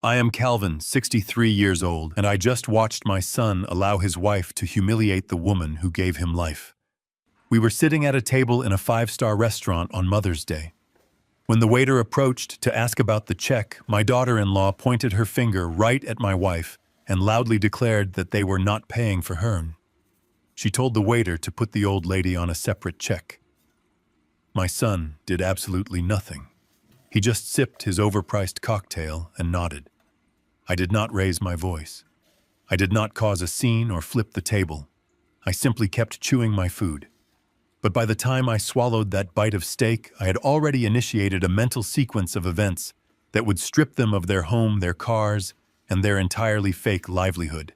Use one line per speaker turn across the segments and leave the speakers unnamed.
I am Calvin, 63 years old, and I just watched my son allow his wife to humiliate the woman who gave him life. We were sitting at a table in a five-star restaurant on Mother's Day. When the waiter approached to ask about the check, my daughter-in-law pointed her finger right at my wife and loudly declared that they were not paying for her. She told the waiter to put the old lady on a separate check. My son did absolutely nothing. He just sipped his overpriced cocktail and nodded. I did not raise my voice. I did not cause a scene or flip the table. I simply kept chewing my food. But by the time I swallowed that bite of steak, I had already initiated a mental sequence of events that would strip them of their home, their cars, and their entirely fake livelihood.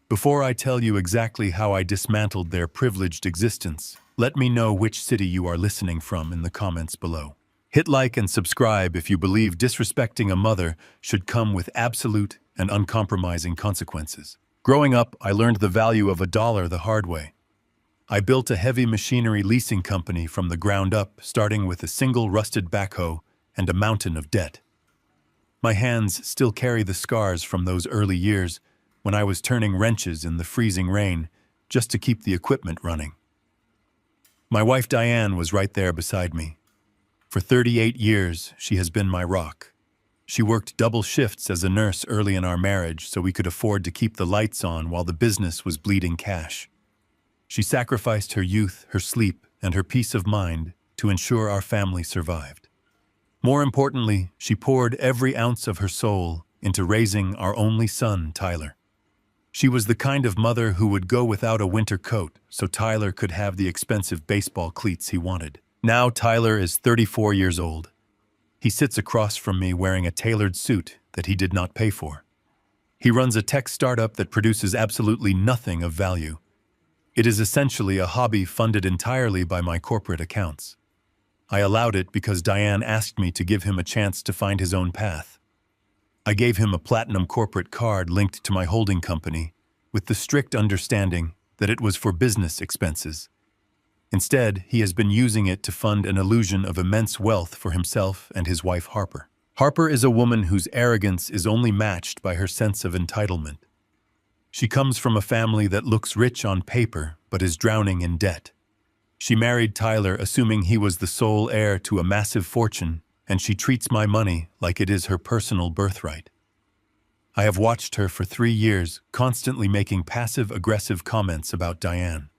Before I tell you exactly how I dismantled their privileged existence, let me know which city you are listening from in the comments below. Hit like and subscribe if you believe disrespecting a mother should come with absolute and uncompromising consequences. Growing up, I learned the value of $1 the hard way. I built a heavy machinery leasing company from the ground up, starting with a single rusted backhoe and a mountain of debt. My hands still carry the scars from those early years when I was turning wrenches in the freezing rain just to keep the equipment running. My wife Diane was right there beside me. For 38 years, she has been my rock. She worked double shifts as a nurse early in our marriage so we could afford to keep the lights on while the business was bleeding cash. She sacrificed her youth, her sleep, and her peace of mind to ensure our family survived. More importantly, she poured every ounce of her soul into raising our only son, Tyler. She was the kind of mother who would go without a winter coat so Tyler could have the expensive baseball cleats he wanted. Now Tyler is 34 years old. He sits across from me wearing a tailored suit that he did not pay for. He runs a tech startup that produces absolutely nothing of value. It is essentially a hobby funded entirely by my corporate accounts. I allowed it because Diane asked me to give him a chance to find his own path. I gave him a platinum corporate card linked to my holding company with the strict understanding that it was for business expenses. Instead, he has been using it to fund an illusion of immense wealth for himself and his wife Harper. Harper is a woman whose arrogance is only matched by her sense of entitlement. She comes from a family that looks rich on paper but is drowning in debt. She married Tyler assuming he was the sole heir to a massive fortune, and she treats my money like it is her personal birthright. I have watched her for 3 years, constantly making passive-aggressive comments about Diane.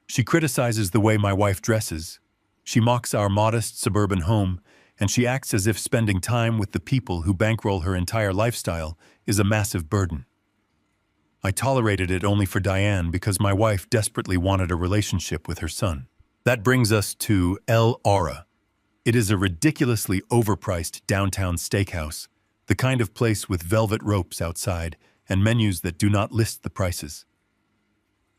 She criticizes the way my wife dresses. She mocks our modest suburban home, and she acts as if spending time with the people who bankroll her entire lifestyle is a massive burden. I tolerated it only for Diane because my wife desperately wanted a relationship with her son. That brings us to El Aura. It is a ridiculously overpriced downtown steakhouse, the kind of place with velvet ropes outside and menus that do not list the prices.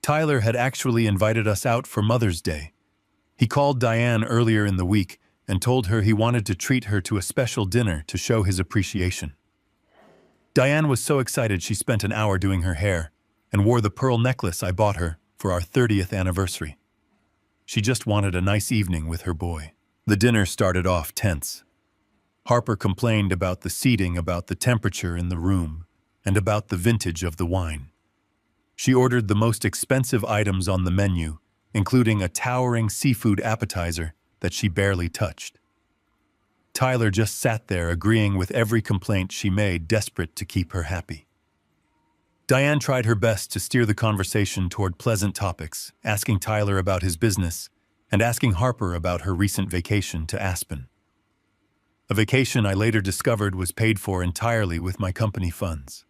Tyler had actually invited us out for Mother's Day. He called Diane earlier in the week and told her he wanted to treat her to a special dinner to show his appreciation. Diane was so excited she spent an hour doing her hair and wore the pearl necklace I bought her for our 30th anniversary. She just wanted a nice evening with her boy. The dinner started off tense. Harper complained about the seating, about the temperature in the room, and about the vintage of the wine. She ordered the most expensive items on the menu, including a towering seafood appetizer that she barely touched. Tyler just sat there agreeing with every complaint she made, desperate to keep her happy. Diane tried her best to steer the conversation toward pleasant topics, asking Tyler about his business and asking Harper about her recent vacation to Aspen. A vacation I later discovered was paid for entirely with my company funds.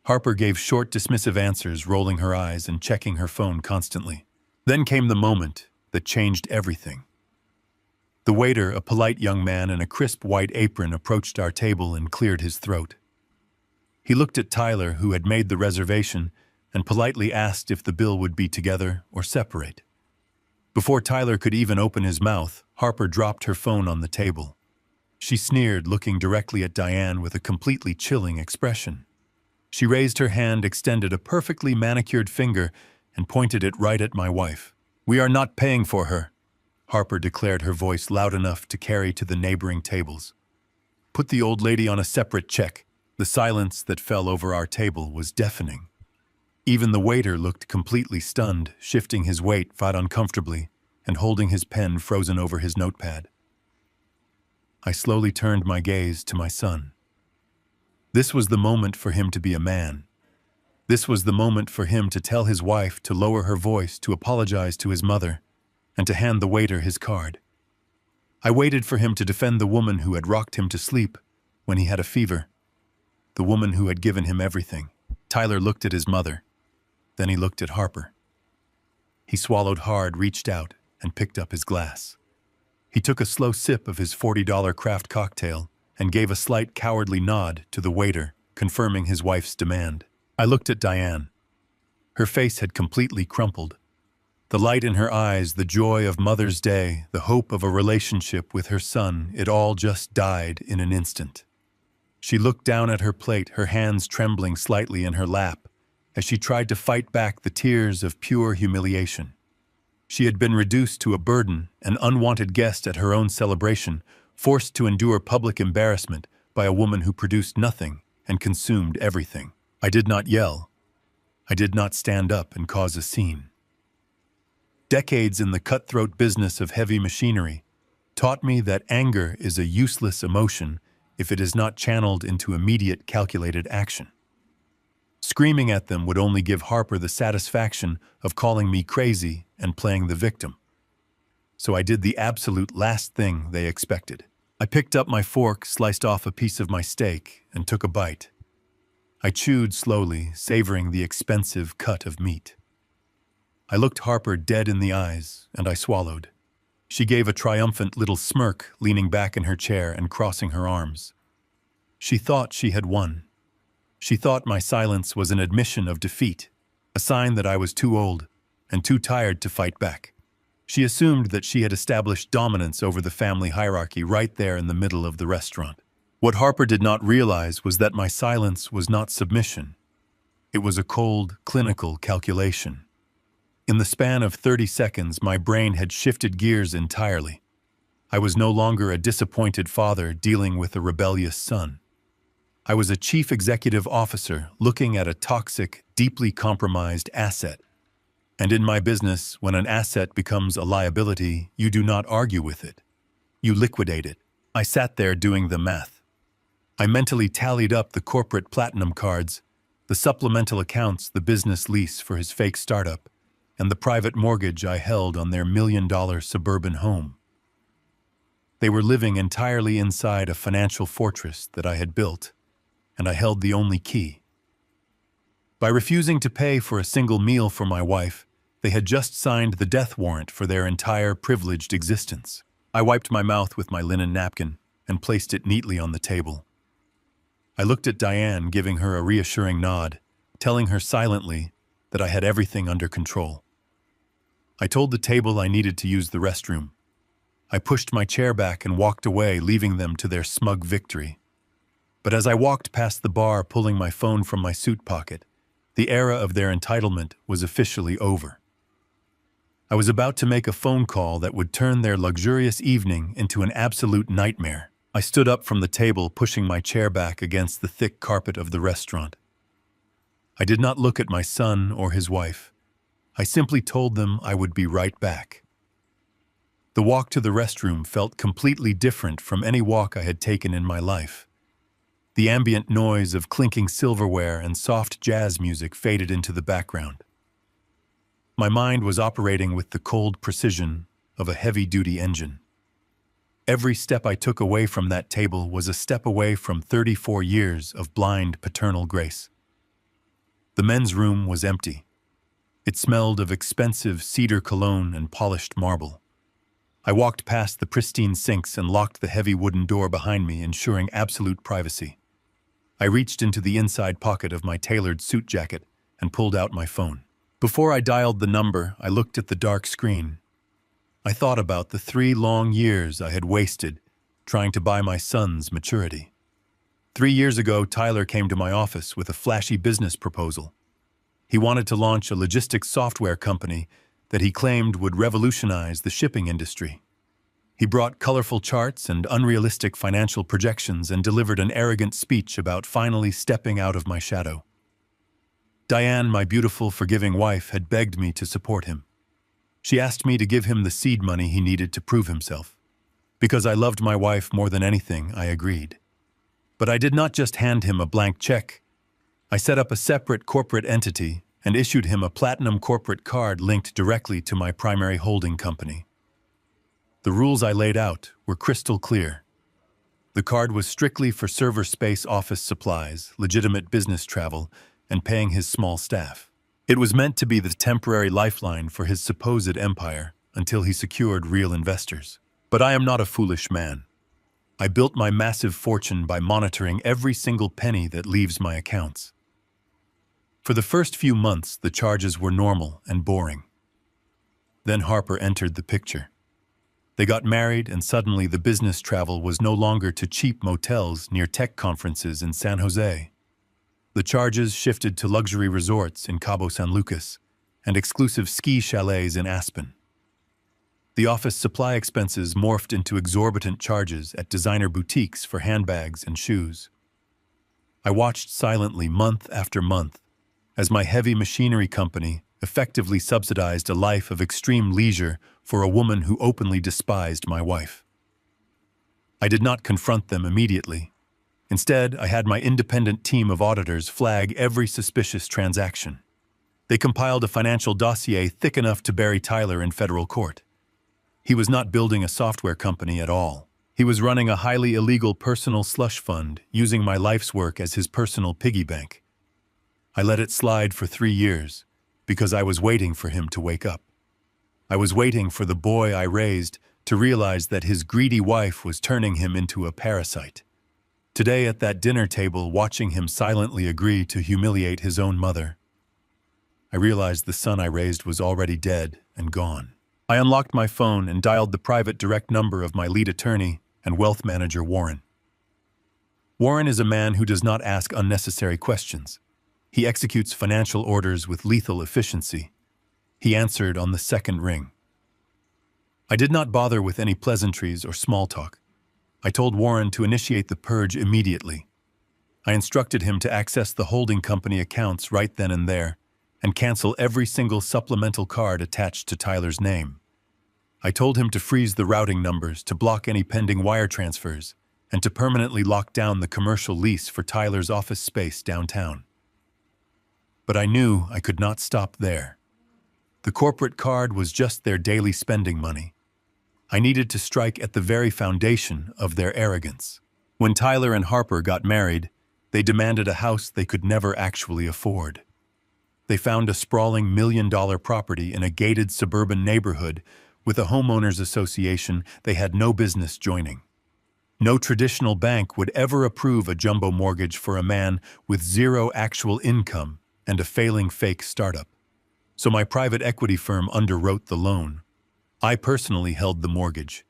Harper gave short, dismissive answers, rolling her eyes and checking her phone constantly. Then came the moment that changed everything. The waiter, a polite young man in a crisp white apron, approached our table and cleared his throat. He looked at Tyler, who had made the reservation, and politely asked if the bill would be together or separate. Before Tyler could even open his mouth, Harper dropped her phone on the table. She sneered, looking directly at Diane with a completely chilling expression. She raised her hand, extended a perfectly manicured finger, and pointed it right at my wife. "We are not paying for her," Harper declared, her voice loud enough to carry to the neighboring tables. Put the old lady on a separate check. The silence that fell over our table was deafening. Even the waiter looked completely stunned, shifting his weight uncomfortably and holding his pen frozen over his notepad. I slowly turned my gaze to my son. This was the moment for him to be a man. This was the moment for him to tell his wife to lower her voice, to apologize to his mother, and to hand the waiter his card. I waited for him to defend the woman who had rocked him to sleep when he had a fever, the woman who had given him everything. Tyler looked at his mother. Then he looked at Harper. He swallowed hard, reached out, and picked up his glass. He took a slow sip of his $40 craft cocktail and gave a slight cowardly nod to the waiter, confirming his wife's demand. I looked at Diane. Her face had completely crumpled. The light in her eyes, the joy of Mother's Day, the hope of a relationship with her son, it all just died in an instant. She looked down at her plate, her hands trembling slightly in her lap, as she tried to fight back the tears of pure humiliation. She had been reduced to a burden, an unwanted guest at her own celebration, forced to endure public embarrassment by a woman who produced nothing and consumed everything. I did not yell. I did not stand up and cause a scene. Decades in the cutthroat business of heavy machinery taught me that anger is a useless emotion if it is not channeled into immediate, calculated action. Screaming at them would only give Harper the satisfaction of calling me crazy and playing the victim. So I did the absolute last thing they expected. I picked up my fork, sliced off a piece of my steak, and took a bite. I chewed slowly, savoring the expensive cut of meat. I looked Harper dead in the eyes, and I swallowed. She gave a triumphant little smirk, leaning back in her chair and crossing her arms. She thought she had won. She thought my silence was an admission of defeat, a sign that I was too old and too tired to fight back. She assumed that she had established dominance over the family hierarchy right there in the middle of the restaurant. What Harper did not realize was that my silence was not submission. It was a cold, clinical calculation. In the span of 30 seconds, my brain had shifted gears entirely. I was no longer a disappointed father dealing with a rebellious son. I was a chief executive officer looking at a toxic, deeply compromised asset. And in my business, when an asset becomes a liability, you do not argue with it. You liquidate it. I sat there doing the math. I mentally tallied up the corporate platinum cards, the supplemental accounts, the business lease for his fake startup, and the private mortgage I held on their $1 million suburban home. They were living entirely inside a financial fortress that I had built, and I held the only key. By refusing to pay for a single meal for my wife, they had just signed the death warrant for their entire privileged existence. I wiped my mouth with my linen napkin and placed it neatly on the table. I looked at Diane, giving her a reassuring nod, telling her silently that I had everything under control. I told the table I needed to use the restroom. I pushed my chair back and walked away, leaving them to their smug victory. But as I walked past the bar, pulling my phone from my suit pocket, the era of their entitlement was officially over. I was about to make a phone call that would turn their luxurious evening into an absolute nightmare. I stood up from the table, pushing my chair back against the thick carpet of the restaurant. I did not look at my son or his wife. I simply told them I would be right back. The walk to the restroom felt completely different from any walk I had taken in my life. The ambient noise of clinking silverware and soft jazz music faded into the background. My mind was operating with the cold precision of a heavy-duty engine. Every step I took away from that table was a step away from 34 years of blind paternal grace. The men's room was empty. It smelled of expensive cedar cologne and polished marble. I walked past the pristine sinks and locked the heavy wooden door behind me, ensuring absolute privacy. I reached into the inside pocket of my tailored suit jacket and pulled out my phone. Before I dialed the number, I looked at the dark screen. I thought about the 3 long years I had wasted trying to buy my son's maturity. 3 years ago, Tyler came to my office with a flashy business proposal. He wanted to launch a logistics software company that he claimed would revolutionize the shipping industry. He brought colorful charts and unrealistic financial projections and delivered an arrogant speech about finally stepping out of my shadow. Diane, my beautiful, forgiving wife, had begged me to support him. She asked me to give him the seed money he needed to prove himself. Because I loved my wife more than anything, I agreed. But I did not just hand him a blank check. I set up a separate corporate entity and issued him a platinum corporate card linked directly to my primary holding company. The rules I laid out were crystal clear. The card was strictly for server space, office supplies, legitimate business travel, and paying his small staff. It was meant to be the temporary lifeline for his supposed empire until he secured real investors. But I am not a foolish man. I built my massive fortune by monitoring every single penny that leaves my accounts. For the first few months, the charges were normal and boring. Then Harper entered the picture. They got married, and suddenly the business travel was no longer to cheap motels near tech conferences in San Jose. The charges shifted to luxury resorts in Cabo San Lucas and exclusive ski chalets in Aspen. The office supply expenses morphed into exorbitant charges at designer boutiques for handbags and shoes. I watched silently month after month as my heavy machinery company effectively subsidized a life of extreme leisure for a woman who openly despised my wife. I did not confront them immediately. Instead, I had my independent team of auditors flag every suspicious transaction. They compiled a financial dossier thick enough to bury Tyler in federal court. He was not building a software company at all. He was running a highly illegal personal slush fund, using my life's work as his personal piggy bank. I let it slide for 3 years because I was waiting for him to wake up. I was waiting for the boy I raised to realize that his greedy wife was turning him into a parasite. Today, at that dinner table, watching him silently agree to humiliate his own mother, I realized the son I raised was already dead and gone. I unlocked my phone and dialed the private direct number of my lead attorney and wealth manager, Warren. Warren is a man who does not ask unnecessary questions. He executes financial orders with lethal efficiency. He answered on the second ring. I did not bother with any pleasantries or small talk. I told Warren to initiate the purge immediately. I instructed him to access the holding company accounts right then and there and cancel every single supplemental card attached to Tyler's name. I told him to freeze the routing numbers, to block any pending wire transfers, and to permanently lock down the commercial lease for Tyler's office space downtown. But I knew I could not stop there. The corporate card was just their daily spending money. I needed to strike at the very foundation of their arrogance. When Tyler and Harper got married, they demanded a house they could never actually afford. They found a sprawling $1 million property in a gated suburban neighborhood with a homeowners association they had no business joining. No traditional bank would ever approve a jumbo mortgage for a man with zero actual income and a failing fake startup. So my private equity firm underwrote the loan. I personally held the mortgage.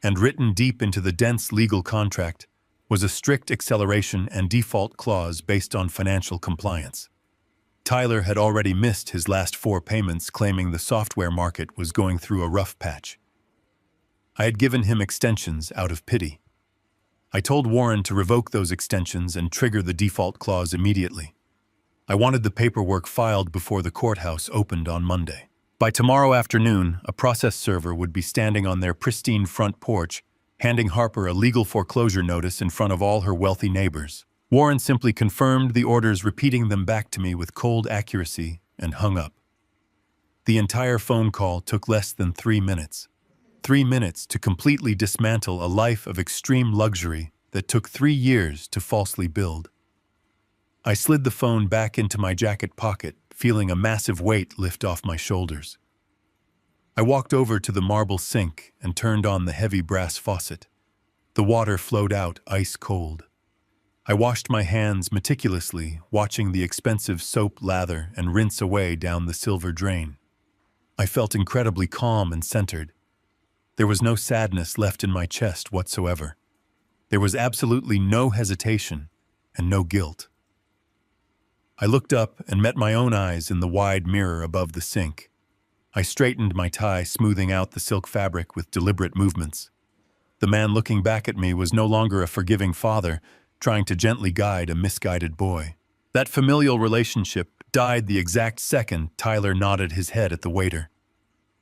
And written deep into the dense legal contract was a strict acceleration and default clause based on financial compliance. Tyler had already missed his last 4 payments, claiming the software market was going through a rough patch. I had given him extensions out of pity. I told Warren to revoke those extensions and trigger the default clause immediately. I wanted the paperwork filed before the courthouse opened on Monday. By tomorrow afternoon, a process server would be standing on their pristine front porch, handing Harper a legal foreclosure notice in front of all her wealthy neighbors. Warren simply confirmed the orders, repeating them back to me with cold accuracy, and hung up. The entire phone call took less than 3 minutes. 3 minutes to completely dismantle a life of extreme luxury that took 3 years to falsely build. I slid the phone back into my jacket pocket, feeling a massive weight lift off my shoulders. I walked over to the marble sink and turned on the heavy brass faucet. The water flowed out ice cold. I washed my hands meticulously, watching the expensive soap lather and rinse away down the silver drain. I felt incredibly calm and centered. There was no sadness left in my chest whatsoever. There was absolutely no hesitation and no guilt. I looked up and met my own eyes in the wide mirror above the sink. I straightened my tie, smoothing out the silk fabric with deliberate movements. The man looking back at me was no longer a forgiving father trying to gently guide a misguided boy. That familial relationship died the exact second Tyler nodded his head at the waiter.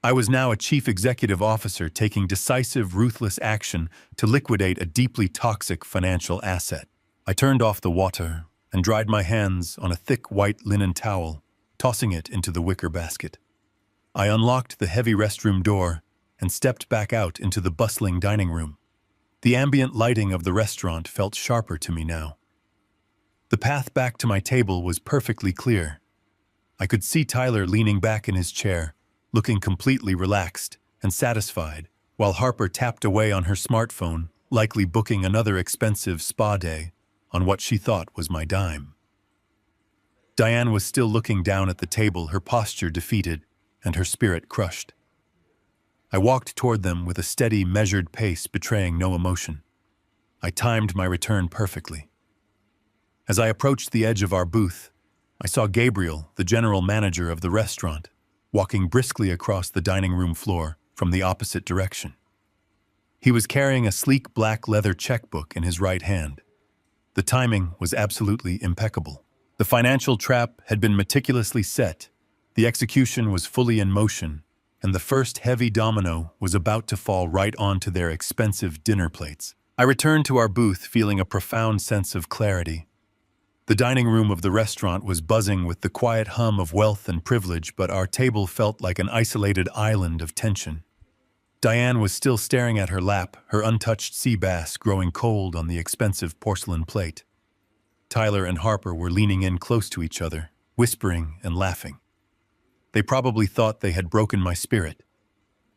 I was now a chief executive officer taking decisive, ruthless action to liquidate a deeply toxic financial asset. I turned off the water and dried my hands on a thick white linen towel, tossing it into the wicker basket. I unlocked the heavy restroom door and stepped back out into the bustling dining room. The ambient lighting of the restaurant felt sharper to me now. The path back to my table was perfectly clear. I could see Tyler leaning back in his chair, looking completely relaxed and satisfied, while Harper tapped away on her smartphone, likely booking another expensive spa day on what she thought was my dime. Diane was still looking down at the table, her posture defeated and her spirit crushed. I walked toward them with a steady, measured pace betraying no emotion. I timed my return perfectly. As I approached the edge of our booth, I saw Gabriel, the general manager of the restaurant, walking briskly across the dining room floor from the opposite direction. He was carrying a sleek black leather checkbook in his right hand. The timing was absolutely impeccable. The financial trap had been meticulously set, the execution was fully in motion, and the first heavy domino was about to fall right onto their expensive dinner plates. I returned to our booth feeling a profound sense of clarity. The dining room of the restaurant was buzzing with the quiet hum of wealth and privilege, but our table felt like an isolated island of tension. Diane was still staring at her lap, her untouched sea bass growing cold on the expensive porcelain plate. Tyler and Harper were leaning in close to each other, whispering and laughing. They probably thought they had broken my spirit.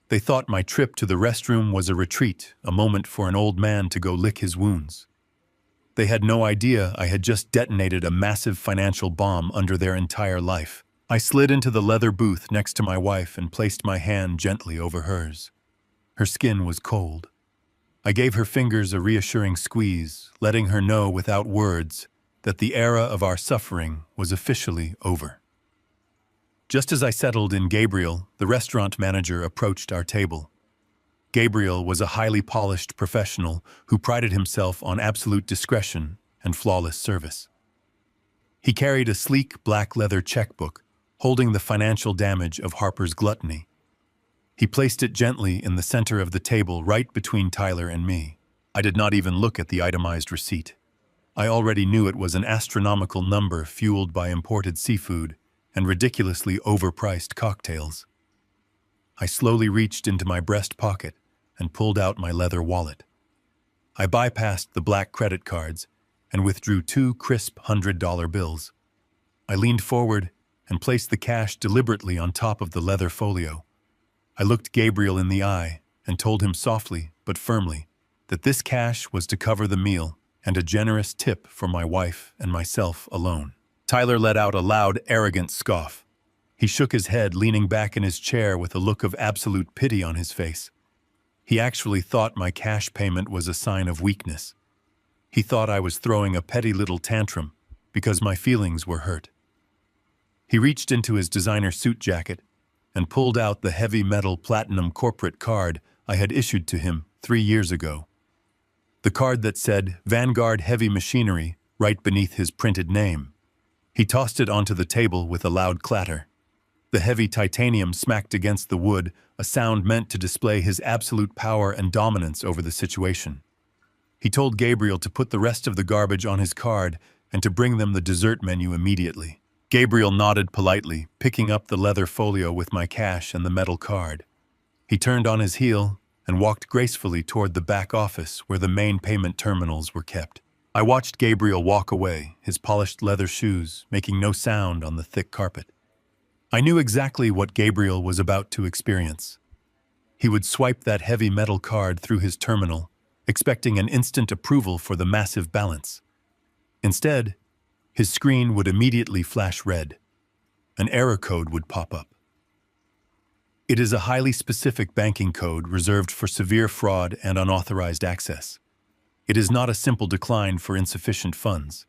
They thought my trip to the restroom was a retreat, a moment for an old man to go lick his wounds. They had no idea I had just detonated a massive financial bomb under their entire life. I slid into the leather booth next to my wife and placed my hand gently over hers. Her skin was cold. I gave her fingers a reassuring squeeze, letting her know without words that the era of our suffering was officially over. Just as I settled in, Gabriel, the restaurant manager, approached our table. Gabriel was a highly polished professional who prided himself on absolute discretion and flawless service. He carried a sleek black leather checkbook, holding the financial damage of Harper's gluttony. He placed it gently in the center of the table, right between Tyler and me. I did not even look at the itemized receipt. I already knew it was an astronomical number fueled by imported seafood and ridiculously overpriced cocktails. I slowly reached into my breast pocket and pulled out my leather wallet. I bypassed the black credit cards and withdrew 2 crisp $100 bills. I leaned forward and placed the cash deliberately on top of the leather folio. I looked Gabriel in the eye and told him softly but firmly that this cash was to cover the meal and a generous tip for my wife and myself alone. Tyler let out a loud, arrogant scoff. He shook his head, leaning back in his chair with a look of absolute pity on his face. He actually thought my cash payment was a sign of weakness. He thought I was throwing a petty little tantrum because my feelings were hurt. He reached into his designer suit jacket and pulled out the heavy metal platinum corporate card I had issued to him 3 years ago. The card that said Vanguard Heavy Machinery right beneath his printed name. He tossed it onto the table with a loud clatter. The heavy titanium smacked against the wood, a sound meant to display his absolute power and dominance over the situation. He told Gabriel to put the rest of the garbage on his card and to bring them the dessert menu immediately. Gabriel nodded politely, picking up the leather folio with my cash and the metal card. He turned on his heel and walked gracefully toward the back office where the main payment terminals were kept. I watched Gabriel walk away, his polished leather shoes making no sound on the thick carpet. I knew exactly what Gabriel was about to experience. He would swipe that heavy metal card through his terminal, expecting an instant approval for the massive balance. Instead, his screen would immediately flash red. An error code would pop up. It is a highly specific banking code reserved for severe fraud and unauthorized access. It is not a simple decline for insufficient funds.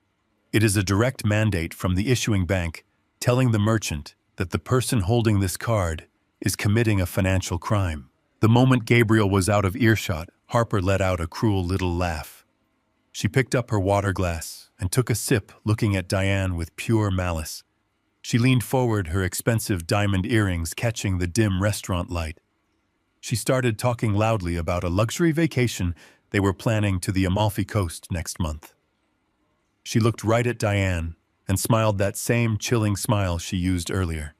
It is a direct mandate from the issuing bank telling the merchant that the person holding this card is committing a financial crime. The moment Gabriel was out of earshot, Harper let out a cruel little laugh. She picked up her water glass and took a sip, looking at Diane with pure malice. She leaned forward, her expensive diamond earrings catching the dim restaurant light. She started talking loudly about a luxury vacation they were planning to the Amalfi Coast next month. She looked right at Diane and smiled that same chilling smile she used earlier.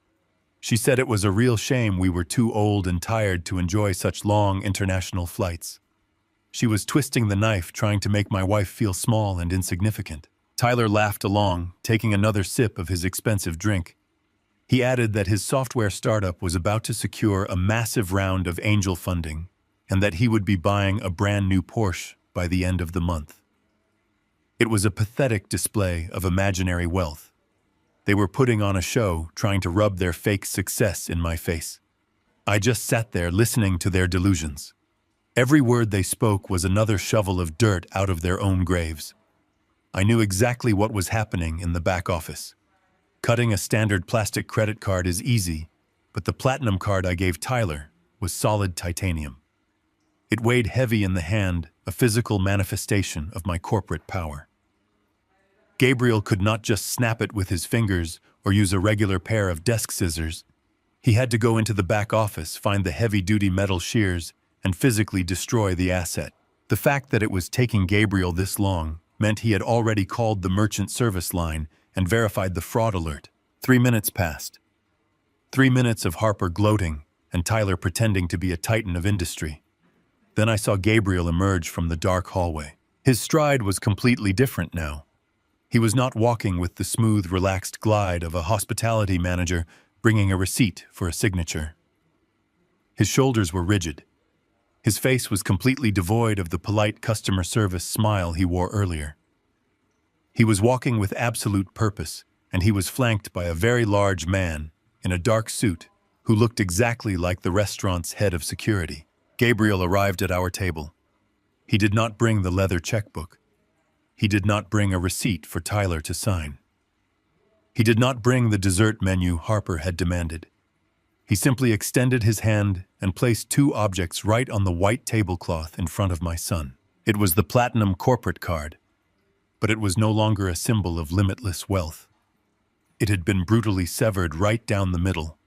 She said it was a real shame we were too old and tired to enjoy such long international flights. She was twisting the knife, trying to make my wife feel small and insignificant. Tyler laughed along, taking another sip of his expensive drink. He added that his software startup was about to secure a massive round of angel funding and that he would be buying a brand new Porsche by the end of the month. It was a pathetic display of imaginary wealth. They were putting on a show, trying to rub their fake success in my face. I just sat there listening to their delusions. Every word they spoke was another shovel of dirt out of their own graves. I knew exactly what was happening in the back office. Cutting a standard plastic credit card is easy, but the platinum card I gave Tyler was solid titanium. It weighed heavy in the hand, a physical manifestation of my corporate power. Gabriel could not just snap it with his fingers or use a regular pair of desk scissors. He had to go into the back office, find the heavy-duty metal shears, and physically destroy the asset. The fact that it was taking Gabriel this long meant he had already called the merchant service line and verified the fraud alert. 3 minutes passed. 3 minutes of Harper gloating and Tyler pretending to be a titan of industry. Then I saw Gabriel emerge from the dark hallway. His stride was completely different now. He was not walking with the smooth, relaxed glide of a hospitality manager bringing a receipt for a signature. His shoulders were rigid. His face was completely devoid of the polite customer service smile he wore earlier. He was walking with absolute purpose, and he was flanked by a very large man in a dark suit who looked exactly like the restaurant's head of security. Gabriel arrived at our table. He did not bring the leather checkbook. He did not bring a receipt for Tyler to sign. He did not bring the dessert menu Harper had demanded. He simply extended his hand and placed 2 objects right on the white tablecloth in front of my son. It was the platinum corporate card, but it was no longer a symbol of limitless wealth. It had been brutally severed right down the middle.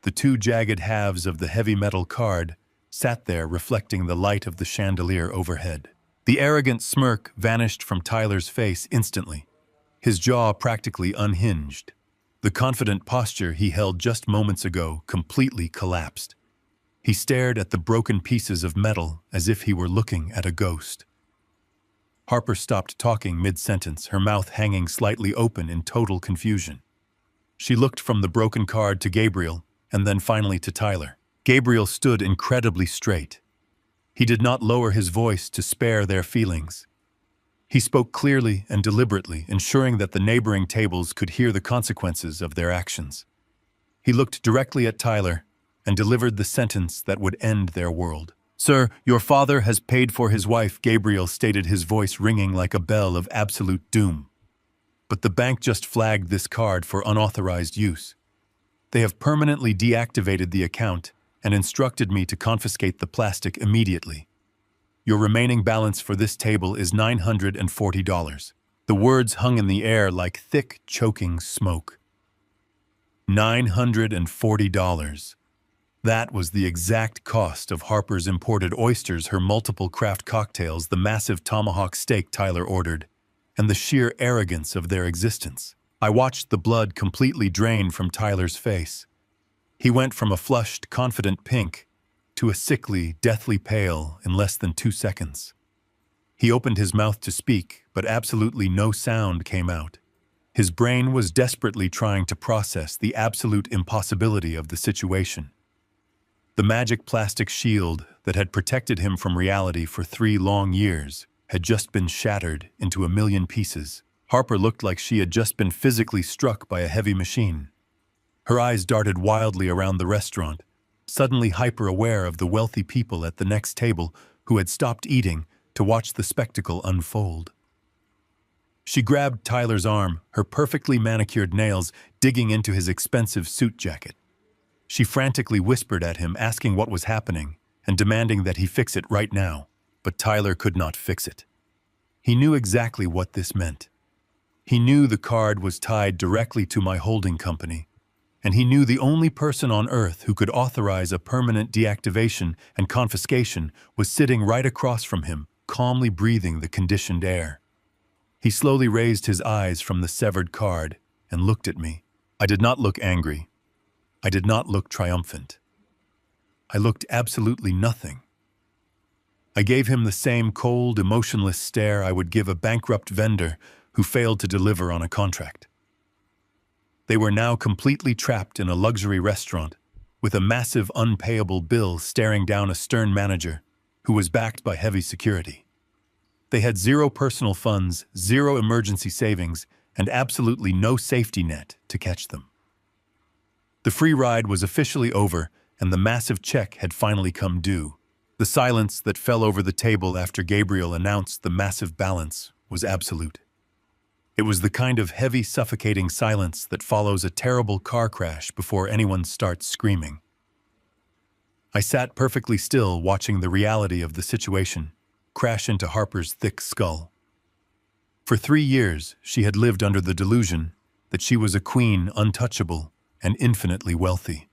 The 2 jagged halves of the heavy metal card sat there reflecting the light of the chandelier overhead. The arrogant smirk vanished from Tyler's face instantly. His jaw practically unhinged. The confident posture he held just moments ago completely collapsed. He stared at the broken pieces of metal as if he were looking at a ghost. Harper stopped talking mid-sentence, her mouth hanging slightly open in total confusion. She looked from the broken card to Gabriel and then finally to Tyler. Gabriel stood incredibly straight. He did not lower his voice to spare their feelings. He spoke clearly and deliberately, ensuring that the neighboring tables could hear the consequences of their actions. He looked directly at Tyler and delivered the sentence that would end their world. "Sir, your father has paid for his wife," Gabriel stated, his voice ringing like a bell of absolute doom. "But the bank just flagged this card for unauthorized use. They have permanently deactivated the account and instructed me to confiscate the plastic immediately. Your remaining balance for this table is $940. The words hung in the air like thick, choking smoke. $940. That was the exact cost of Harper's imported oysters, her multiple craft cocktails, the massive tomahawk steak Tyler ordered, and the sheer arrogance of their existence. I watched the blood completely drain from Tyler's face. He went from a flushed, confident pink to a sickly, deathly pale in less than 2 seconds. He opened his mouth to speak, but absolutely no sound came out. His brain was desperately trying to process the absolute impossibility of the situation. The magic plastic shield that had protected him from reality for 3 long years had just been shattered into a million pieces. Harper looked like she had just been physically struck by a heavy machine. Her eyes darted wildly around the restaurant, suddenly hyper-aware of the wealthy people at the next table who had stopped eating to watch the spectacle unfold. She grabbed Tyler's arm, her perfectly manicured nails digging into his expensive suit jacket. She frantically whispered at him, asking what was happening and demanding that he fix it right now. but Tyler could not fix it. He knew exactly what this meant. He knew the card was tied directly to my holding company, and he knew the only person on earth who could authorize a permanent deactivation and confiscation was sitting right across from him, calmly breathing the conditioned air. He slowly raised his eyes from the severed card and looked at me. I did not look angry. I did not look triumphant. I looked absolutely nothing. I gave him the same cold, emotionless stare I would give a bankrupt vendor who failed to deliver on a contract. They were now completely trapped in a luxury restaurant with a massive unpayable bill staring down a stern manager who was backed by heavy security. They had zero personal funds, zero emergency savings, and absolutely no safety net to catch them. The free ride was officially over, and the massive check had finally come due. The silence that fell over the table after Gabriel announced the massive balance was absolute. It was the kind of heavy, suffocating silence that follows a terrible car crash before anyone starts screaming. I sat perfectly still, watching the reality of the situation crash into Harper's thick skull. For 3 years, she had lived under the delusion that she was a queen, untouchable, and infinitely wealthy.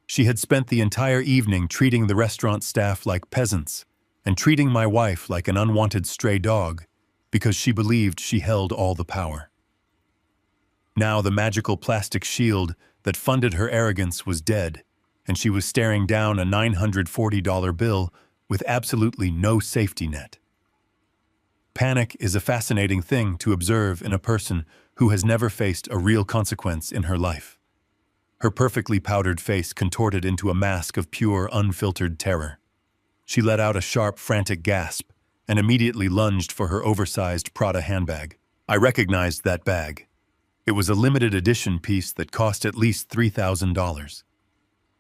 She had spent the entire evening treating the restaurant staff like peasants and treating my wife like an unwanted stray dog because she believed she held all the power. Now the magical plastic shield that funded her arrogance was dead, and she was staring down a $940 bill with absolutely no safety net. Panic is a fascinating thing to observe in a person who has never faced a real consequence in her life. Her perfectly powdered face contorted into a mask of pure, unfiltered terror. She let out a sharp, frantic gasp and immediately lunged for her oversized Prada handbag. I recognized that bag. It was a limited edition piece that cost at least $3,000.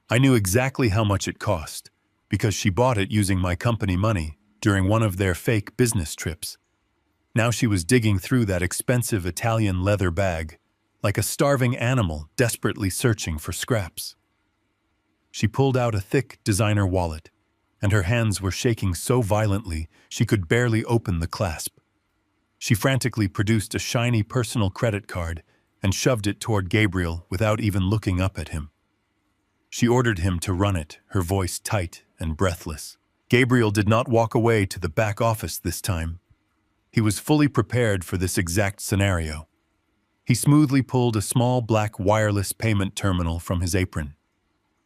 I knew exactly how much it cost because she bought it using my company money during one of their fake business trips. Now she was digging through that expensive Italian leather bag like a starving animal desperately searching for scraps. She pulled out a thick designer wallet, and her hands were shaking so violently she could barely open the clasp. She frantically produced a shiny personal credit card and shoved it toward Gabriel without even looking up at him. She ordered him to run it, her voice tight and breathless. Gabriel did not walk away to the back office this time. He was fully prepared for this exact scenario. He smoothly pulled a small black wireless payment terminal from his apron.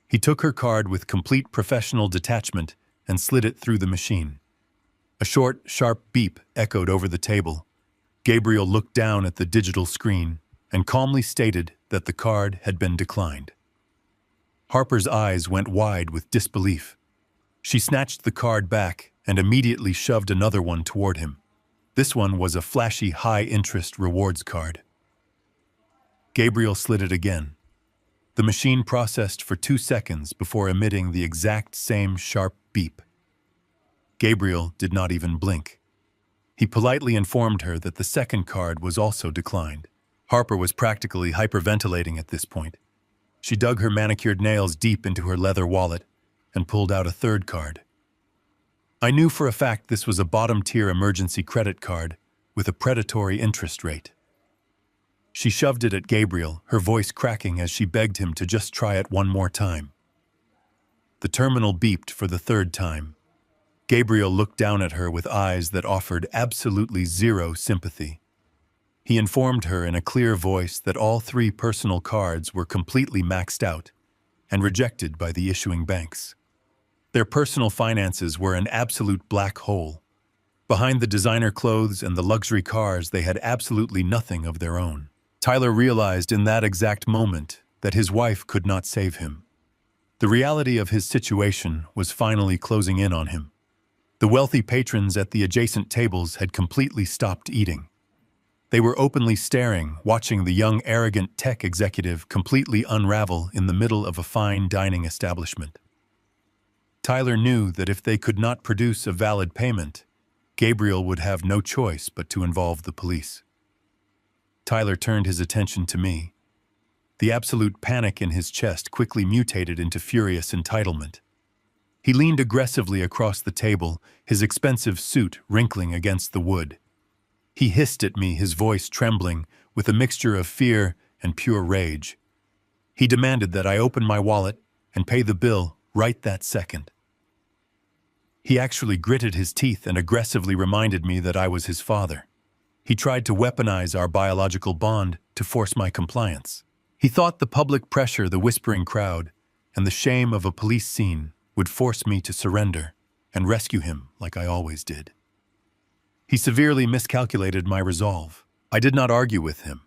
He took her card with complete professional detachment and slid it through the machine. A short, sharp beep echoed over the table. Gabriel looked down at the digital screen and calmly stated that the card had been declined. Harper's eyes went wide with disbelief. She snatched the card back and immediately shoved another one toward him. This one was a flashy high-interest rewards card. Gabriel slid it again. The machine processed for 2 seconds before emitting the exact same sharp beep. Gabriel did not even blink. He politely informed her that the second card was also declined. Harper was practically hyperventilating at this point. She dug her manicured nails deep into her leather wallet and pulled out a third card. I knew for a fact this was a bottom-tier emergency credit card with a predatory interest rate. She shoved it at Gabriel, her voice cracking as she begged him to just try it one more time. The terminal beeped for the third time. Gabriel looked down at her with eyes that offered absolutely zero sympathy. He informed her in a clear voice that all 3 personal cards were completely maxed out and rejected by the issuing banks. Their personal finances were an absolute black hole. Behind the designer clothes and the luxury cars, they had absolutely nothing of their own. Tyler realized in that exact moment that his wife could not save him. The reality of his situation was finally closing in on him. The wealthy patrons at the adjacent tables had completely stopped eating. They were openly staring, watching the young, arrogant tech executive completely unravel in the middle of a fine dining establishment. Tyler knew that if they could not produce a valid payment, Gabriel would have no choice but to involve the police. Tyler turned his attention to me. The absolute panic in his chest quickly mutated into furious entitlement. He leaned aggressively across the table, his expensive suit wrinkling against the wood. He hissed at me, his voice trembling, with a mixture of fear and pure rage. He demanded that I open my wallet and pay the bill right that second. He actually gritted his teeth and aggressively reminded me that I was his father. He tried to weaponize our biological bond to force my compliance. He thought the public pressure, the whispering crowd, and the shame of a police scene would force me to surrender and rescue him like I always did. He severely miscalculated my resolve. I did not argue with him.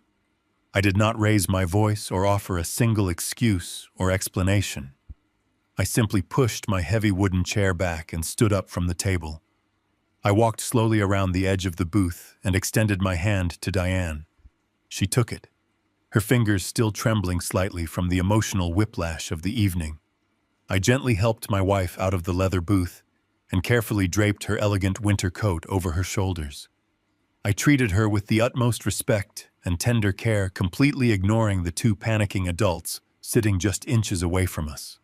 I did not raise my voice or offer a single excuse or explanation. I simply pushed my heavy wooden chair back and stood up from the table. I walked slowly around the edge of the booth and extended my hand to Diane. She took it, her fingers still trembling slightly from the emotional whiplash of the evening. I gently helped my wife out of the leather booth and carefully draped her elegant winter coat over her shoulders. I treated her with the utmost respect and tender care, completely ignoring the two panicking adults sitting just inches away from us.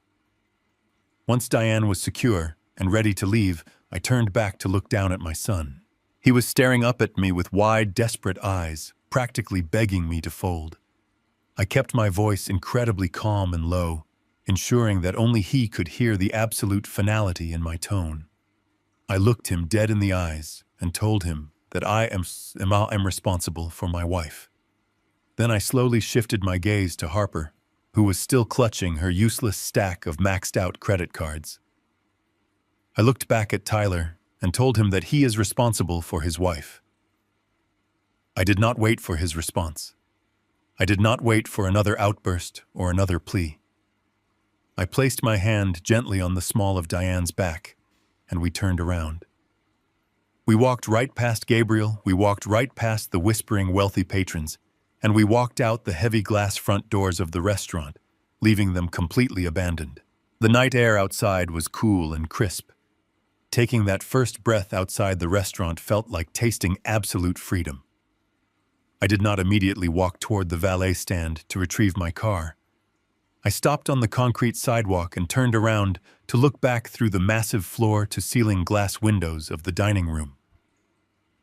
Once Diane was secure and ready to leave, I turned back to look down at my son. He was staring up at me with wide, desperate eyes, practically begging me to fold. I kept my voice incredibly calm and low, ensuring that only he could hear the absolute finality in my tone. I looked him dead in the eyes and told him that I am responsible for my wife. Then I slowly shifted my gaze to Harper, who was still clutching her useless stack of maxed-out credit cards. I looked back at Tyler and told him that he is responsible for his wife. I did not wait for his response. I did not wait for another outburst or another plea. I placed my hand gently on the small of Diane's back, and we turned around. We walked right past Gabriel, we walked right past the whispering wealthy patrons, and we walked out the heavy glass front doors of the restaurant, leaving them completely abandoned. The night air outside was cool and crisp. Taking that first breath outside the restaurant felt like tasting absolute freedom. I did not immediately walk toward the valet stand to retrieve my car. I stopped on the concrete sidewalk and turned around to look back through the massive floor-to-ceiling glass windows of the dining room.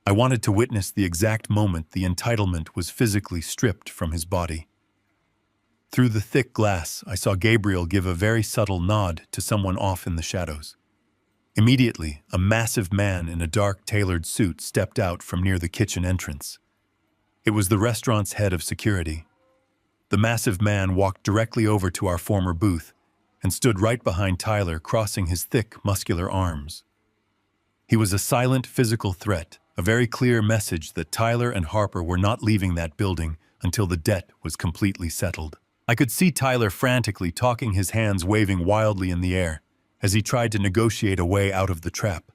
I wanted to witness the exact moment the entitlement was physically stripped from his body. Through the thick glass, I saw Gabriel give a very subtle nod to someone off in the shadows. Immediately, a massive man in a dark tailored suit stepped out from near the kitchen entrance. It was the restaurant's head of security. The massive man walked directly over to our former booth and stood right behind Tyler, crossing his thick, muscular arms. He was a silent physical threat, a very clear message that Tyler and Harper were not leaving that building until the debt was completely settled. I could see Tyler frantically talking, his hands waving wildly in the air as he tried to negotiate a way out of the trap.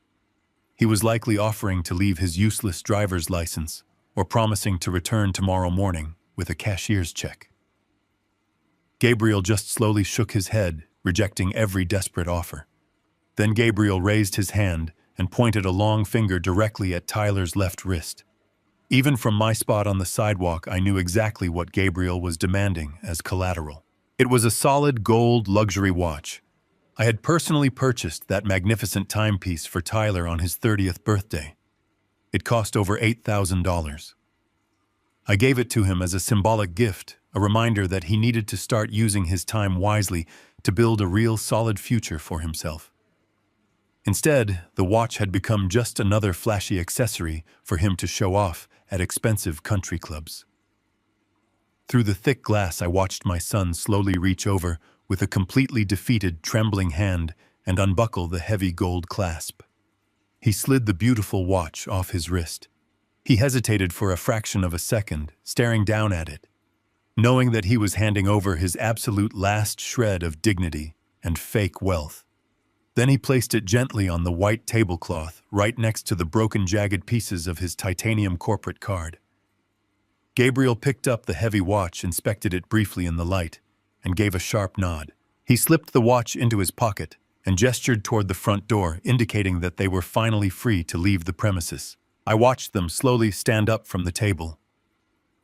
He was likely offering to leave his useless driver's license or promising to return tomorrow morning with a cashier's check. Gabriel just slowly shook his head, rejecting every desperate offer. Then Gabriel raised his hand and pointed a long finger directly at Tyler's left wrist. Even from my spot on the sidewalk, I knew exactly what Gabriel was demanding as collateral. It was a solid gold luxury watch. I had personally purchased that magnificent timepiece for Tyler on his 30th birthday. It cost over $8,000. I gave it to him as a symbolic gift, a reminder that he needed to start using his time wisely to build a real solid future for himself. Instead, the watch had become just another flashy accessory for him to show off at expensive country clubs. Through the thick glass, I watched my son slowly reach over with a completely defeated, trembling hand and unbuckle the heavy gold clasp. He slid the beautiful watch off his wrist. He hesitated for a fraction of a second, staring down at it, knowing that he was handing over his absolute last shred of dignity and fake wealth. Then he placed it gently on the white tablecloth right next to the broken, jagged pieces of his titanium corporate card. Gabriel picked up the heavy watch, inspected it briefly in the light, and gave a sharp nod. He slipped the watch into his pocket and gestured toward the front door, indicating that they were finally free to leave the premises. I watched them slowly stand up from the table.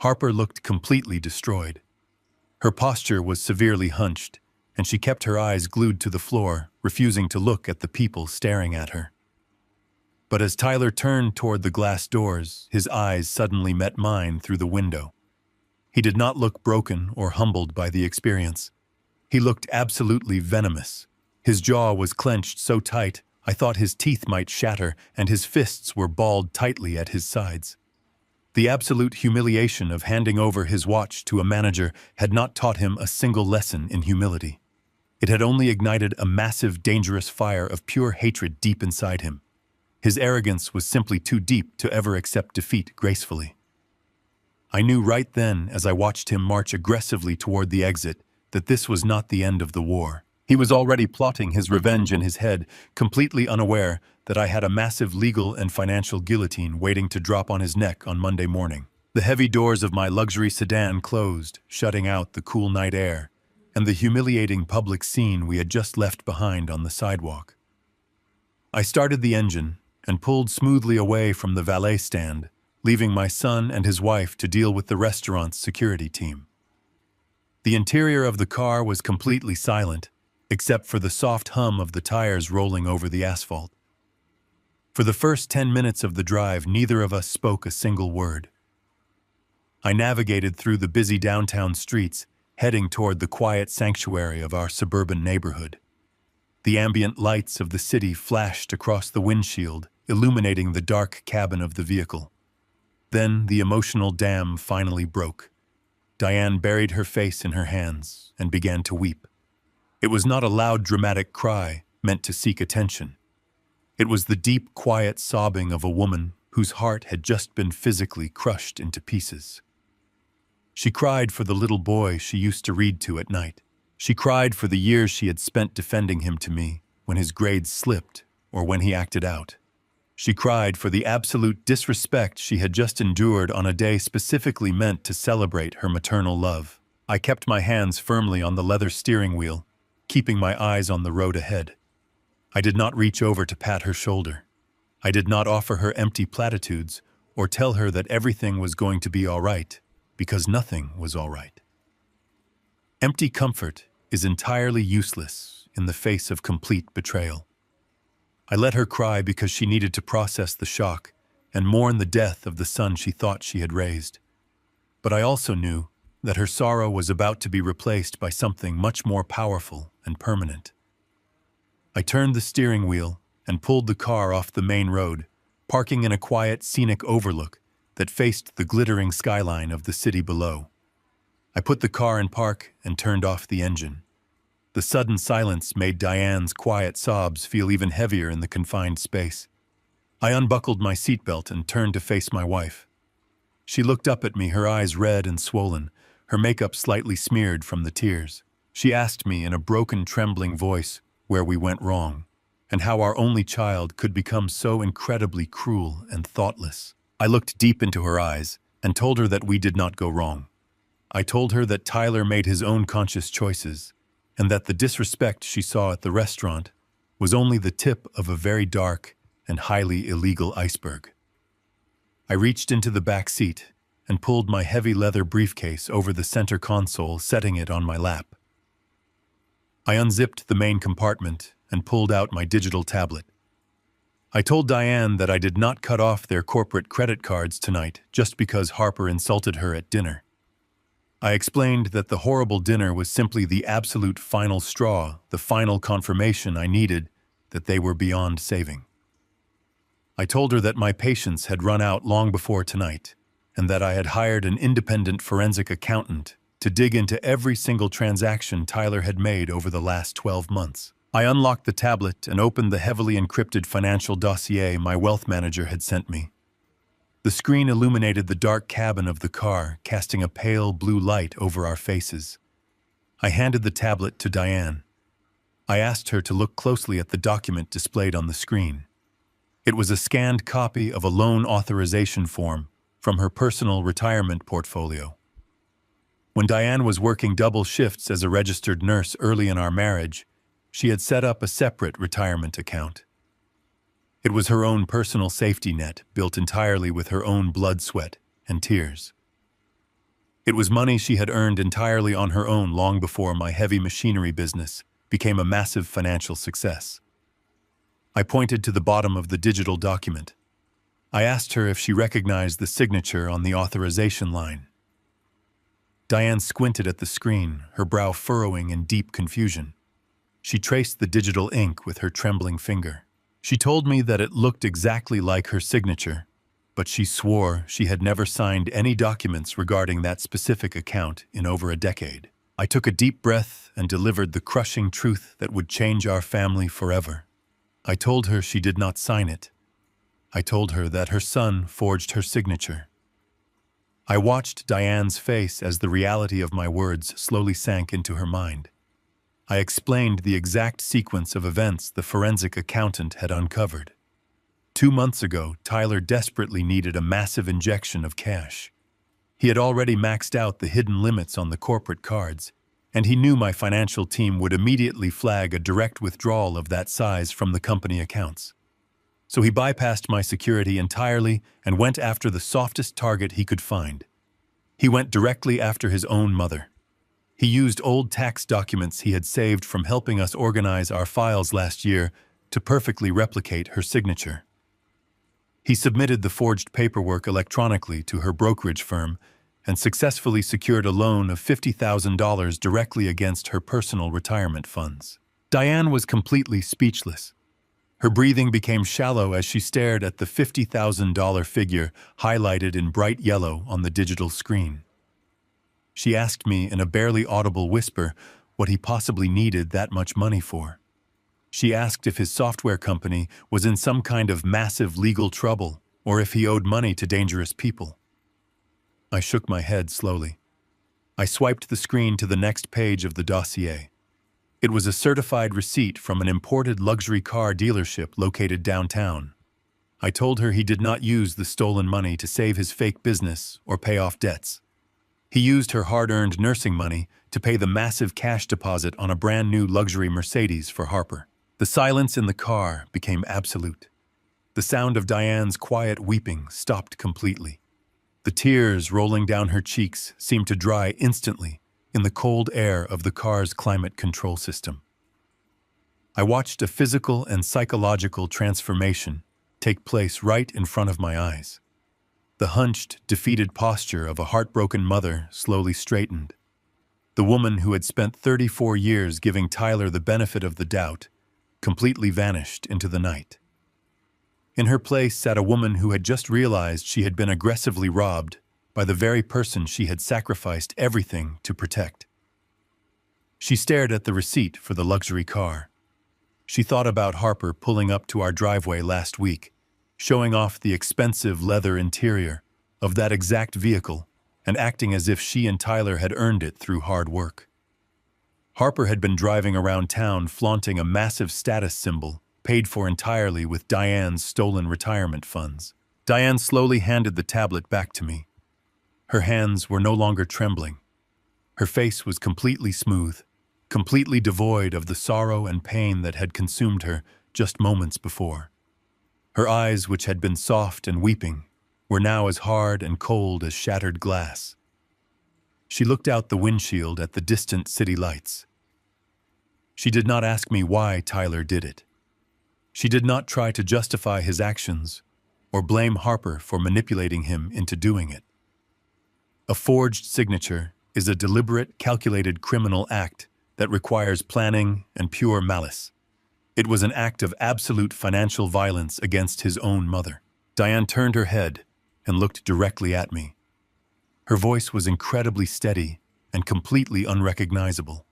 Harper looked completely destroyed. Her posture was severely hunched, and she kept her eyes glued to the floor, refusing to look at the people staring at her. But as Tyler turned toward the glass doors, his eyes suddenly met mine through the window. He did not look broken or humbled by the experience. He looked absolutely venomous. His jaw was clenched so tight, I thought his teeth might shatter, and his fists were balled tightly at his sides. The absolute humiliation of handing over his watch to a manager had not taught him a single lesson in humility. It had only ignited a massive, dangerous fire of pure hatred deep inside him. His arrogance was simply too deep to ever accept defeat gracefully. I knew right then, as I watched him march aggressively toward the exit, that this was not the end of the war. He was already plotting his revenge in his head, completely unaware that I had a massive legal and financial guillotine waiting to drop on his neck on Monday morning. The heavy doors of my luxury sedan closed, shutting out the cool night air, and the humiliating public scene we had just left behind on the sidewalk. I started the engine and pulled smoothly away from the valet stand, leaving my son and his wife to deal with the restaurant's security team. The interior of the car was completely silent, except for the soft hum of the tires rolling over the asphalt. For the first 10 minutes of the drive, neither of us spoke a single word. I navigated through the busy downtown streets, heading toward the quiet sanctuary of our suburban neighborhood. The ambient lights of the city flashed across the windshield, illuminating the dark cabin of the vehicle. Then the emotional dam finally broke. Diane buried her face in her hands and began to weep. It was not a loud, dramatic cry meant to seek attention. It was the deep, quiet sobbing of a woman whose heart had just been physically crushed into pieces. She cried for the little boy she used to read to at night. She cried for the years she had spent defending him to me when his grades slipped or when he acted out. She cried for the absolute disrespect she had just endured on a day specifically meant to celebrate her maternal love. I kept my hands firmly on the leather steering wheel, keeping my eyes on the road ahead. I did not reach over to pat her shoulder. I did not offer her empty platitudes or tell her that everything was going to be all right, because nothing was all right. Empty comfort is entirely useless in the face of complete betrayal. I let her cry because she needed to process the shock and mourn the death of the son she thought she had raised. But I also knew that her sorrow was about to be replaced by something much more powerful and permanent. I turned the steering wheel and pulled the car off the main road, parking in a quiet, scenic overlook that faced the glittering skyline of the city below. I put the car in park and turned off the engine. The sudden silence made Diane's quiet sobs feel even heavier in the confined space. I unbuckled my seatbelt and turned to face my wife. She looked up at me, her eyes red and swollen, her makeup slightly smeared from the tears. She asked me in a broken, trembling voice where we went wrong, and how our only child could become so incredibly cruel and thoughtless. I looked deep into her eyes and told her that we did not go wrong. I told her that Tyler made his own conscious choices, and that the disrespect she saw at the restaurant was only the tip of a very dark and highly illegal iceberg. I reached into the back seat and pulled my heavy leather briefcase over the center console, setting it on my lap. I unzipped the main compartment and pulled out my digital tablet. I told Diane that I did not cut off their corporate credit cards tonight just because Harper insulted her at dinner. I explained that the horrible dinner was simply the absolute final straw, the final confirmation I needed that they were beyond saving. I told her that my patience had run out long before tonight, and that I had hired an independent forensic accountant to dig into every single transaction Tyler had made over the last 12 months. I unlocked the tablet and opened the heavily encrypted financial dossier my wealth manager had sent me. The screen illuminated the dark cabin of the car, casting a pale blue light over our faces. I handed the tablet to Diane. I asked her to look closely at the document displayed on the screen. It was a scanned copy of a loan authorization form from her personal retirement portfolio. When Diane was working double shifts as a registered nurse early in our marriage, she had set up a separate retirement account. It was her own personal safety net, built entirely with her own blood, sweat, and tears. It was money she had earned entirely on her own long before my heavy machinery business became a massive financial success. I pointed to the bottom of the digital document. I asked her if she recognized the signature on the authorization line. Diane squinted at the screen, her brow furrowing in deep confusion. She traced the digital ink with her trembling finger. She told me that it looked exactly like her signature, but she swore she had never signed any documents regarding that specific account in over a decade. I took a deep breath and delivered the crushing truth that would change our family forever. I told her she did not sign it. I told her that her son forged her signature. I watched Diane's face as the reality of my words slowly sank into her mind. I explained the exact sequence of events the forensic accountant had uncovered. 2 months ago, Tyler desperately needed a massive injection of cash. He had already maxed out the hidden limits on the corporate cards, and he knew my financial team would immediately flag a direct withdrawal of that size from the company accounts. So he bypassed my security entirely and went after the softest target he could find. He went directly after his own mother. He used old tax documents he had saved from helping us organize our files last year to perfectly replicate her signature. He submitted the forged paperwork electronically to her brokerage firm and successfully secured a loan of $50,000 directly against her personal retirement funds. Diane was completely speechless. Her breathing became shallow as she stared at the $50,000 figure highlighted in bright yellow on the digital screen. She asked me in a barely audible whisper what he possibly needed that much money for. She asked if his software company was in some kind of massive legal trouble or if he owed money to dangerous people. I shook my head slowly. I swiped the screen to the next page of the dossier. It was a certified receipt from an imported luxury car dealership located downtown. I told her he did not use the stolen money to save his fake business or pay off debts. He used her hard-earned nursing money to pay the massive cash deposit on a brand new luxury Mercedes for Harper. The silence in the car became absolute. The sound of Diane's quiet weeping stopped completely. The tears rolling down her cheeks seemed to dry instantly in the cold air of the car's climate control system. I watched a physical and psychological transformation take place right in front of my eyes. The hunched, defeated posture of a heartbroken mother slowly straightened. The woman who had spent 34 years giving Tyler the benefit of the doubt completely vanished into the night. In her place sat a woman who had just realized she had been aggressively robbed by the very person she had sacrificed everything to protect. She stared at the receipt for the luxury car. She thought about Harper pulling up to our driveway last week, showing off the expensive leather interior of that exact vehicle and acting as if she and Tyler had earned it through hard work. Harper had been driving around town flaunting a massive status symbol paid for entirely with Diane's stolen retirement funds. Diane slowly handed the tablet back to me. Her hands were no longer trembling. Her face was completely smooth, completely devoid of the sorrow and pain that had consumed her just moments before. Her eyes, which had been soft and weeping, were now as hard and cold as shattered glass. She looked out the windshield at the distant city lights. She did not ask me why Tyler did it. She did not try to justify his actions or blame Harper for manipulating him into doing it. A forged signature is a deliberate, calculated criminal act that requires planning and pure malice. It was an act of absolute financial violence against his own mother. Diane turned her head and looked directly at me. Her voice was incredibly steady and completely unrecognizable.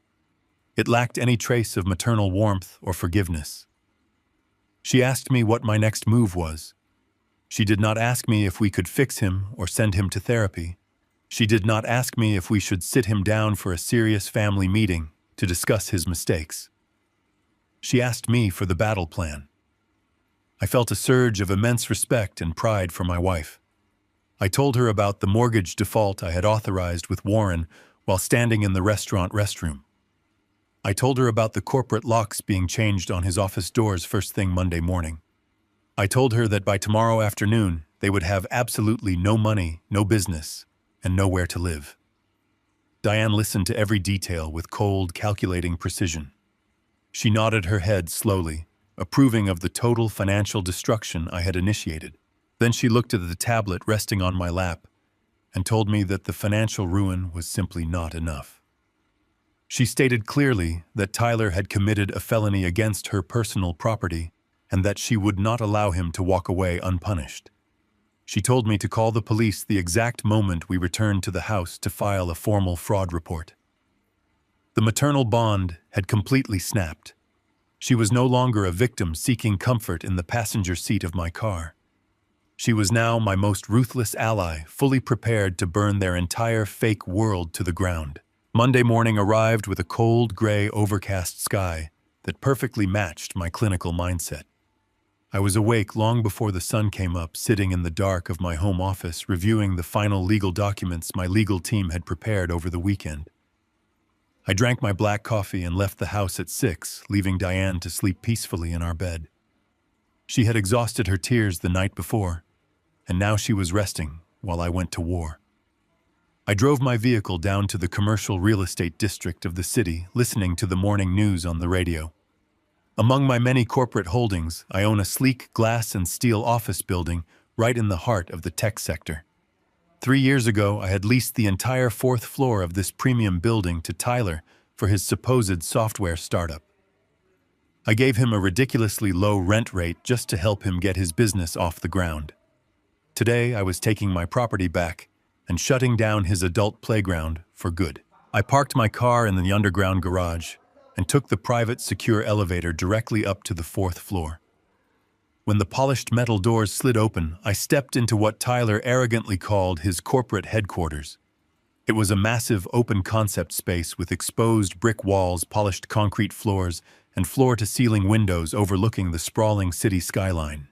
It lacked any trace of maternal warmth or forgiveness. She asked me what my next move was. She did not ask me if we could fix him or send him to therapy. She did not ask me if we should sit him down for a serious family meeting to discuss his mistakes. She asked me for the battle plan. I felt a surge of immense respect and pride for my wife. I told her about the mortgage default I had authorized with Warren while standing in the restaurant restroom. I told her about the corporate locks being changed on his office doors first thing Monday morning. I told her that by tomorrow afternoon, they would have absolutely no money, no business, and nowhere to live. Diane listened to every detail with cold, calculating precision. She nodded her head slowly, approving of the total financial destruction I had initiated. Then she looked at the tablet resting on my lap and told me that the financial ruin was simply not enough. She stated clearly that Tyler had committed a felony against her personal property and that she would not allow him to walk away unpunished. She told me to call the police the exact moment we returned to the house to file a formal fraud report. The maternal bond had completely snapped. She was no longer a victim seeking comfort in the passenger seat of my car. She was now my most ruthless ally, fully prepared to burn their entire fake world to the ground. Monday morning arrived with a cold, gray, overcast sky that perfectly matched my clinical mindset. I was awake long before the sun came up, sitting in the dark of my home office, reviewing the final legal documents my legal team had prepared over the weekend. I drank my black coffee and left the house at 6, leaving Diane to sleep peacefully in our bed. She had exhausted her tears the night before, and now she was resting while I went to war. I drove my vehicle down to the commercial real estate district of the city, listening to the morning news on the radio. Among my many corporate holdings, I own a sleek glass and steel office building right in the heart of the tech sector. 3 years ago, I had leased the entire 4th floor of this premium building to Tyler for his supposed software startup. I gave him a ridiculously low rent rate just to help him get his business off the ground. Today, I was taking my property back and shutting down his adult playground for good. I parked my car in the underground garage and took the private, secure elevator directly up to the 4th floor. When the polished metal doors slid open, I stepped into what Tyler arrogantly called his corporate headquarters. It was a massive, open-concept space with exposed brick walls, polished concrete floors, and floor-to-ceiling windows overlooking the sprawling city skyline.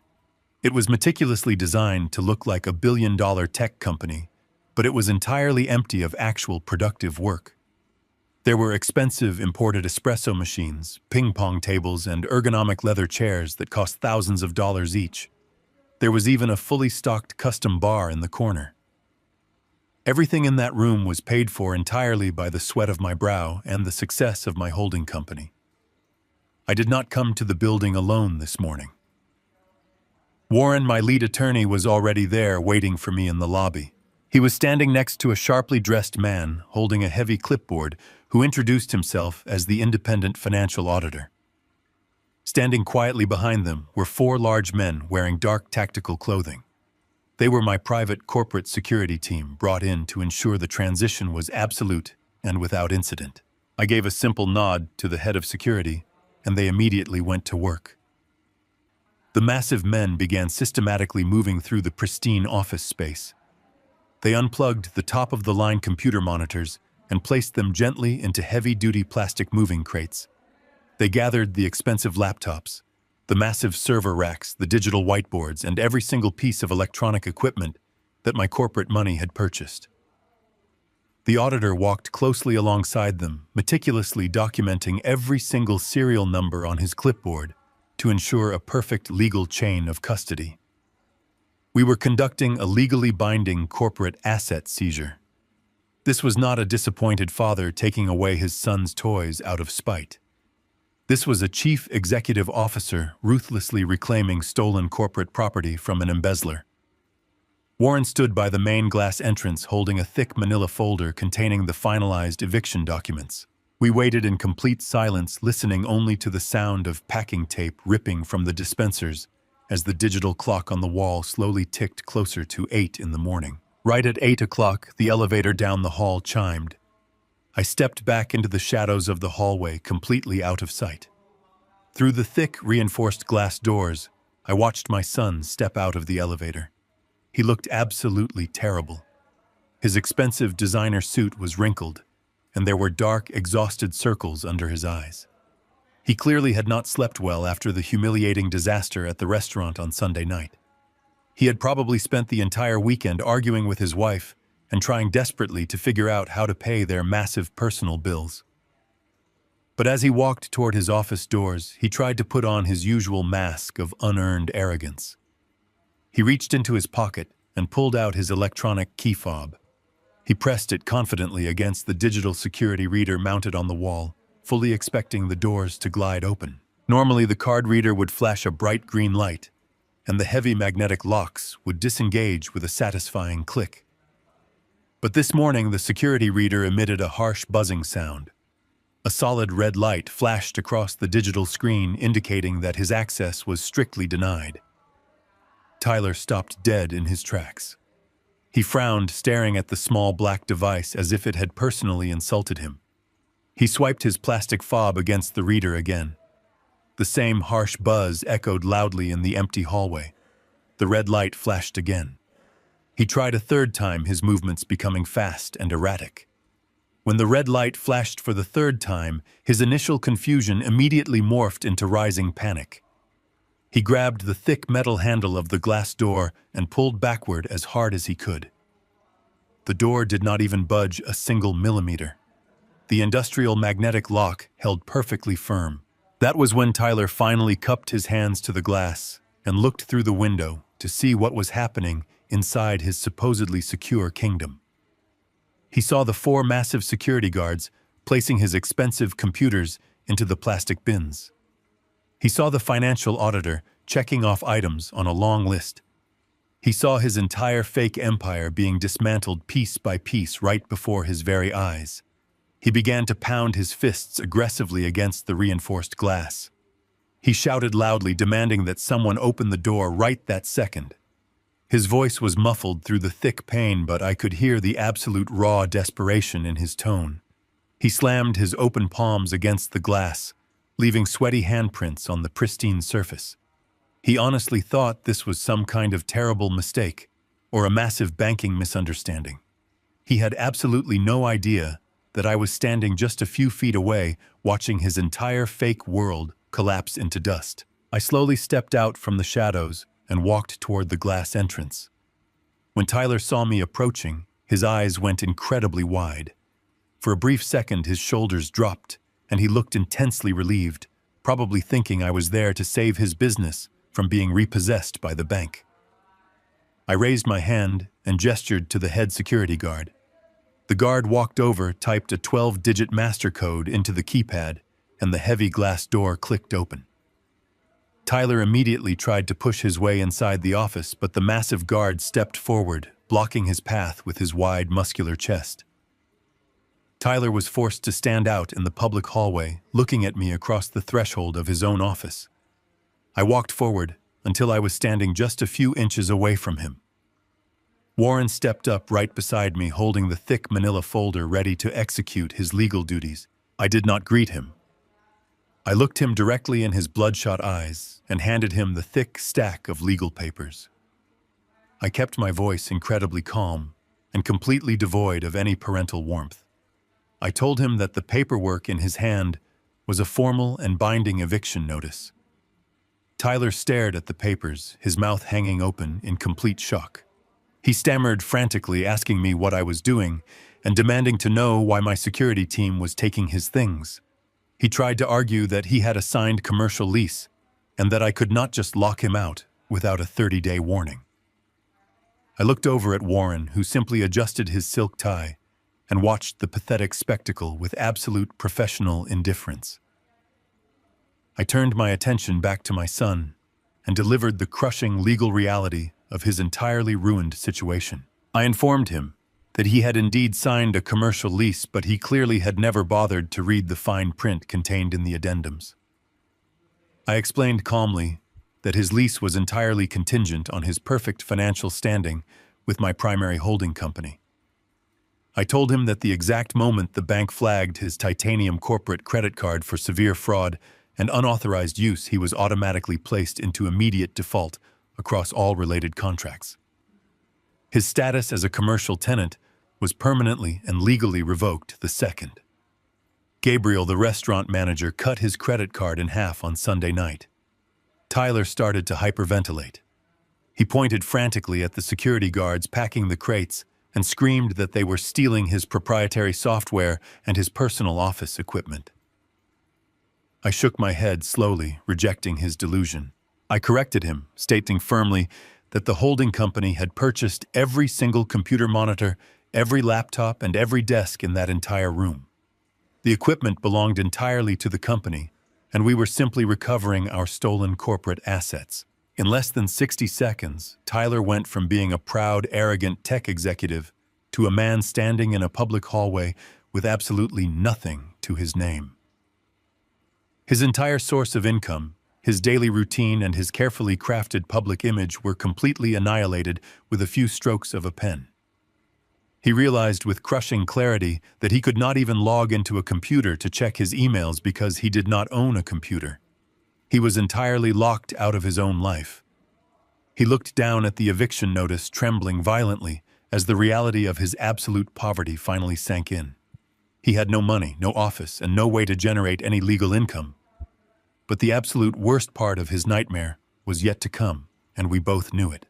It was meticulously designed to look like a billion-dollar tech company, but it was entirely empty of actual productive work. There were expensive imported espresso machines, ping-pong tables, and ergonomic leather chairs that cost thousands of dollars each. There was even a fully stocked custom bar in the corner. Everything in that room was paid for entirely by the sweat of my brow and the success of my holding company. I did not come to the building alone this morning. Warren, my lead attorney, was already there waiting for me in the lobby. He was standing next to a sharply dressed man holding a heavy clipboard who introduced himself as the independent financial auditor. Standing quietly behind them were 4 large men wearing dark tactical clothing. They were my private corporate security team brought in to ensure the transition was absolute and without incident. I gave a simple nod to the head of security, and they immediately went to work. The massive men began systematically moving through the pristine office space. They unplugged the top-of-the-line computer monitors and placed them gently into heavy-duty plastic moving crates. They gathered the expensive laptops, the massive server racks, the digital whiteboards, and every single piece of electronic equipment that my corporate money had purchased. The auditor walked closely alongside them, meticulously documenting every single serial number on his clipboard to ensure a perfect legal chain of custody. We were conducting a legally binding corporate asset seizure. This was not a disappointed father taking away his son's toys out of spite. This was a chief executive officer ruthlessly reclaiming stolen corporate property from an embezzler. Warren stood by the main glass entrance holding a thick manila folder containing the finalized eviction documents. We waited in complete silence, listening only to the sound of packing tape ripping from the dispensers as the digital clock on the wall slowly ticked closer to 8 in the morning. Right at 8 o'clock, the elevator down the hall chimed. I stepped back into the shadows of the hallway, completely out of sight. Through the thick, reinforced glass doors, I watched my son step out of the elevator. He looked absolutely terrible. His expensive designer suit was wrinkled, and there were dark, exhausted circles under his eyes. He clearly had not slept well after the humiliating disaster at the restaurant on Sunday night. He had probably spent the entire weekend arguing with his wife and trying desperately to figure out how to pay their massive personal bills. But as he walked toward his office doors, he tried to put on his usual mask of unearned arrogance. He reached into his pocket and pulled out his electronic key fob. He pressed it confidently against the digital security reader mounted on the wall, fully expecting the doors to glide open. Normally, the card reader would flash a bright green light, and the heavy magnetic locks would disengage with a satisfying click. But this morning, the security reader emitted a harsh buzzing sound. A solid red light flashed across the digital screen, indicating that his access was strictly denied. Tyler stopped dead in his tracks. He frowned, staring at the small black device as if it had personally insulted him. He swiped his plastic fob against the reader again. The same harsh buzz echoed loudly in the empty hallway. The red light flashed again. He tried a third time, his movements becoming fast and erratic. When the red light flashed for the third time, his initial confusion immediately morphed into rising panic. He grabbed the thick metal handle of the glass door and pulled backward as hard as he could. The door did not even budge a single millimeter. The industrial magnetic lock held perfectly firm. That was when Tyler finally cupped his hands to the glass and looked through the window to see what was happening inside his supposedly secure kingdom. He saw the 4 massive security guards placing his expensive computers into the plastic bins. He saw the financial auditor checking off items on a long list. He saw his entire fake empire being dismantled piece by piece right before his very eyes. He began to pound his fists aggressively against the reinforced glass. He shouted loudly, demanding that someone open the door right that second. His voice was muffled through the thick pain, but I could hear the absolute raw desperation in his tone. He slammed his open palms against the glass, leaving sweaty handprints on the pristine surface. He honestly thought this was some kind of terrible mistake or a massive banking misunderstanding. He had absolutely no idea that I was standing just a few feet away, watching his entire fake world collapse into dust. I slowly stepped out from the shadows and walked toward the glass entrance. When Tyler saw me approaching, his eyes went incredibly wide. For a brief second, his shoulders dropped, and he looked intensely relieved, probably thinking I was there to save his business from being repossessed by the bank. I raised my hand and gestured to the head security guard. The guard walked over, typed a 12-digit master code into the keypad, and the heavy glass door clicked open. Tyler immediately tried to push his way inside the office, but the massive guard stepped forward, blocking his path with his wide, muscular chest. Tyler was forced to stand out in the public hallway, looking at me across the threshold of his own office. I walked forward until I was standing just a few inches away from him. Warren stepped up right beside me, holding the thick manila folder ready to execute his legal duties. I did not greet him. I looked him directly in his bloodshot eyes and handed him the thick stack of legal papers. I kept my voice incredibly calm and completely devoid of any parental warmth. I told him that the paperwork in his hand was a formal and binding eviction notice. Tyler stared at the papers, his mouth hanging open in complete shock. He stammered frantically, asking me what I was doing and demanding to know why my security team was taking his things. He tried to argue that he had a signed commercial lease and that I could not just lock him out without a 30-day warning. I looked over at Warren, who simply adjusted his silk tie and watched the pathetic spectacle with absolute professional indifference. I turned my attention back to my son and delivered the crushing legal reality of his entirely ruined situation. I informed him that he had indeed signed a commercial lease, but he clearly had never bothered to read the fine print contained in the addendums. I explained calmly that his lease was entirely contingent on his perfect financial standing with my primary holding company. I told him that the exact moment the bank flagged his titanium corporate credit card for severe fraud and unauthorized use, he was automatically placed into immediate default across all related contracts. His status as a commercial tenant was permanently and legally revoked the second. Gabriel, the restaurant manager, cut his credit card in half on Sunday night. Tyler started to hyperventilate. He pointed frantically at the security guards packing the crates and screamed that they were stealing his proprietary software and his personal office equipment. I shook my head slowly, rejecting his delusion. I corrected him, stating firmly that the holding company had purchased every single computer monitor every laptop and every desk in that entire room. The equipment belonged entirely to the company, and we were simply recovering our stolen corporate assets. In less than 60 seconds, Tyler went from being a proud, arrogant tech executive to a man standing in a public hallway with absolutely nothing to his name. His entire source of income, his daily routine, and his carefully crafted public image were completely annihilated with a few strokes of a pen. He realized with crushing clarity that he could not even log into a computer to check his emails because he did not own a computer. He was entirely locked out of his own life. He looked down at the eviction notice, trembling violently as the reality of his absolute poverty finally sank in. He had no money, no office, and no way to generate any legal income. But the absolute worst part of his nightmare was yet to come, and we both knew it.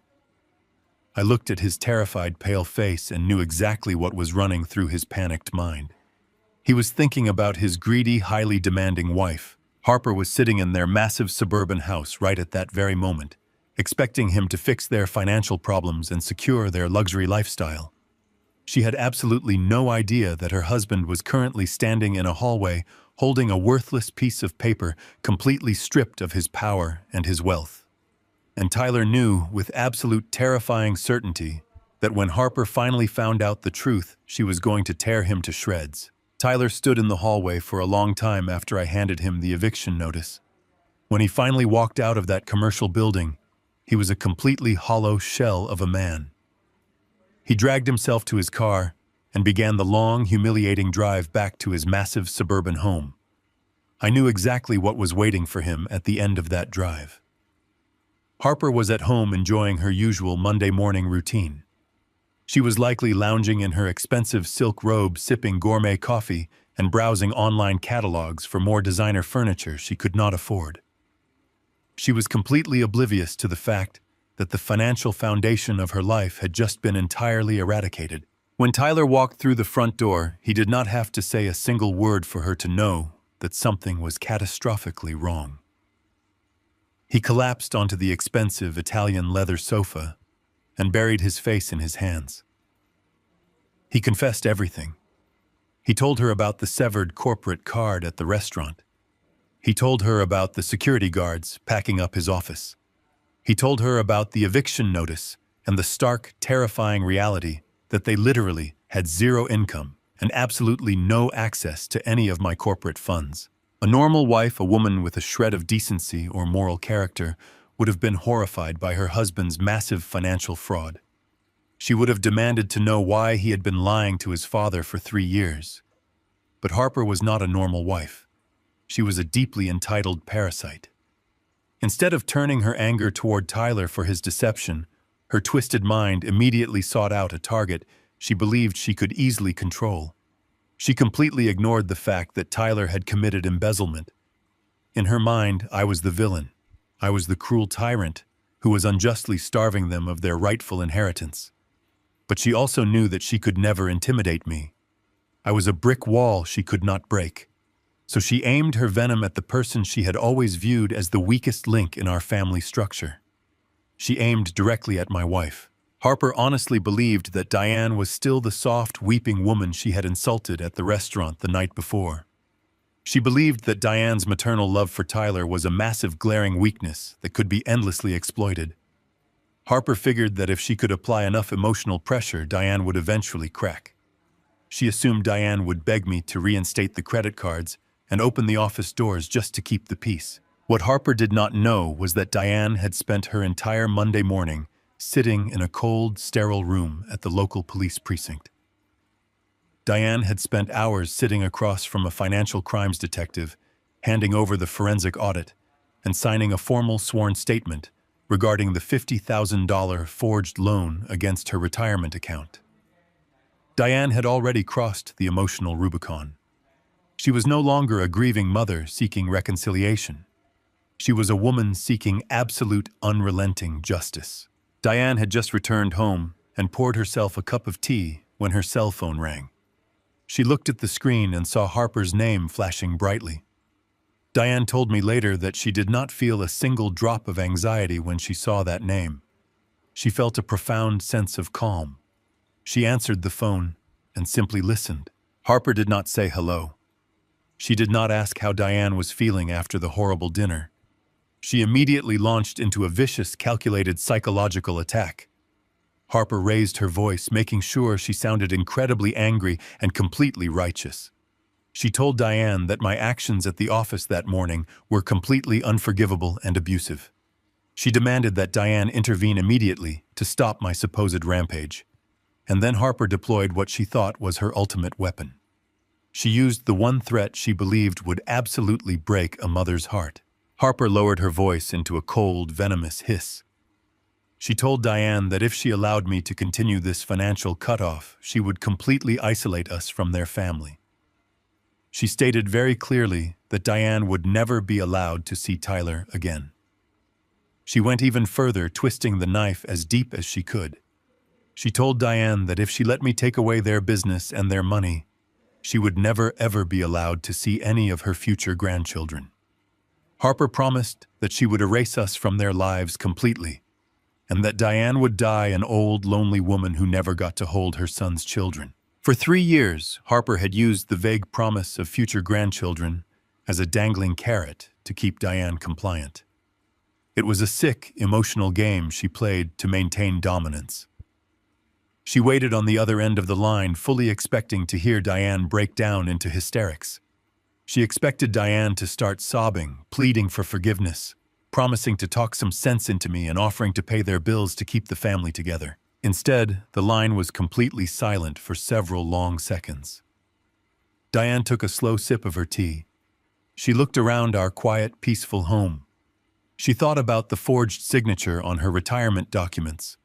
I looked at his terrified, pale face and knew exactly what was running through his panicked mind. He was thinking about his greedy, highly demanding wife. Harper was sitting in their massive suburban house right at that very moment, expecting him to fix their financial problems and secure their luxury lifestyle. She had absolutely no idea that her husband was currently standing in a hallway holding a worthless piece of paper completely stripped of his power and his wealth. And Tyler knew with absolute terrifying certainty that when Harper finally found out the truth, she was going to tear him to shreds. Tyler stood in the hallway for a long time after I handed him the eviction notice. When he finally walked out of that commercial building, he was a completely hollow shell of a man. He dragged himself to his car and began the long, humiliating drive back to his massive suburban home. I knew exactly what was waiting for him at the end of that drive. Harper was at home enjoying her usual Monday morning routine. She was likely lounging in her expensive silk robe, sipping gourmet coffee and browsing online catalogs for more designer furniture she could not afford. She was completely oblivious to the fact that the financial foundation of her life had just been entirely eradicated. When Tyler walked through the front door, he did not have to say a single word for her to know that something was catastrophically wrong. He collapsed onto the expensive Italian leather sofa and buried his face in his hands. He confessed everything. He told her about the severed corporate card at the restaurant. He told her about the security guards packing up his office. He told her about the eviction notice and the stark, terrifying reality that they literally had zero income and absolutely no access to any of my corporate funds. A normal wife, a woman with a shred of decency or moral character, would have been horrified by her husband's massive financial fraud. She would have demanded to know why he had been lying to his father for 3 years. But Harper was not a normal wife. She was a deeply entitled parasite. Instead of turning her anger toward Tyler for his deception, her twisted mind immediately sought out a target she believed she could easily control. She completely ignored the fact that Tyler had committed embezzlement. In her mind, I was the villain. I was the cruel tyrant who was unjustly starving them of their rightful inheritance. But she also knew that she could never intimidate me. I was a brick wall she could not break. So she aimed her venom at the person she had always viewed as the weakest link in our family structure. She aimed directly at my wife. Harper honestly believed that Diane was still the soft, weeping woman she had insulted at the restaurant the night before. She believed that Diane's maternal love for Tyler was a massive, glaring weakness that could be endlessly exploited. Harper figured that if she could apply enough emotional pressure, Diane would eventually crack. She assumed Diane would beg me to reinstate the credit cards and open the office doors just to keep the peace. What Harper did not know was that Diane had spent her entire Monday morning sitting in a cold, sterile room at the local police precinct. Diane had spent hours sitting across from a financial crimes detective, handing over the forensic audit and signing a formal sworn statement regarding the $50,000 forged loan against her retirement account. Diane had already crossed the emotional Rubicon. She was no longer a grieving mother seeking reconciliation. She was a woman seeking absolute, unrelenting justice. Diane had just returned home and poured herself a cup of tea when her cell phone rang. She looked at the screen and saw Harper's name flashing brightly. Diane told me later that she did not feel a single drop of anxiety when she saw that name. She felt a profound sense of calm. She answered the phone and simply listened. Harper did not say hello. She did not ask how Diane was feeling after the horrible dinner. She immediately launched into a vicious, calculated psychological attack. Harper raised her voice, making sure she sounded incredibly angry and completely righteous. She told Diane that my actions at the office that morning were completely unforgivable and abusive. She demanded that Diane intervene immediately to stop my supposed rampage. And then Harper deployed what she thought was her ultimate weapon. She used the one threat she believed would absolutely break a mother's heart. Harper lowered her voice into a cold, venomous hiss. She told Diane that if she allowed me to continue this financial cutoff, she would completely isolate us from their family. She stated very clearly that Diane would never be allowed to see Tyler again. She went even further, twisting the knife as deep as she could. She told Diane that if she let me take away their business and their money, she would never ever be allowed to see any of her future grandchildren. Harper promised that she would erase us from their lives completely, and that Diane would die an old, lonely woman who never got to hold her son's children. For 3 years, Harper had used the vague promise of future grandchildren as a dangling carrot to keep Diane compliant. It was a sick, emotional game she played to maintain dominance. She waited on the other end of the line, fully expecting to hear Diane break down into hysterics. She expected Diane to start sobbing, pleading for forgiveness, promising to talk some sense into me and offering to pay their bills to keep the family together. Instead, the line was completely silent for several long seconds. Diane took a slow sip of her tea. She looked around our quiet, peaceful home. She thought about the forged signature on her retirement documents.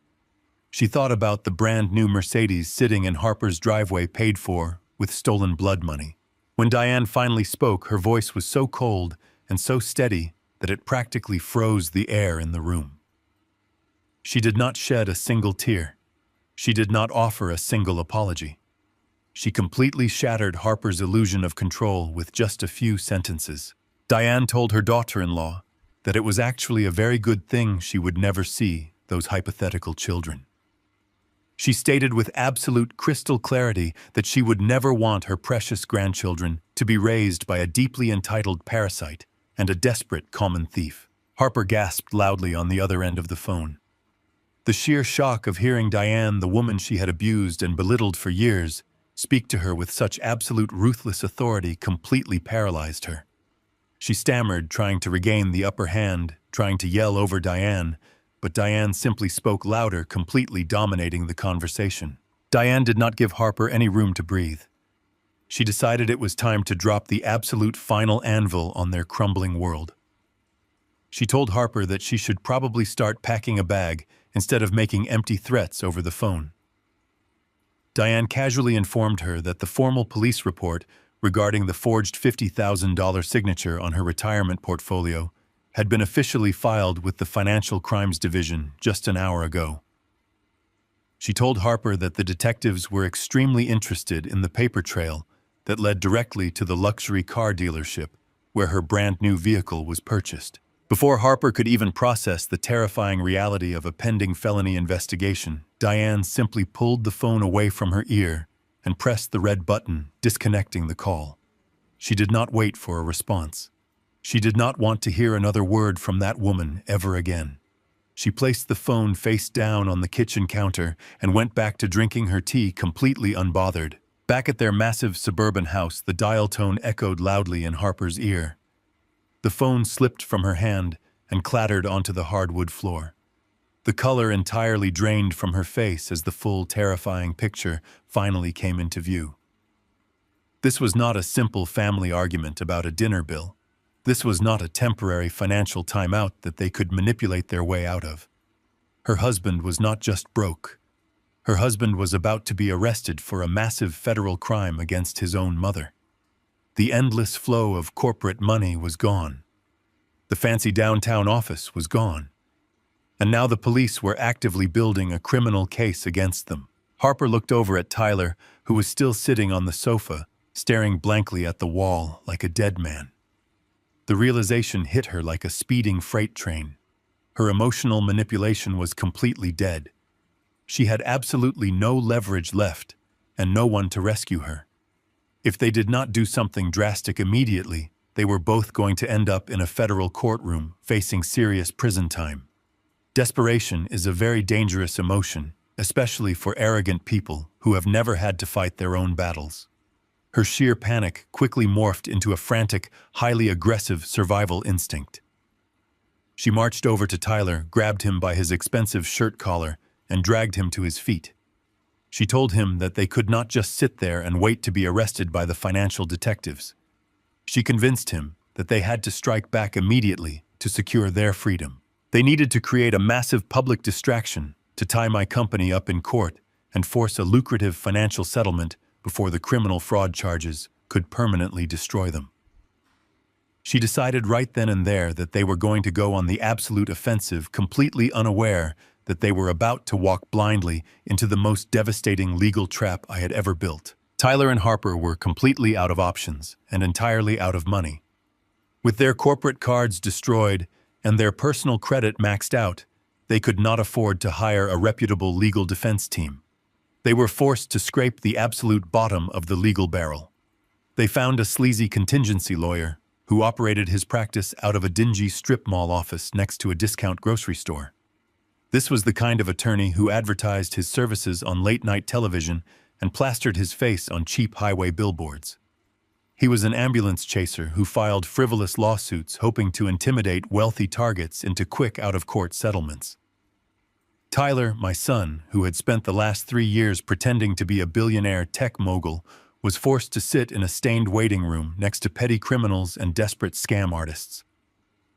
She thought about the brand new Mercedes sitting in Harper's driveway paid for with stolen blood money. When Diane finally spoke, her voice was so cold and so steady that it practically froze the air in the room. She did not shed a single tear. She did not offer a single apology. She completely shattered Harper's illusion of control with just a few sentences. Diane told her daughter-in-law that it was actually a very good thing she would never see those hypothetical children. She stated with absolute crystal clarity that she would never want her precious grandchildren to be raised by a deeply entitled parasite and a desperate common thief. Harper gasped loudly on the other end of the phone. The sheer shock of hearing Diane, the woman she had abused and belittled for years, speak to her with such absolute ruthless authority completely paralyzed her. She stammered, trying to regain the upper hand, trying to yell over Diane, but Diane simply spoke louder, completely dominating the conversation. Diane did not give Harper any room to breathe. She decided it was time to drop the absolute final anvil on their crumbling world. She told Harper that she should probably start packing a bag instead of making empty threats over the phone. Diane casually informed her that the formal police report regarding the forged $50,000 signature on her retirement portfolio had been officially filed with the Financial Crimes Division just an hour ago. She told Harper that the detectives were extremely interested in the paper trail that led directly to the luxury car dealership where her brand new vehicle was purchased. Before Harper could even process the terrifying reality of a pending felony investigation, Diane simply pulled the phone away from her ear and pressed the red button, disconnecting the call. She did not wait for a response. She did not want to hear another word from that woman ever again. She placed the phone face down on the kitchen counter and went back to drinking her tea completely unbothered. Back at their massive suburban house, the dial tone echoed loudly in Harper's ear. The phone slipped from her hand and clattered onto the hardwood floor. The color entirely drained from her face as the full, terrifying picture finally came into view. This was not a simple family argument about a dinner bill. This was not a temporary financial timeout that they could manipulate their way out of. Her husband was not just broke. Her husband was about to be arrested for a massive federal crime against his own mother. The endless flow of corporate money was gone. The fancy downtown office was gone. And now the police were actively building a criminal case against them. Harper looked over at Tyler, who was still sitting on the sofa, staring blankly at the wall like a dead man. The realization hit her like a speeding freight train. Her emotional manipulation was completely dead. She had absolutely no leverage left, and no one to rescue her. If they did not do something drastic immediately, they were both going to end up in a federal courtroom facing serious prison time. Desperation is a very dangerous emotion, especially for arrogant people who have never had to fight their own battles. Her sheer panic quickly morphed into a frantic, highly aggressive survival instinct. She marched over to Tyler, grabbed him by his expensive shirt collar, and dragged him to his feet. She told him that they could not just sit there and wait to be arrested by the financial detectives. She convinced him that they had to strike back immediately to secure their freedom. They needed to create a massive public distraction to tie my company up in court and force a lucrative financial settlement before the criminal fraud charges could permanently destroy them. She decided right then and there that they were going to go on the absolute offensive, completely unaware that they were about to walk blindly into the most devastating legal trap I had ever built. Tyler and Harper were completely out of options and entirely out of money. With their corporate cards destroyed and their personal credit maxed out, they could not afford to hire a reputable legal defense team. They were forced to scrape the absolute bottom of the legal barrel. They found a sleazy contingency lawyer who operated his practice out of a dingy strip mall office next to a discount grocery store. This was the kind of attorney who advertised his services on late-night television and plastered his face on cheap highway billboards. He was an ambulance chaser who filed frivolous lawsuits hoping to intimidate wealthy targets into quick out-of-court settlements. Tyler, my son, who had spent the last 3 years pretending to be a billionaire tech mogul, was forced to sit in a stained waiting room next to petty criminals and desperate scam artists.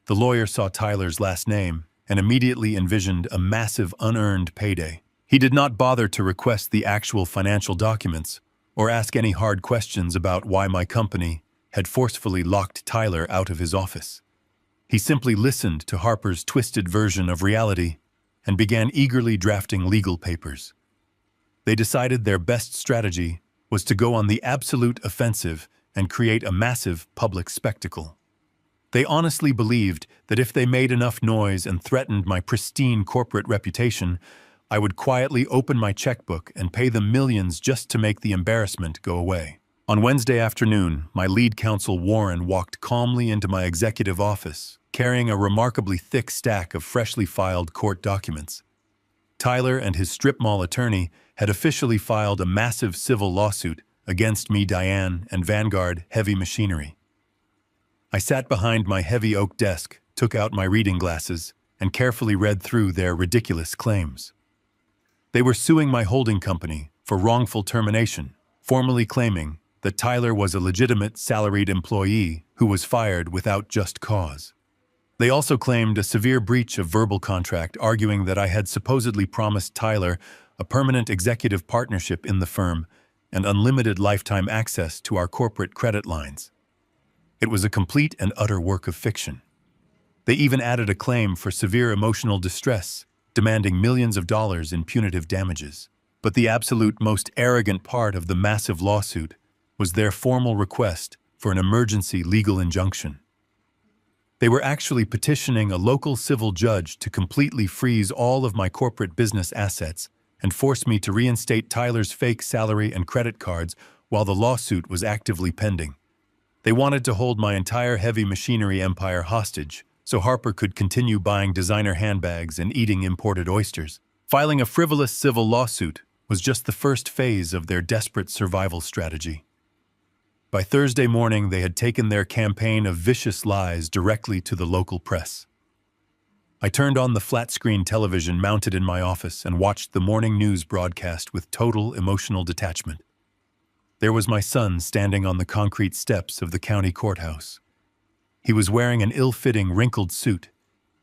The lawyer saw Tyler's last name and immediately envisioned a massive unearned payday. He did not bother to request the actual financial documents or ask any hard questions about why my company had forcefully locked Tyler out of his office. He simply listened to Harper's twisted version of reality and began eagerly drafting legal papers. They decided their best strategy was to go on the absolute offensive and create a massive public spectacle. They honestly believed that if they made enough noise and threatened my pristine corporate reputation, I would quietly open my checkbook and pay them millions just to make the embarrassment go away. On Wednesday afternoon, my lead counsel Warren walked calmly into my executive office, carrying a remarkably thick stack of freshly filed court documents. Tyler and his strip mall attorney had officially filed a massive civil lawsuit against me, Diane, and Vanguard Heavy Machinery. I sat behind my heavy oak desk, took out my reading glasses, and carefully read through their ridiculous claims. They were suing my holding company for wrongful termination, formally claiming that Tyler was a legitimate salaried employee who was fired without just cause. They also claimed a severe breach of verbal contract, arguing that I had supposedly promised Tyler a permanent executive partnership in the firm and unlimited lifetime access to our corporate credit lines. It was a complete and utter work of fiction. They even added a claim for severe emotional distress, demanding millions of dollars in punitive damages. But the absolute most arrogant part of the massive lawsuit was their formal request for an emergency legal injunction. They were actually petitioning a local civil judge to completely freeze all of my corporate business assets and force me to reinstate Tyler's fake salary and credit cards while the lawsuit was actively pending. They wanted to hold my entire heavy machinery empire hostage so Harper could continue buying designer handbags and eating imported oysters. Filing a frivolous civil lawsuit was just the first phase of their desperate survival strategy. By Thursday morning, they had taken their campaign of vicious lies directly to the local press. I turned on the flat-screen television mounted in my office and watched the morning news broadcast with total emotional detachment. There was my son standing on the concrete steps of the county courthouse. He was wearing an ill-fitting, wrinkled suit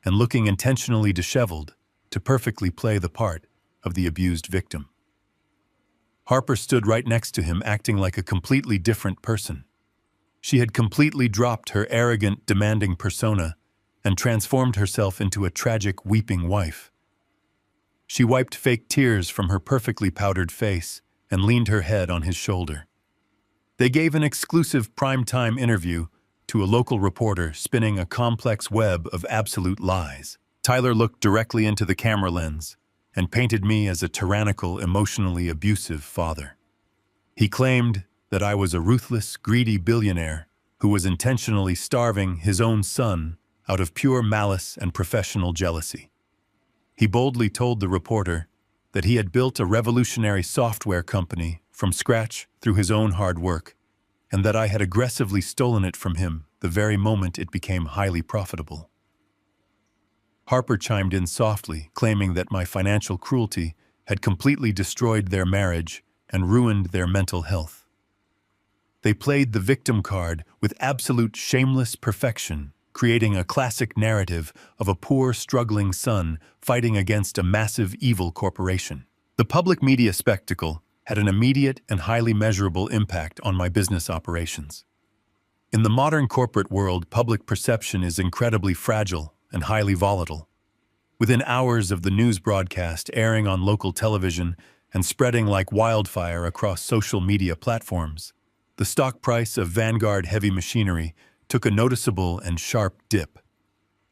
and looking intentionally disheveled to perfectly play the part of the abused victim. Harper stood right next to him, acting like a completely different person. She had completely dropped her arrogant, demanding persona and transformed herself into a tragic, weeping wife. She wiped fake tears from her perfectly powdered face and leaned her head on his shoulder. They gave an exclusive primetime interview to a local reporter spinning a complex web of absolute lies. Tyler looked directly into the camera lens, and painted me as a tyrannical, emotionally abusive father. He claimed that I was a ruthless, greedy billionaire who was intentionally starving his own son out of pure malice and professional jealousy. He boldly told the reporter that he had built a revolutionary software company from scratch through his own hard work, and that I had aggressively stolen it from him the very moment it became highly profitable. Harper chimed in softly, claiming that my financial cruelty had completely destroyed their marriage and ruined their mental health. They played the victim card with absolute shameless perfection, creating a classic narrative of a poor, struggling son fighting against a massive evil corporation. The public media spectacle had an immediate and highly measurable impact on my business operations. In the modern corporate world, public perception is incredibly fragile and highly volatile. Within hours of the news broadcast airing on local television and spreading like wildfire across social media platforms, the stock price of Vanguard Heavy Machinery took a noticeable and sharp dip.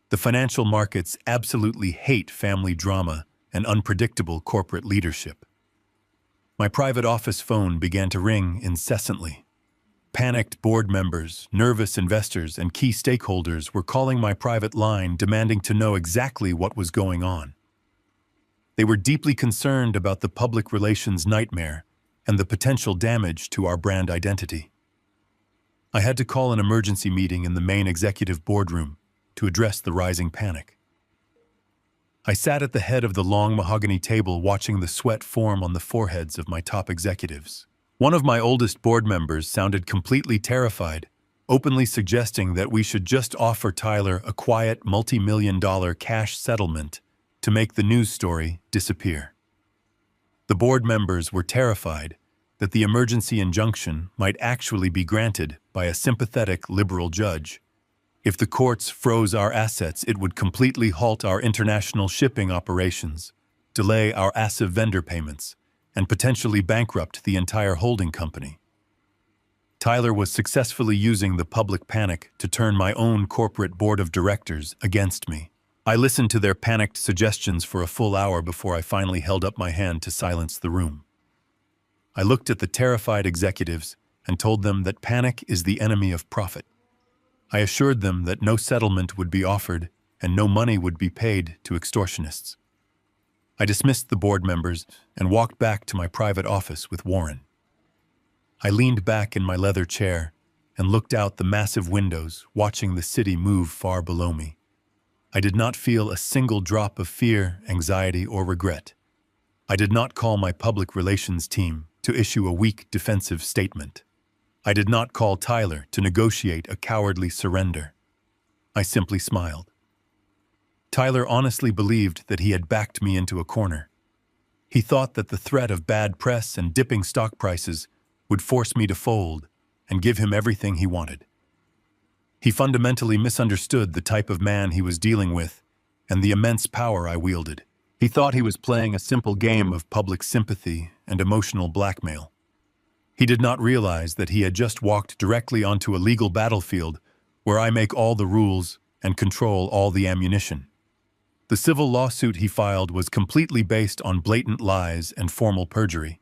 The financial markets absolutely hate family drama and unpredictable corporate leadership. My private office phone began to ring incessantly. Panicked board members, nervous investors, and key stakeholders were calling my private line demanding to know exactly what was going on. They were deeply concerned about the public relations nightmare and the potential damage to our brand identity. I had to call an emergency meeting in the main executive boardroom to address the rising panic. I sat at the head of the long mahogany table watching the sweat form on the foreheads of my top executives. One of my oldest board members sounded completely terrified, openly suggesting that we should just offer Tyler a quiet multi-million-dollar cash settlement to make the news story disappear. The board members were terrified that the emergency injunction might actually be granted by a sympathetic liberal judge. If the courts froze our assets, it would completely halt our international shipping operations, delay our ASIV vendor payments, and potentially bankrupt the entire holding company. Tyler was successfully using the public panic to turn my own corporate board of directors against me. I listened to their panicked suggestions for a full hour before I finally held up my hand to silence the room. I looked at the terrified executives and told them that panic is the enemy of profit. I assured them that no settlement would be offered and no money would be paid to extortionists. I dismissed the board members and walked back to my private office with Warren. I leaned back in my leather chair and looked out the massive windows, watching the city move far below me. I did not feel a single drop of fear, anxiety, or regret. I did not call my public relations team to issue a weak defensive statement. I did not call Tyler to negotiate a cowardly surrender. I simply smiled. Tyler honestly believed that he had backed me into a corner. He thought that the threat of bad press and dipping stock prices would force me to fold and give him everything he wanted. He fundamentally misunderstood the type of man he was dealing with and the immense power I wielded. He thought he was playing a simple game of public sympathy and emotional blackmail. He did not realize that he had just walked directly onto a legal battlefield where I make all the rules and control all the ammunition. The civil lawsuit he filed was completely based on blatant lies and formal perjury.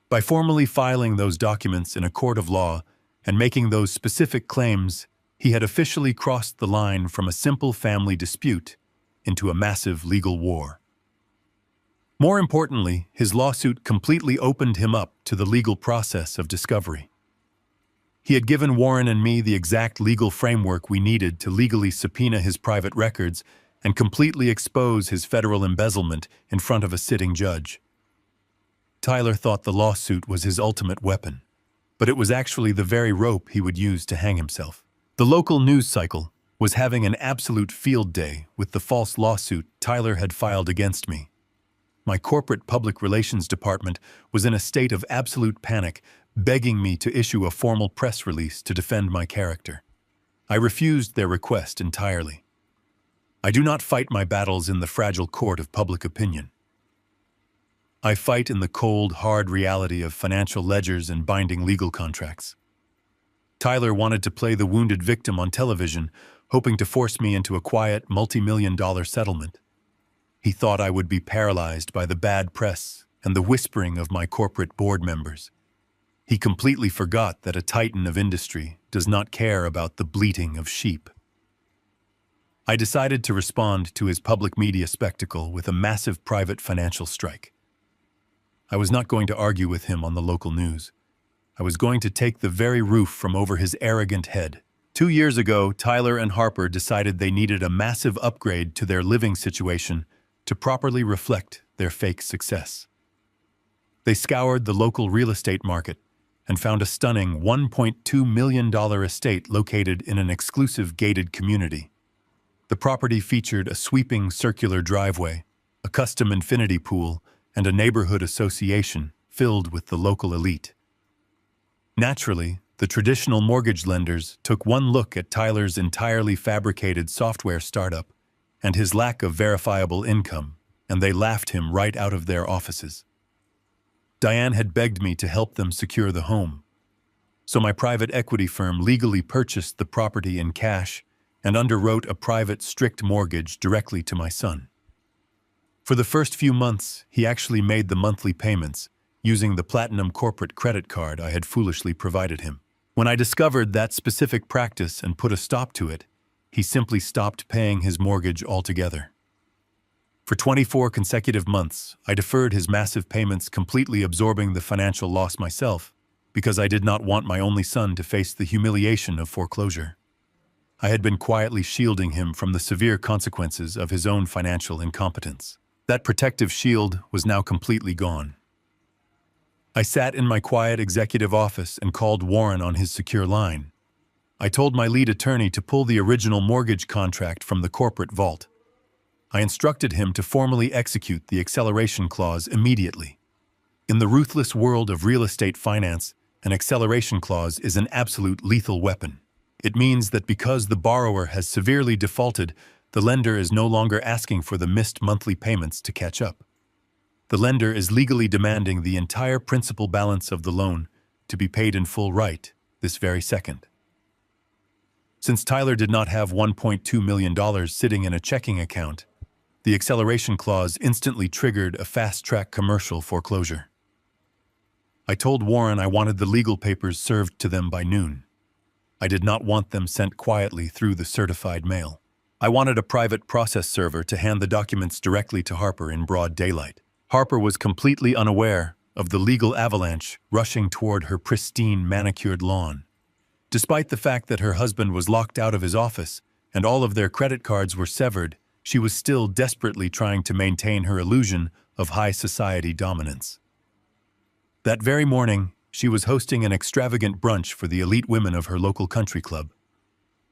By formally filing those documents in a court of law and making those specific claims, he had officially crossed the line from a simple family dispute into a massive legal war. More importantly, his lawsuit completely opened him up to the legal process of discovery. He had given Warren and me the exact legal framework we needed to legally subpoena his private records and completely expose his federal embezzlement in front of a sitting judge. Tyler thought the lawsuit was his ultimate weapon, but it was actually the very rope he would use to hang himself. The local news cycle was having an absolute field day with the false lawsuit Tyler had filed against me. My corporate public relations department was in a state of absolute panic, begging me to issue a formal press release to defend my character. I refused their request entirely. I do not fight my battles in the fragile court of public opinion. I fight in the cold, hard reality of financial ledgers and binding legal contracts. Tyler wanted to play the wounded victim on television, hoping to force me into a quiet, multi-million-dollar settlement. He thought I would be paralyzed by the bad press and the whispering of my corporate board members. He completely forgot that a titan of industry does not care about the bleating of sheep. I decided to respond to his public media spectacle with a massive private financial strike. I was not going to argue with him on the local news. I was going to take the very roof from over his arrogant head. 2 years ago, Tyler and Harper decided they needed a massive upgrade to their living situation to properly reflect their fake success. They scoured the local real estate market and found a stunning $1.2 million estate located in an exclusive gated community. The property featured a sweeping circular driveway, a custom infinity pool, and a neighborhood association filled with the local elite. Naturally, the traditional mortgage lenders took one look at Tyler's entirely fabricated software startup and his lack of verifiable income, and they laughed him right out of their offices. Diane had begged me to help them secure the home, so my private equity firm legally purchased the property in cash and underwrote a private strict mortgage directly to my son. For the first few months, he actually made the monthly payments using the Platinum corporate credit card I had foolishly provided him. When I discovered that specific practice and put a stop to it, he simply stopped paying his mortgage altogether. For 24 consecutive months, I deferred his massive payments, completely absorbing the financial loss myself, because I did not want my only son to face the humiliation of foreclosure. I had been quietly shielding him from the severe consequences of his own financial incompetence. That protective shield was now completely gone. I sat in my quiet executive office and called Warren on his secure line. I told my lead attorney to pull the original mortgage contract from the corporate vault. I instructed him to formally execute the acceleration clause immediately. In the ruthless world of real estate finance, an acceleration clause is an absolute lethal weapon. It means that because the borrower has severely defaulted, the lender is no longer asking for the missed monthly payments to catch up. The lender is legally demanding the entire principal balance of the loan to be paid in full right this very second. Since Tyler did not have $1.2 million sitting in a checking account, the acceleration clause instantly triggered a fast-track commercial foreclosure. I told Warren I wanted the legal papers served to them by noon. I did not want them sent quietly through the certified mail. I wanted a private process server to hand the documents directly to Harper in broad daylight. Harper was completely unaware of the legal avalanche rushing toward her pristine, manicured lawn. Despite the fact that her husband was locked out of his office and all of their credit cards were severed, she was still desperately trying to maintain her illusion of high society dominance. That very morning, she was hosting an extravagant brunch for the elite women of her local country club.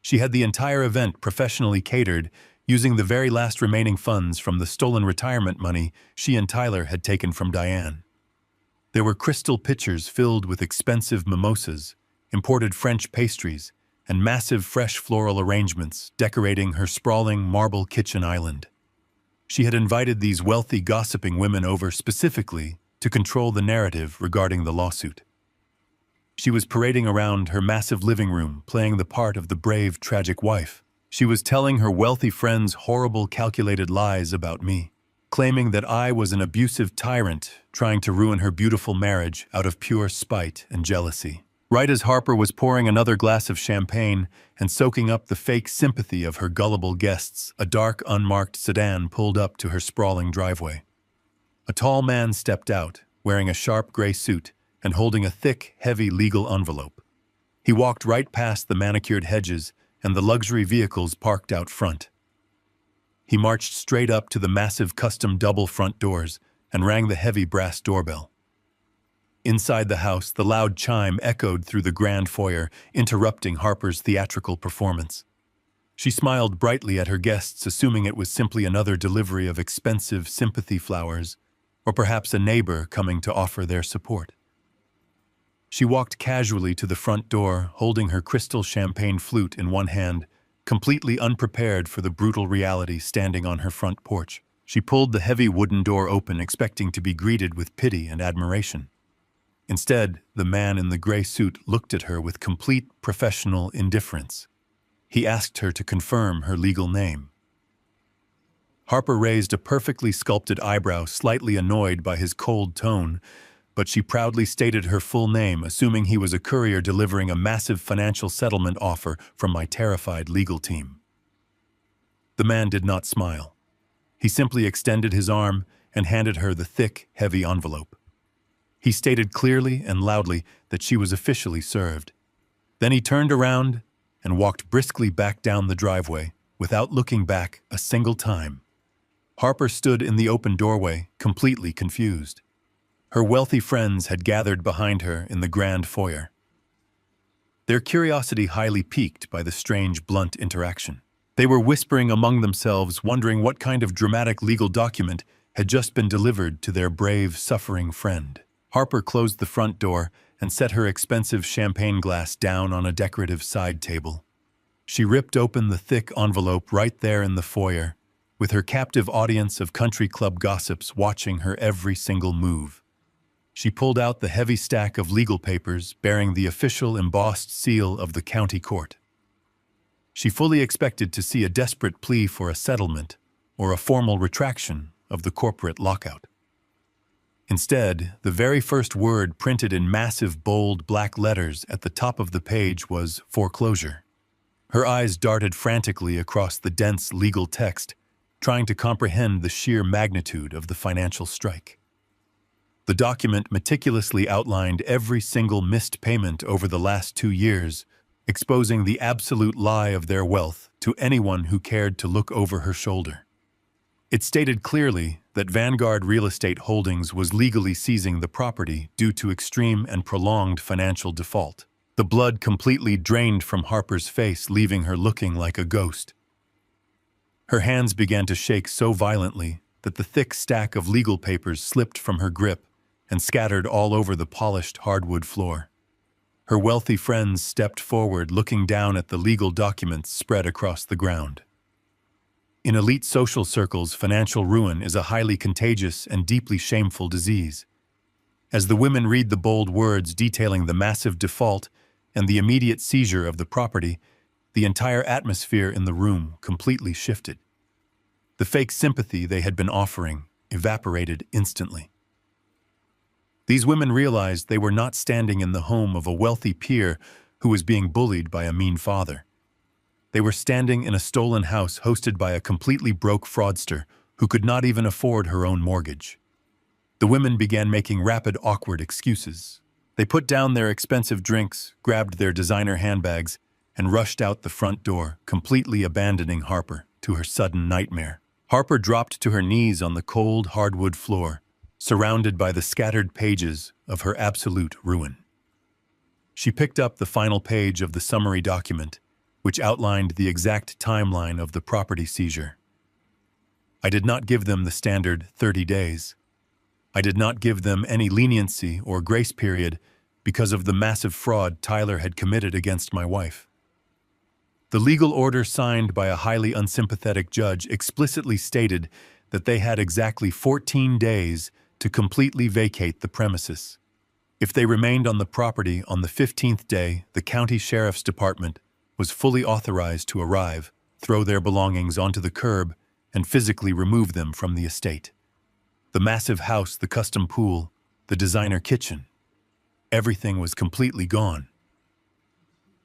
She had the entire event professionally catered, using the very last remaining funds from the stolen retirement money she and Tyler had taken from Diane. There were crystal pitchers filled with expensive mimosas, imported French pastries, and massive fresh floral arrangements decorating her sprawling marble kitchen island. She had invited these wealthy gossiping women over specifically to control the narrative regarding the lawsuit. She was parading around her massive living room, playing the part of the brave, tragic wife. She was telling her wealthy friends horrible, calculated lies about me, claiming that I was an abusive tyrant trying to ruin her beautiful marriage out of pure spite and jealousy. Right as Harper was pouring another glass of champagne and soaking up the fake sympathy of her gullible guests, a dark, unmarked sedan pulled up to her sprawling driveway. A tall man stepped out, wearing a sharp gray suit and holding a thick, heavy legal envelope. He walked right past the manicured hedges and the luxury vehicles parked out front. He marched straight up to the massive custom double front doors and rang the heavy brass doorbell. Inside the house, the loud chime echoed through the grand foyer, interrupting Harper's theatrical performance. She smiled brightly at her guests, assuming it was simply another delivery of expensive sympathy flowers, or perhaps a neighbor coming to offer their support. She walked casually to the front door, holding her crystal champagne flute in one hand, completely unprepared for the brutal reality standing on her front porch. She pulled the heavy wooden door open, expecting to be greeted with pity and admiration. Instead, the man in the gray suit looked at her with complete professional indifference. He asked her to confirm her legal name. Harper raised a perfectly sculpted eyebrow, slightly annoyed by his cold tone, but she proudly stated her full name, assuming he was a courier delivering a massive financial settlement offer from my terrified legal team. The man did not smile. He simply extended his arm and handed her the thick, heavy envelope. He stated clearly and loudly that she was officially served. Then he turned around and walked briskly back down the driveway without looking back a single time. Harper stood in the open doorway, completely confused. Her wealthy friends had gathered behind her in the grand foyer, their curiosity highly piqued by the strange, blunt interaction. They were whispering among themselves, wondering what kind of dramatic legal document had just been delivered to their brave, suffering friend. Harper closed the front door and set her expensive champagne glass down on a decorative side table. She ripped open the thick envelope right there in the foyer, with her captive audience of country club gossips watching her every single move. She pulled out the heavy stack of legal papers bearing the official embossed seal of the county court. She fully expected to see a desperate plea for a settlement or a formal retraction of the corporate lockout. Instead, the very first word printed in massive, bold black letters at the top of the page was foreclosure. Her eyes darted frantically across the dense legal text, trying to comprehend the sheer magnitude of the financial strike. The document meticulously outlined every single missed payment over the last 2 years, exposing the absolute lie of their wealth to anyone who cared to look over her shoulder. It stated clearly that Vanguard Real Estate Holdings was legally seizing the property due to extreme and prolonged financial default. The blood completely drained from Harper's face, leaving her looking like a ghost. Her hands began to shake so violently that the thick stack of legal papers slipped from her grip and scattered all over the polished hardwood floor. Her wealthy friends stepped forward, looking down at the legal documents spread across the ground. In elite social circles, financial ruin is a highly contagious and deeply shameful disease. As the women read the bold words detailing the massive default and the immediate seizure of the property, the entire atmosphere in the room completely shifted. The fake sympathy they had been offering evaporated instantly. These women realized they were not standing in the home of a wealthy peer who was being bullied by a mean father. They were standing in a stolen house hosted by a completely broke fraudster who could not even afford her own mortgage. The women began making rapid, awkward excuses. They put down their expensive drinks, grabbed their designer handbags, and rushed out the front door, completely abandoning Harper to her sudden nightmare. Harper dropped to her knees on the cold, hardwood floor, surrounded by the scattered pages of her absolute ruin. She picked up the final page of the summary document, which outlined the exact timeline of the property seizure. I did not give them the standard 30 days. I did not give them any leniency or grace period because of the massive fraud Tyler had committed against my wife. The legal order signed by a highly unsympathetic judge explicitly stated that they had exactly 14 days to completely vacate the premises. If they remained on the property on the 15th day, the county sheriff's department was fully authorized to arrive, throw their belongings onto the curb, and physically remove them from the estate. The massive house, the custom pool, the designer kitchen, everything was completely gone.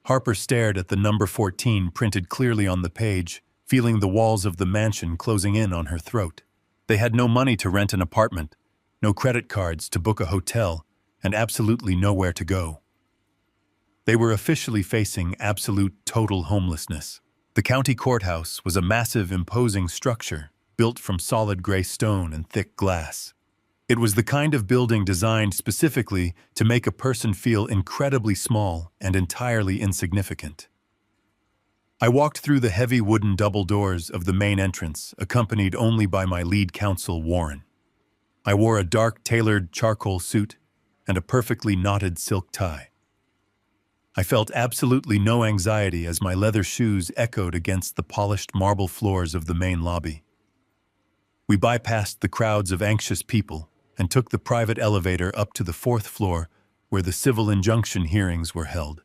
Harper stared at the number 14 printed clearly on the page, feeling the walls of the mansion closing in on her throat. They had no money to rent an apartment, no credit cards to book a hotel, and absolutely nowhere to go. They were officially facing absolute total homelessness. The county courthouse was a massive, imposing structure built from solid gray stone and thick glass. It was the kind of building designed specifically to make a person feel incredibly small and entirely insignificant. I walked through the heavy wooden double doors of the main entrance, accompanied only by my lead counsel, Warren. I wore a dark, tailored charcoal suit and a perfectly knotted silk tie. I felt absolutely no anxiety as my leather shoes echoed against the polished marble floors of the main lobby. We bypassed the crowds of anxious people and took the private elevator up to the 4th floor where the civil injunction hearings were held.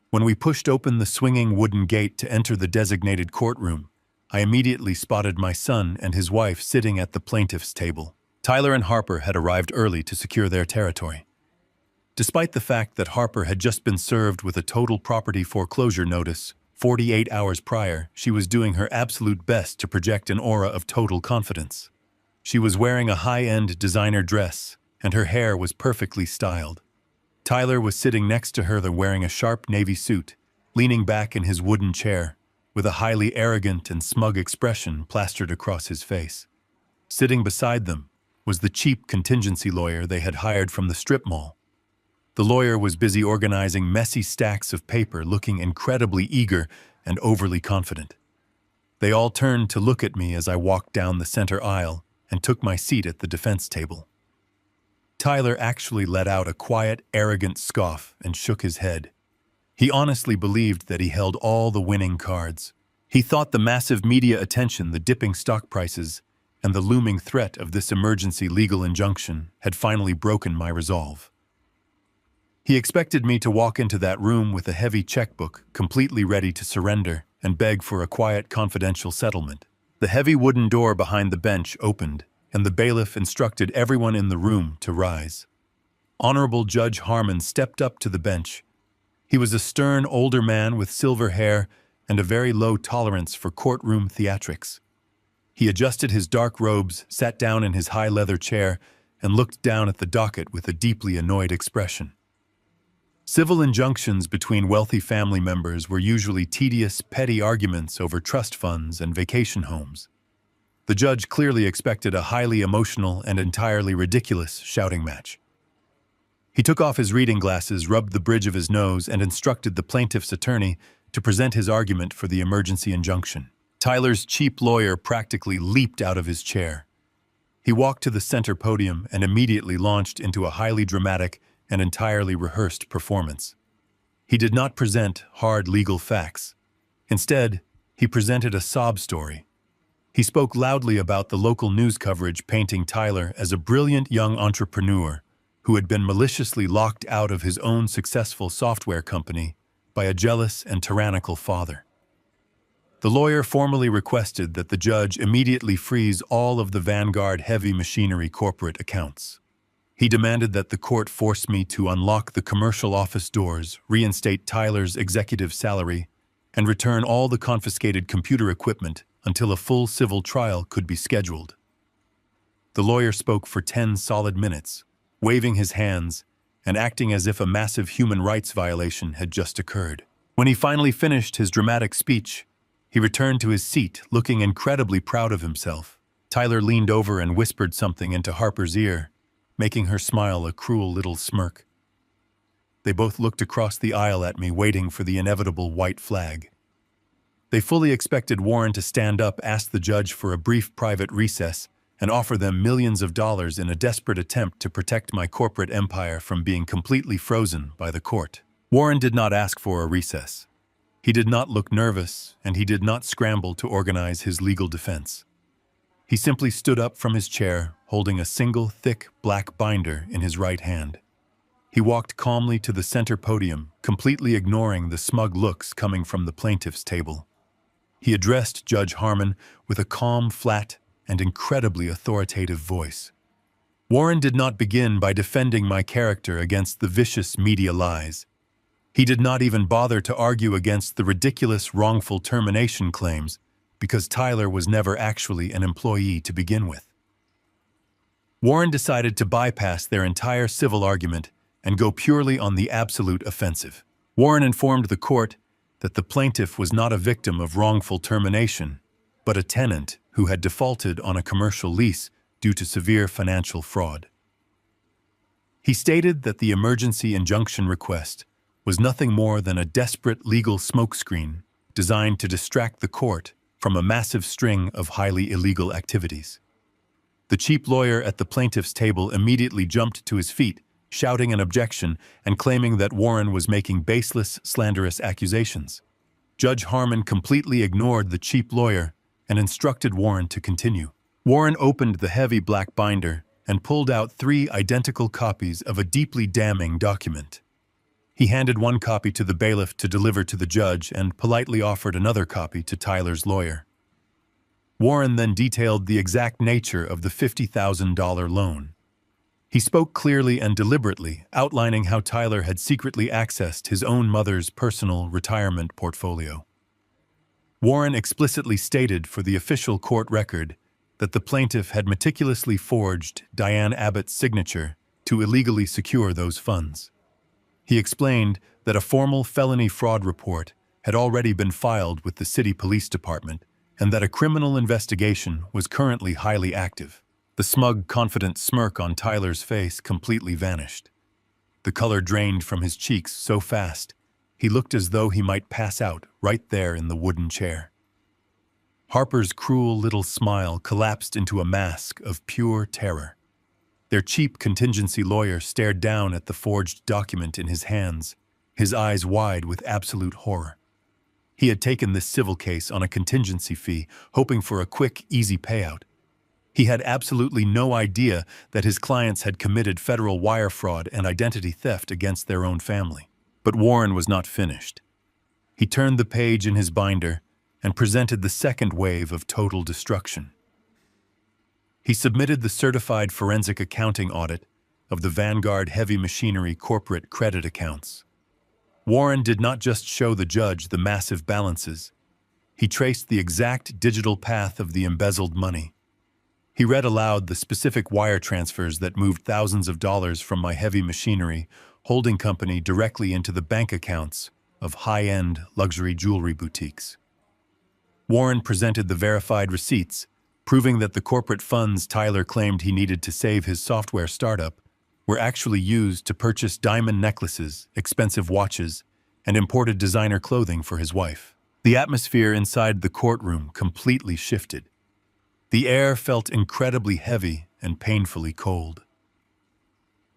When we pushed open the swinging wooden gate to enter the designated courtroom, I immediately spotted my son and his wife sitting at the plaintiff's table. Tyler and Harper had arrived early to secure their territory. Despite the fact that Harper had just been served with a total property foreclosure notice 48 hours prior, she was doing her absolute best to project an aura of total confidence. She was wearing a high-end designer dress, and her hair was perfectly styled. Tyler was sitting next to her wearing a sharp navy suit, leaning back in his wooden chair, with a highly arrogant and smug expression plastered across his face. Sitting beside them was the cheap contingency lawyer they had hired from the strip mall. The lawyer was busy organizing messy stacks of paper, looking incredibly eager and overly confident. They all turned to look at me as I walked down the center aisle and took my seat at the defense table. Tyler actually let out a quiet, arrogant scoff and shook his head. He honestly believed that he held all the winning cards. He thought the massive media attention, the dipping stock prices, and the looming threat of this emergency legal injunction had finally broken my resolve. He expected me to walk into that room with a heavy checkbook, completely ready to surrender and beg for a quiet, confidential settlement. The heavy wooden door behind the bench opened, and the bailiff instructed everyone in the room to rise. Honorable Judge Harmon stepped up to the bench. He was a stern, older man with silver hair and a very low tolerance for courtroom theatrics. He adjusted his dark robes, sat down in his high leather chair, and looked down at the docket with a deeply annoyed expression. Civil injunctions between wealthy family members were usually tedious, petty arguments over trust funds and vacation homes. The judge clearly expected a highly emotional and entirely ridiculous shouting match. He took off his reading glasses, rubbed the bridge of his nose, and instructed the plaintiff's attorney to present his argument for the emergency injunction. Tyler's cheap lawyer practically leaped out of his chair. He walked to the center podium and immediately launched into a highly dramatic and entirely rehearsed performance. He did not present hard legal facts. Instead, he presented a sob story. He spoke loudly about the local news coverage painting Tyler as a brilliant young entrepreneur who had been maliciously locked out of his own successful software company by a jealous and tyrannical father. The lawyer formally requested that the judge immediately freeze all of the Vanguard Heavy Machinery corporate accounts. He demanded that the court force me to unlock the commercial office doors, reinstate Tyler's executive salary, and return all the confiscated computer equipment until a full civil trial could be scheduled. The lawyer spoke for 10 solid minutes, waving his hands and acting as if a massive human rights violation had just occurred. When he finally finished his dramatic speech, he returned to his seat, looking incredibly proud of himself. Tyler leaned over and whispered something into Harper's ear, making her smile a cruel little smirk. They both looked across the aisle at me, waiting for the inevitable white flag. They fully expected Warren to stand up, ask the judge for a brief private recess, and offer them millions of dollars in a desperate attempt to protect my corporate empire from being completely frozen by the court. Warren did not ask for a recess. He did not look nervous, and he did not scramble to organize his legal defense. He simply stood up from his chair, holding a single thick black binder in his right hand. He walked calmly to the center podium, completely ignoring the smug looks coming from the plaintiff's table. He addressed Judge Harmon with a calm, flat, and incredibly authoritative voice. Warren did not begin by defending my character against the vicious media lies. He did not even bother to argue against the ridiculous wrongful termination claims, because Tyler was never actually an employee to begin with. Warren decided to bypass their entire civil argument and go purely on the absolute offensive. Warren informed the court that the plaintiff was not a victim of wrongful termination, but a tenant who had defaulted on a commercial lease due to severe financial fraud. He stated that the emergency injunction request was nothing more than a desperate legal smokescreen designed to distract the court from a massive string of highly illegal activities. The cheap lawyer at the plaintiff's table immediately jumped to his feet, shouting an objection and claiming that Warren was making baseless, slanderous accusations. Judge Harmon completely ignored the cheap lawyer and instructed Warren to continue. Warren opened the heavy black binder and pulled out 3 identical copies of a deeply damning document. He handed one copy to the bailiff to deliver to the judge and politely offered another copy to Tyler's lawyer. Warren then detailed the exact nature of the $50,000 loan. He spoke clearly and deliberately, outlining how Tyler had secretly accessed his own mother's personal retirement portfolio. Warren explicitly stated for the official court record that the plaintiff had meticulously forged Diane Abbott's signature to illegally secure those funds. He explained that a formal felony fraud report had already been filed with the city police department and that a criminal investigation was currently highly active. The smug, confident smirk on Tyler's face completely vanished. The color drained from his cheeks so fast, he looked as though he might pass out right there in the wooden chair. Harper's cruel little smile collapsed into a mask of pure terror. Their cheap contingency lawyer stared down at the forged document in his hands, his eyes wide with absolute horror. He had taken this civil case on a contingency fee, hoping for a quick, easy payout. He had absolutely no idea that his clients had committed federal wire fraud and identity theft against their own family. But Warren was not finished. He turned the page in his binder and presented the second wave of total destruction. He submitted the certified forensic accounting audit of the Vanguard Heavy Machinery corporate credit accounts. Warren did not just show the judge the massive balances. He traced the exact digital path of the embezzled money. He read aloud the specific wire transfers that moved thousands of dollars from my heavy machinery holding company directly into the bank accounts of high-end luxury jewelry boutiques. Warren presented the verified receipts, proving that the corporate funds Tyler claimed he needed to save his software startup were actually used to purchase diamond necklaces, expensive watches, and imported designer clothing for his wife. The atmosphere inside the courtroom completely shifted. The air felt incredibly heavy and painfully cold.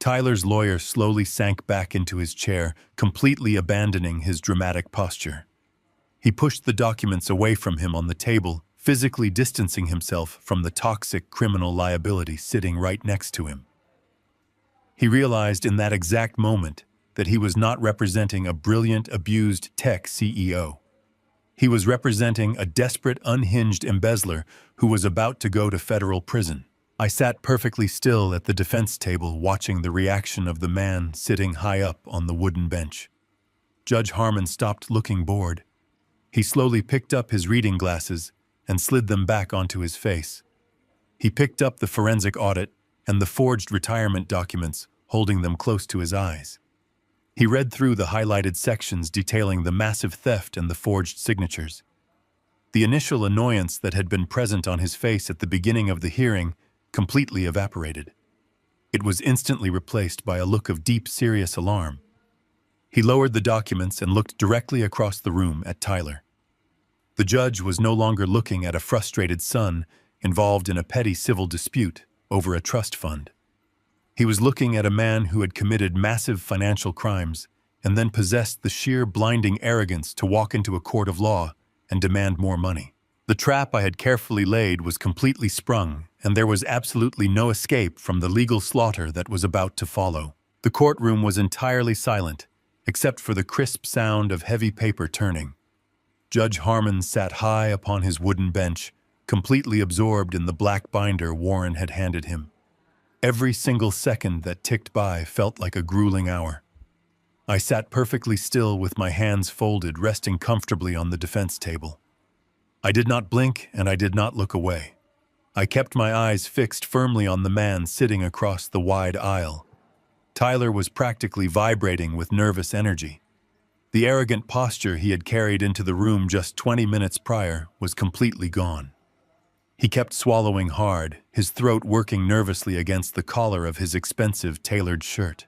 Tyler's lawyer slowly sank back into his chair, completely abandoning his dramatic posture. He pushed the documents away from him on the table, physically distancing himself from the toxic criminal liability sitting right next to him. He realized in that exact moment that he was not representing a brilliant, abused tech CEO. He was representing a desperate, unhinged embezzler who was about to go to federal prison. I sat perfectly still at the defense table watching the reaction of the man sitting high up on the wooden bench. Judge Harmon stopped looking bored. He slowly picked up his reading glasses and slid them back onto his face. He picked up the forensic audit and the forged retirement documents, holding them close to his eyes. He read through the highlighted sections detailing the massive theft and the forged signatures. The initial annoyance that had been present on his face at the beginning of the hearing completely evaporated. It was instantly replaced by a look of deep, serious alarm. He lowered the documents and looked directly across the room at Tyler. The judge was no longer looking at a frustrated son involved in a petty civil dispute over a trust fund. He was looking at a man who had committed massive financial crimes and then possessed the sheer blinding arrogance to walk into a court of law and demand more money. The trap I had carefully laid was completely sprung, and there was absolutely no escape from the legal slaughter that was about to follow. The courtroom was entirely silent, except for the crisp sound of heavy paper turning. Judge Harmon sat high upon his wooden bench, completely absorbed in the black binder Warren had handed him. Every single second that ticked by felt like a grueling hour. I sat perfectly still with my hands folded, resting comfortably on the defense table. I did not blink and I did not look away. I kept my eyes fixed firmly on the man sitting across the wide aisle. Tyler was practically vibrating with nervous energy. The arrogant posture he had carried into the room just 20 minutes prior was completely gone. He kept swallowing hard, his throat working nervously against the collar of his expensive tailored shirt.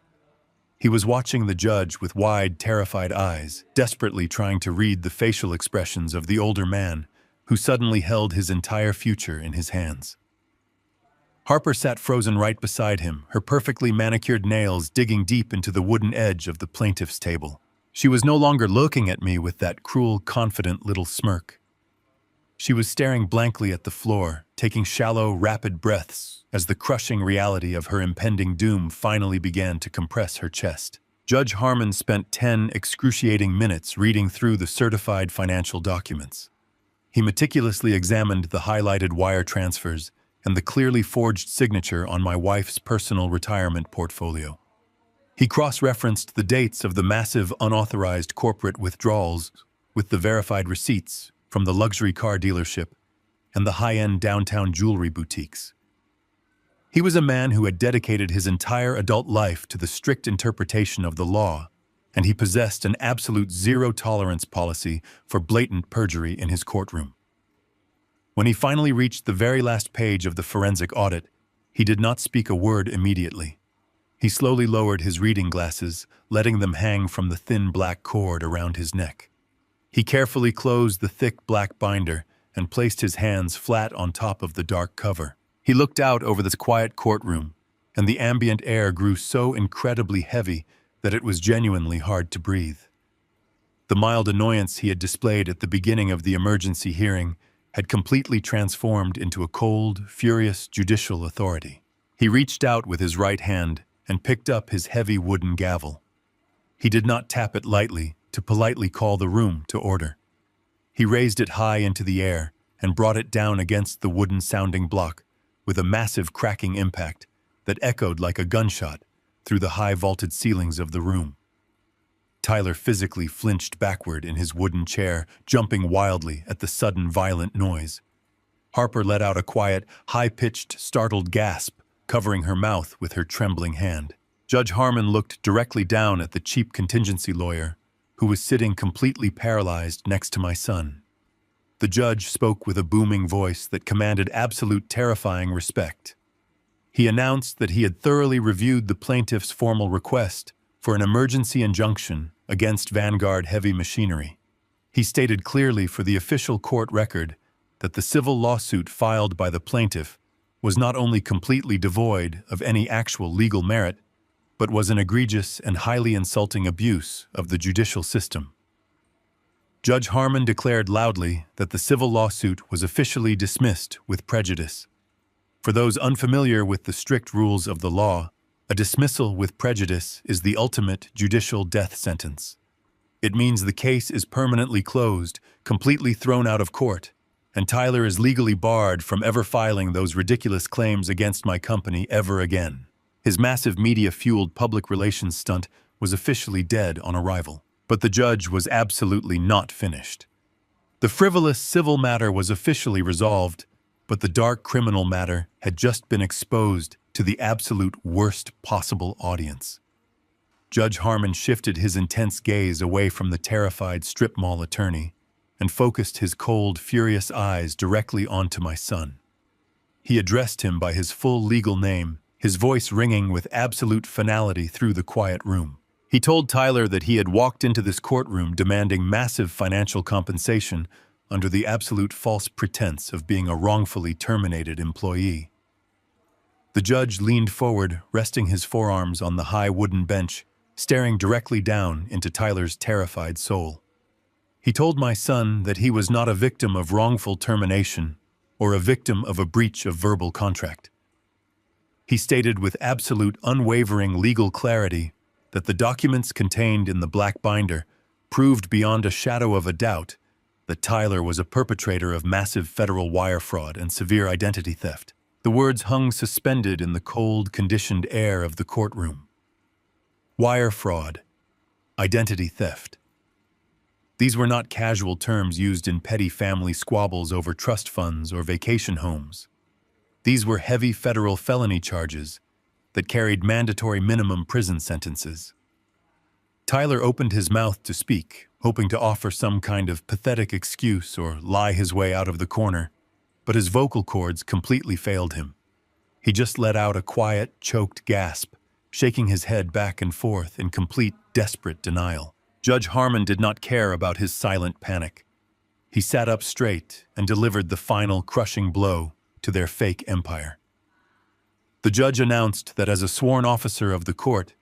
He was watching the judge with wide, terrified eyes, desperately trying to read the facial expressions of the older man who suddenly held his entire future in his hands. Harper sat frozen right beside him, her perfectly manicured nails digging deep into the wooden edge of the plaintiff's table. She was no longer looking at me with that cruel, confident little smirk. She was staring blankly at the floor, taking shallow, rapid breaths as the crushing reality of her impending doom finally began to compress her chest. Judge Harmon spent 10 excruciating minutes reading through the certified financial documents. He meticulously examined the highlighted wire transfers and the clearly forged signature on my wife's personal retirement portfolio. He cross-referenced the dates of the massive unauthorized corporate withdrawals with the verified receipts from the luxury car dealership and the high-end downtown jewelry boutiques. He was a man who had dedicated his entire adult life to the strict interpretation of the law, and he possessed an absolute zero-tolerance policy for blatant perjury in his courtroom. When he finally reached the very last page of the forensic audit, he did not speak a word immediately. He slowly lowered his reading glasses, letting them hang from the thin black cord around his neck. He carefully closed the thick black binder and placed his hands flat on top of the dark cover. He looked out over this quiet courtroom, and the ambient air grew so incredibly heavy that it was genuinely hard to breathe. The mild annoyance he had displayed at the beginning of the emergency hearing had completely transformed into a cold, furious judicial authority. He reached out with his right hand and picked up his heavy wooden gavel. He did not tap it lightly to politely call the room to order. He raised it high into the air and brought it down against the wooden-sounding block with a massive cracking impact that echoed like a gunshot through the high-vaulted ceilings of the room. Tyler physically flinched backward in his wooden chair, jumping wildly at the sudden violent noise. Harper let out a quiet, high-pitched, startled gasp, covering her mouth with her trembling hand. Judge Harmon looked directly down at the cheap contingency lawyer, who was sitting completely paralyzed next to my son. The judge spoke with a booming voice that commanded absolute terrifying respect. He announced that he had thoroughly reviewed the plaintiff's formal request for an emergency injunction against Vanguard Heavy Machinery. He stated clearly for the official court record that the civil lawsuit filed by the plaintiff was not only completely devoid of any actual legal merit, but was an egregious and highly insulting abuse of the judicial system. Judge Harmon declared loudly that the civil lawsuit was officially dismissed with prejudice. For those unfamiliar with the strict rules of the law, a dismissal with prejudice is the ultimate judicial death sentence. It means the case is permanently closed, completely thrown out of court, and Tyler is legally barred from ever filing those ridiculous claims against my company ever again. His massive media-fueled public relations stunt was officially dead on arrival. But the judge was absolutely not finished. The frivolous civil matter was officially resolved, but the dark criminal matter had just been exposed to the absolute worst possible audience. Judge Harmon shifted his intense gaze away from the terrified strip mall attorney and focused his cold, furious eyes directly onto my son. He addressed him by his full legal name, his voice ringing with absolute finality through the quiet room. He told Tyler that he had walked into this courtroom demanding massive financial compensation under the absolute false pretense of being a wrongfully terminated employee. The judge leaned forward, resting his forearms on the high wooden bench, staring directly down into Tyler's terrified soul. He told my son that he was not a victim of wrongful termination or a victim of a breach of verbal contract. He stated with absolute unwavering legal clarity that the documents contained in the black binder proved beyond a shadow of a doubt that Tyler was a perpetrator of massive federal wire fraud and severe identity theft. The words hung suspended in the cold, conditioned air of the courtroom. Wire fraud, identity theft. These were not casual terms used in petty family squabbles over trust funds or vacation homes. These were heavy federal felony charges that carried mandatory minimum prison sentences. Tyler opened his mouth to speak, hoping to offer some kind of pathetic excuse or lie his way out of the corner, but his vocal cords completely failed him. He just let out a quiet, choked gasp, shaking his head back and forth in complete, desperate denial. Judge Harmon did not care about his silent panic. He sat up straight and delivered the final crushing blow to their fake empire. The judge announced that as a sworn officer of the court,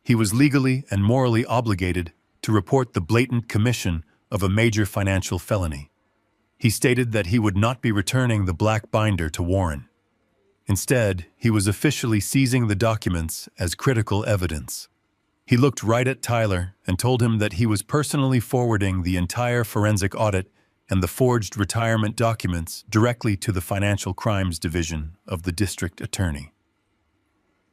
he was legally and morally obligated to report the blatant commission of a major financial felony. He stated that he would not be returning the black binder to Warren. Instead, he was officially seizing the documents as critical evidence. He looked right at Tyler and told him that he was personally forwarding the entire forensic audit and the forged retirement documents directly to the Financial Crimes Division of the District Attorney.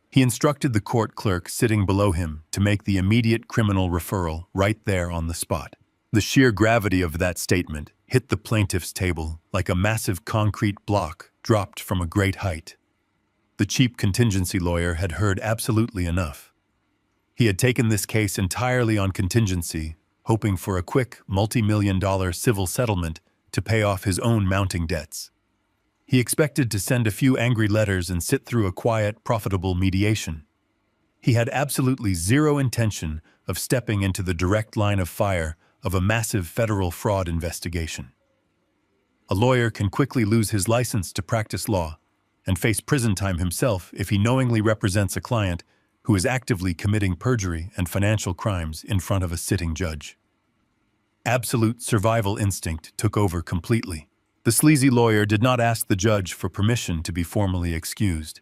He instructed the court clerk sitting below him to make the immediate criminal referral right there on the spot. The sheer gravity of that statement hit the plaintiff's table like a massive concrete block dropped from a great height. The cheap contingency lawyer had heard absolutely enough. He had taken this case entirely on contingency, hoping for a quick, multi-million-dollar civil settlement to pay off his own mounting debts. He expected to send a few angry letters and sit through a quiet, profitable mediation. He had absolutely zero intention of stepping into the direct line of fire of a massive federal fraud investigation. A lawyer can quickly lose his license to practice law and face prison time himself if he knowingly represents a client who is actively committing perjury and financial crimes in front of a sitting judge. Absolute survival instinct took over completely. The sleazy lawyer did not ask the judge for permission to be formally excused.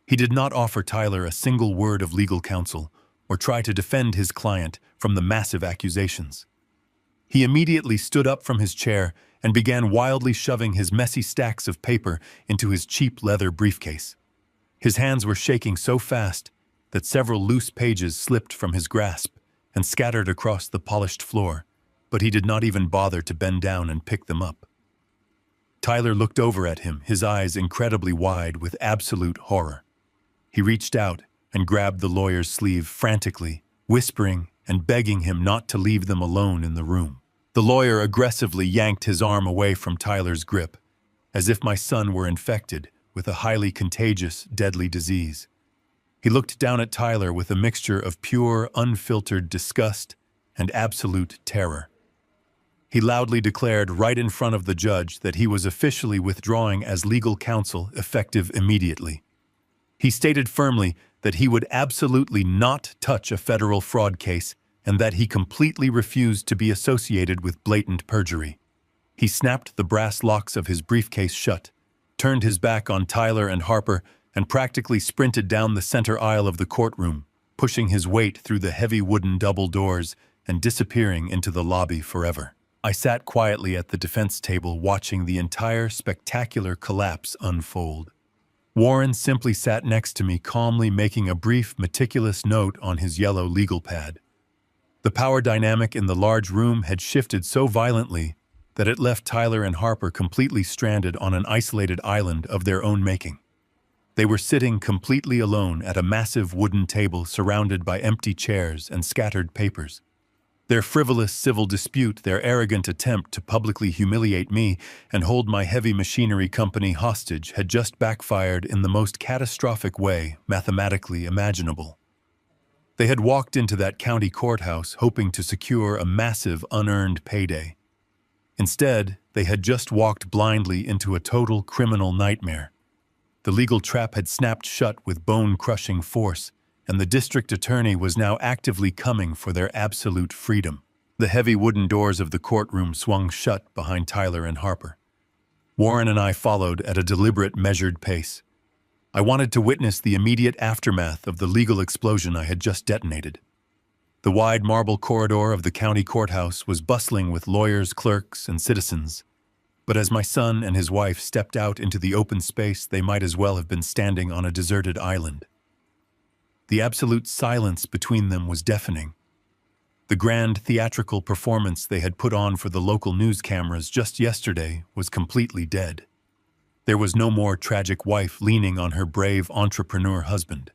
He did not offer Tyler a single word of legal counsel or try to defend his client from the massive accusations. He immediately stood up from his chair and began wildly shoving his messy stacks of paper into his cheap leather briefcase. His hands were shaking so fast that several loose pages slipped from his grasp and scattered across the polished floor, but he did not even bother to bend down and pick them up. Tyler looked over at him, his eyes incredibly wide with absolute horror. He reached out and grabbed the lawyer's sleeve frantically, whispering and begging him not to leave them alone in the room. The lawyer aggressively yanked his arm away from Tyler's grip, as if my son were infected with a highly contagious, deadly disease. He looked down at Tyler with a mixture of pure, unfiltered disgust and absolute terror. He loudly declared right in front of the judge that he was officially withdrawing as legal counsel effective immediately. He stated firmly that he would absolutely not touch a federal fraud case and that he completely refused to be associated with blatant perjury. He snapped the brass locks of his briefcase shut, turned his back on Tyler and Harper, and practically sprinted down the center aisle of the courtroom, pushing his weight through the heavy wooden double doors and disappearing into the lobby forever. I sat quietly at the defense table watching the entire spectacular collapse unfold. Warren simply sat next to me, calmly making a brief, meticulous note on his yellow legal pad. The power dynamic in the large room had shifted so violently that it left Tyler and Harper completely stranded on an isolated island of their own making. They were sitting completely alone at a massive wooden table surrounded by empty chairs and scattered papers. Their frivolous civil dispute, their arrogant attempt to publicly humiliate me and hold my heavy machinery company hostage had just backfired in the most catastrophic way mathematically imaginable. They had walked into that county courthouse hoping to secure a massive unearned payday. Instead, they had just walked blindly into a total criminal nightmare. The legal trap had snapped shut with bone-crushing force, and the district attorney was now actively coming for their absolute freedom. The heavy wooden doors of the courtroom swung shut behind Tyler and Harper. Warren and I followed at a deliberate, measured pace. I wanted to witness the immediate aftermath of the legal explosion I had just detonated. The wide marble corridor of the county courthouse was bustling with lawyers, clerks, and citizens. But as my son and his wife stepped out into the open space, they might as well have been standing on a deserted island. The absolute silence between them was deafening. The grand theatrical performance they had put on for the local news cameras just yesterday was completely dead. There was no more tragic wife leaning on her brave entrepreneur husband.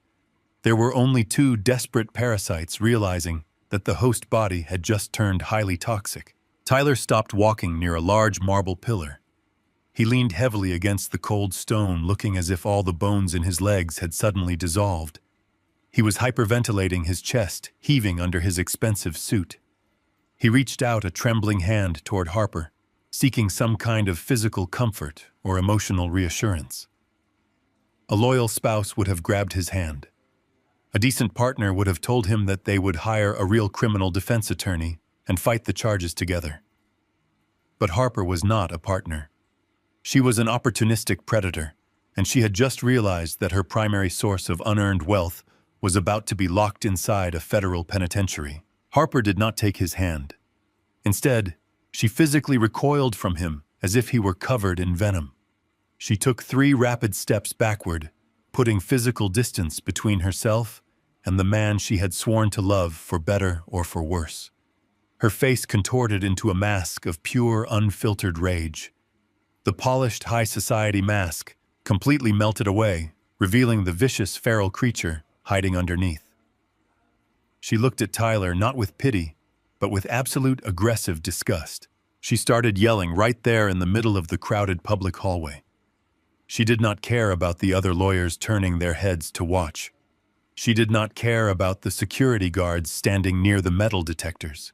There were only two desperate parasites realizing that the host body had just turned highly toxic. Tyler stopped walking near a large marble pillar. He leaned heavily against the cold stone, looking as if all the bones in his legs had suddenly dissolved. He was hyperventilating, his chest heaving under his expensive suit. He reached out a trembling hand toward Harper, seeking some kind of physical comfort or emotional reassurance. A loyal spouse would have grabbed his hand. A decent partner would have told him that they would hire a real criminal defense attorney and fight the charges together. But Harper was not a partner. She was an opportunistic predator, and she had just realized that her primary source of unearned wealth was about to be locked inside a federal penitentiary. Harper did not take his hand. Instead, She physically recoiled from him as if he were covered in venom. She took 3 rapid steps backward, putting physical distance between herself and the man she had sworn to love for better or for worse. Her face contorted into a mask of pure, unfiltered rage. The polished high society mask completely melted away, revealing the vicious feral creature hiding underneath. She looked at Tyler not with pity, but with absolute aggressive disgust. She started yelling right there in the middle of the crowded public hallway. She did not care about the other lawyers turning their heads to watch. She did not care about the security guards standing near the metal detectors.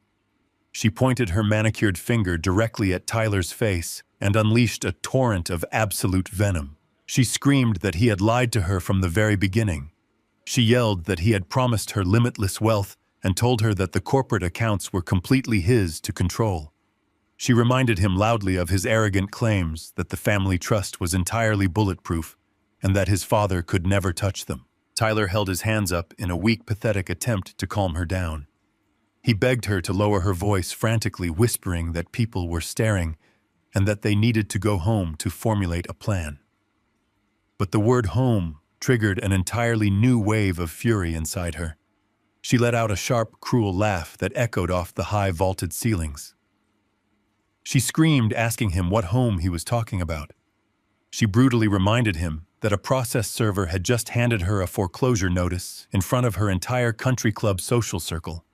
She pointed her manicured finger directly at Tyler's face and unleashed a torrent of absolute venom. She screamed that he had lied to her from the very beginning. She yelled that he had promised her limitless wealth and told her that the corporate accounts were completely his to control. She reminded him loudly of his arrogant claims that the family trust was entirely bulletproof and that his father could never touch them. Tyler held his hands up in a weak, pathetic attempt to calm her down. He begged her to lower her voice, frantically whispering that people were staring and that they needed to go home to formulate a plan. But the word home triggered an entirely new wave of fury inside her. She let out a sharp, cruel laugh that echoed off the high vaulted ceilings. She screamed, asking him what home he was talking about. She brutally reminded him that a process server had just handed her a foreclosure notice in front of her entire country club social circle.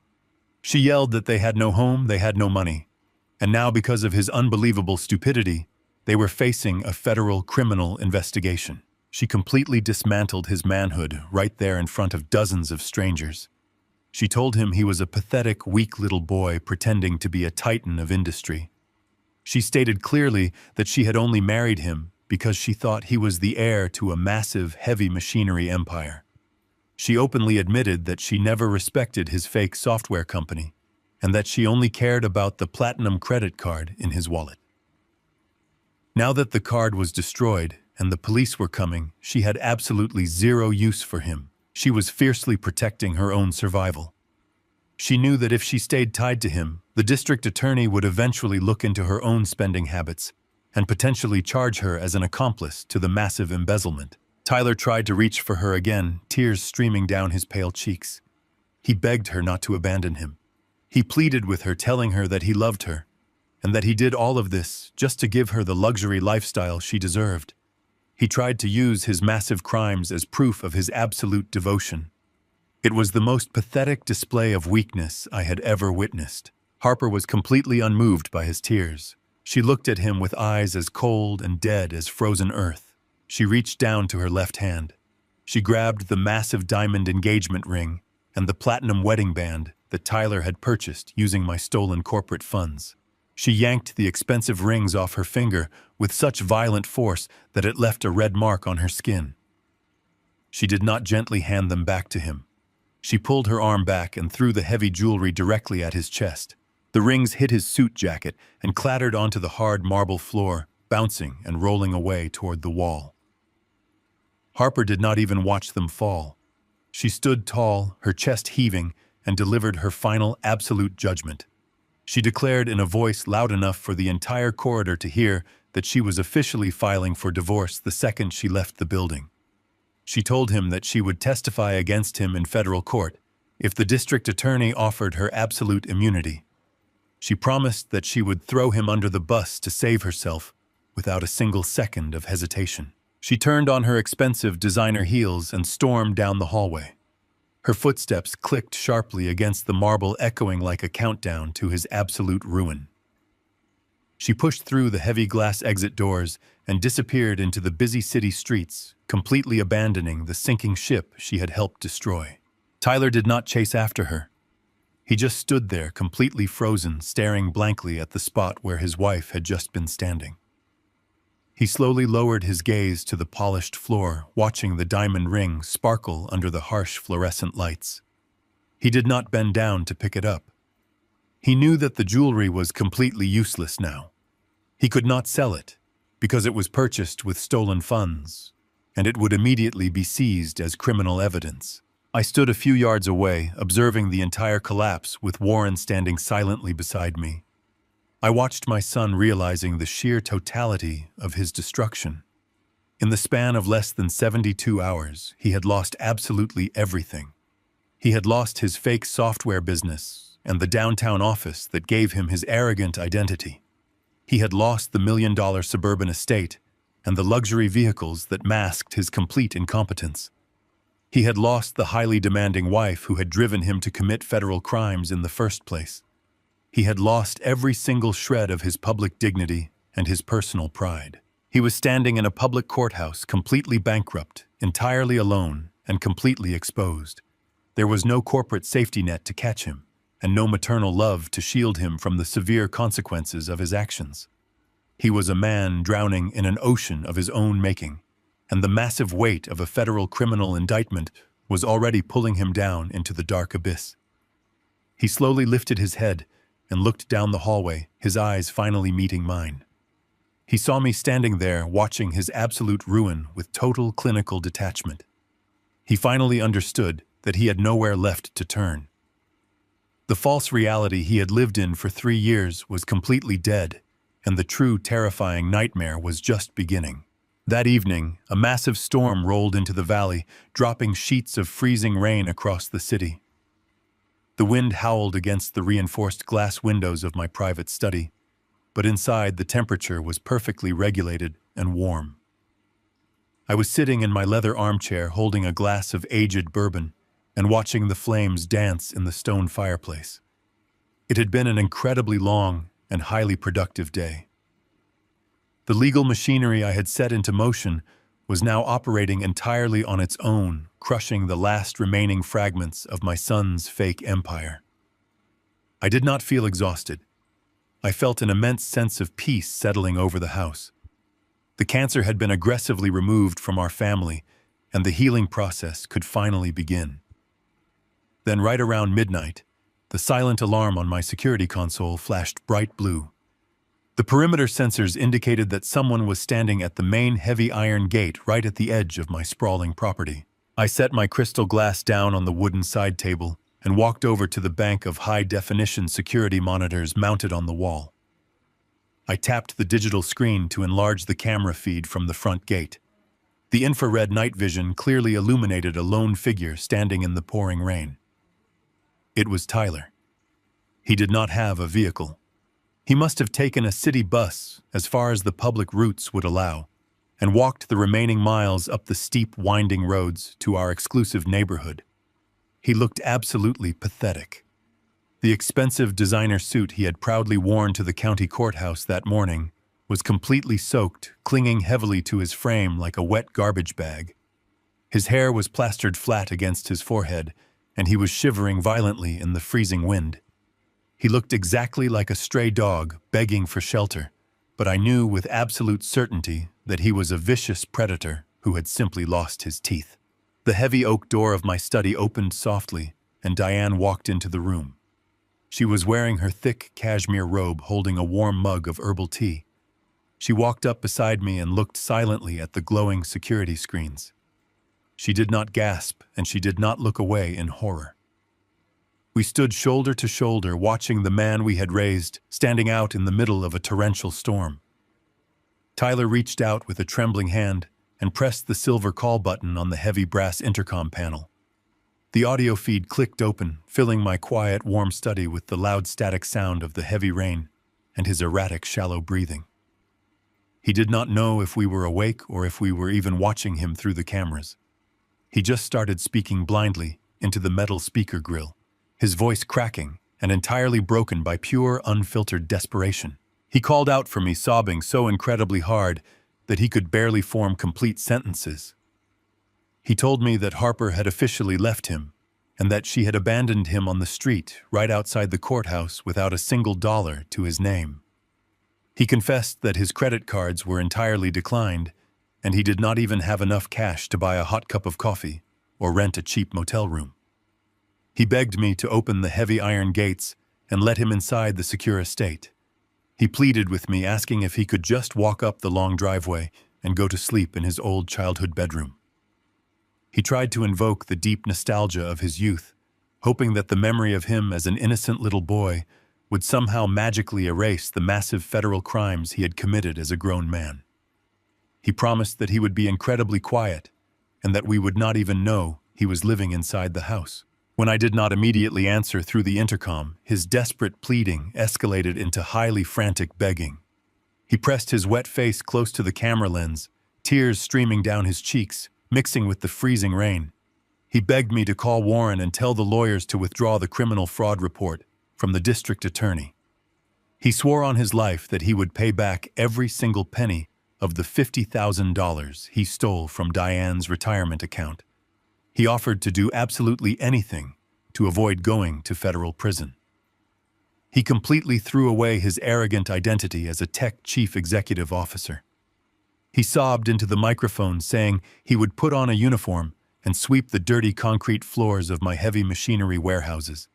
She yelled that they had no home, they had no money, and now because of his unbelievable stupidity, they were facing a federal criminal investigation. She completely dismantled his manhood right there in front of dozens of strangers. She told him he was a pathetic, weak little boy pretending to be a titan of industry. She stated clearly that she had only married him because she thought he was the heir to a massive, heavy machinery empire. She openly admitted that she never respected his fake software company and that she only cared about the platinum credit card in his wallet. Now that the card was destroyed and the police were coming, she had absolutely zero use for him. She was fiercely protecting her own survival. She knew that if she stayed tied to him, the district attorney would eventually look into her own spending habits and potentially charge her as an accomplice to the massive embezzlement. Tyler tried to reach for her again, tears streaming down his pale cheeks. He begged her not to abandon him. He pleaded with her, telling her that he loved her, and that he did all of this just to give her the luxury lifestyle she deserved. He tried to use his massive crimes as proof of his absolute devotion. It was the most pathetic display of weakness I had ever witnessed. Harper was completely unmoved by his tears. She looked at him with eyes as cold and dead as frozen earth. She reached down to her left hand. She grabbed the massive diamond engagement ring and the platinum wedding band that Tyler had purchased using my stolen corporate funds. She yanked the expensive rings off her finger with such violent force that it left a red mark on her skin. She did not gently hand them back to him. She pulled her arm back and threw the heavy jewelry directly at his chest. The rings hit his suit jacket and clattered onto the hard marble floor, bouncing and rolling away toward the wall. Harper did not even watch them fall. She stood tall, her chest heaving, and delivered her final absolute judgment. She declared in a voice loud enough for the entire corridor to hear that she was officially filing for divorce the second she left the building. She told him that she would testify against him in federal court if the district attorney offered her absolute immunity. She promised that she would throw him under the bus to save herself without a single second of hesitation. She turned on her expensive designer heels and stormed down the hallway. Her footsteps clicked sharply against the marble, echoing like a countdown to his absolute ruin. She pushed through the heavy glass exit doors and disappeared into the busy city streets, completely abandoning the sinking ship she had helped destroy. Tyler did not chase after her. He just stood there, completely frozen, staring blankly at the spot where his wife had just been standing. He slowly lowered his gaze to the polished floor, watching the diamond ring sparkle under the harsh fluorescent lights. He did not bend down to pick it up. He knew that the jewelry was completely useless now. He could not sell it, because it was purchased with stolen funds, and it would immediately be seized as criminal evidence. I stood a few yards away, observing the entire collapse with Warren standing silently beside me. I watched my son realizing the sheer totality of his destruction. In the span of less than 72 hours, he had lost absolutely everything. He had lost his fake software business and the downtown office that gave him his arrogant identity. He had lost the $1 million suburban estate and the luxury vehicles that masked his complete incompetence. He had lost the highly demanding wife who had driven him to commit federal crimes in the first place. He had lost every single shred of his public dignity and his personal pride. He was standing in a public courthouse, completely bankrupt, entirely alone, and completely exposed. There was no corporate safety net to catch him, and no maternal love to shield him from the severe consequences of his actions. He was a man drowning in an ocean of his own making, and the massive weight of a federal criminal indictment was already pulling him down into the dark abyss. He slowly lifted his head and looked down the hallway, his eyes finally meeting mine. He saw me standing there watching his absolute ruin with total clinical detachment. He finally understood that he had nowhere left to turn. The false reality he had lived in for 3 years was completely dead, and the true terrifying nightmare was just beginning. That evening, a massive storm rolled into the valley, dropping sheets of freezing rain across the city. The wind howled against the reinforced glass windows of my private study, but inside the temperature was perfectly regulated and warm. I was sitting in my leather armchair holding a glass of aged bourbon and watching the flames dance in the stone fireplace. It had been an incredibly long and highly productive day. The legal machinery I had set into motion was now operating entirely on its own, crushing the last remaining fragments of my son's fake empire. I did not feel exhausted. I felt an immense sense of peace settling over the house. The cancer had been aggressively removed from our family, and the healing process could finally begin. Then, right around midnight, the silent alarm on my security console flashed bright blue. The perimeter sensors indicated that someone was standing at the main heavy iron gate right at the edge of my sprawling property. I set my crystal glass down on the wooden side table and walked over to the bank of high-definition security monitors mounted on the wall. I tapped the digital screen to enlarge the camera feed from the front gate. The infrared night vision clearly illuminated a lone figure standing in the pouring rain. It was Tyler. He did not have a vehicle. He must have taken a city bus as far as the public routes would allow, and walked the remaining miles up the steep, winding roads to our exclusive neighborhood. He looked absolutely pathetic. The expensive designer suit he had proudly worn to the county courthouse that morning was completely soaked, clinging heavily to his frame like a wet garbage bag. His hair was plastered flat against his forehead, and he was shivering violently in the freezing wind. He looked exactly like a stray dog begging for shelter, but I knew with absolute certainty that he was a vicious predator who had simply lost his teeth. The heavy oak door of my study opened softly, and Diane walked into the room. She was wearing her thick cashmere robe, holding a warm mug of herbal tea. She walked up beside me and looked silently at the glowing security screens. She did not gasp, and she did not look away in horror. We stood shoulder to shoulder, watching the man we had raised standing out in the middle of a torrential storm. Tyler reached out with a trembling hand and pressed the silver call button on the heavy brass intercom panel. The audio feed clicked open, filling my quiet, warm study with the loud static sound of the heavy rain and his erratic, shallow breathing. He did not know if we were awake or if we were even watching him through the cameras. He just started speaking blindly into the metal speaker grill, his voice cracking and entirely broken by pure, unfiltered desperation. He called out for me, sobbing so incredibly hard that he could barely form complete sentences. He told me that Harper had officially left him and that she had abandoned him on the street right outside the courthouse without a single dollar to his name. He confessed that his credit cards were entirely declined, and he did not even have enough cash to buy a hot cup of coffee or rent a cheap motel room. He begged me to open the heavy iron gates and let him inside the secure estate. He pleaded with me, asking if he could just walk up the long driveway and go to sleep in his old childhood bedroom. He tried to invoke the deep nostalgia of his youth, hoping that the memory of him as an innocent little boy would somehow magically erase the massive federal crimes he had committed as a grown man. He promised that he would be incredibly quiet and that we would not even know he was living inside the house. When I did not immediately answer through the intercom, his desperate pleading escalated into highly frantic begging. He pressed his wet face close to the camera lens, tears streaming down his cheeks, mixing with the freezing rain. He begged me to call Warren and tell the lawyers to withdraw the criminal fraud report from the district attorney. He swore on his life that he would pay back every single penny of the $50,000 he stole from Diane's retirement account. He offered to do absolutely anything to avoid going to federal prison. He completely threw away his arrogant identity as a tech chief executive officer. He sobbed into the microphone saying he would put on a uniform and sweep the dirty concrete floors of my heavy machinery warehouses.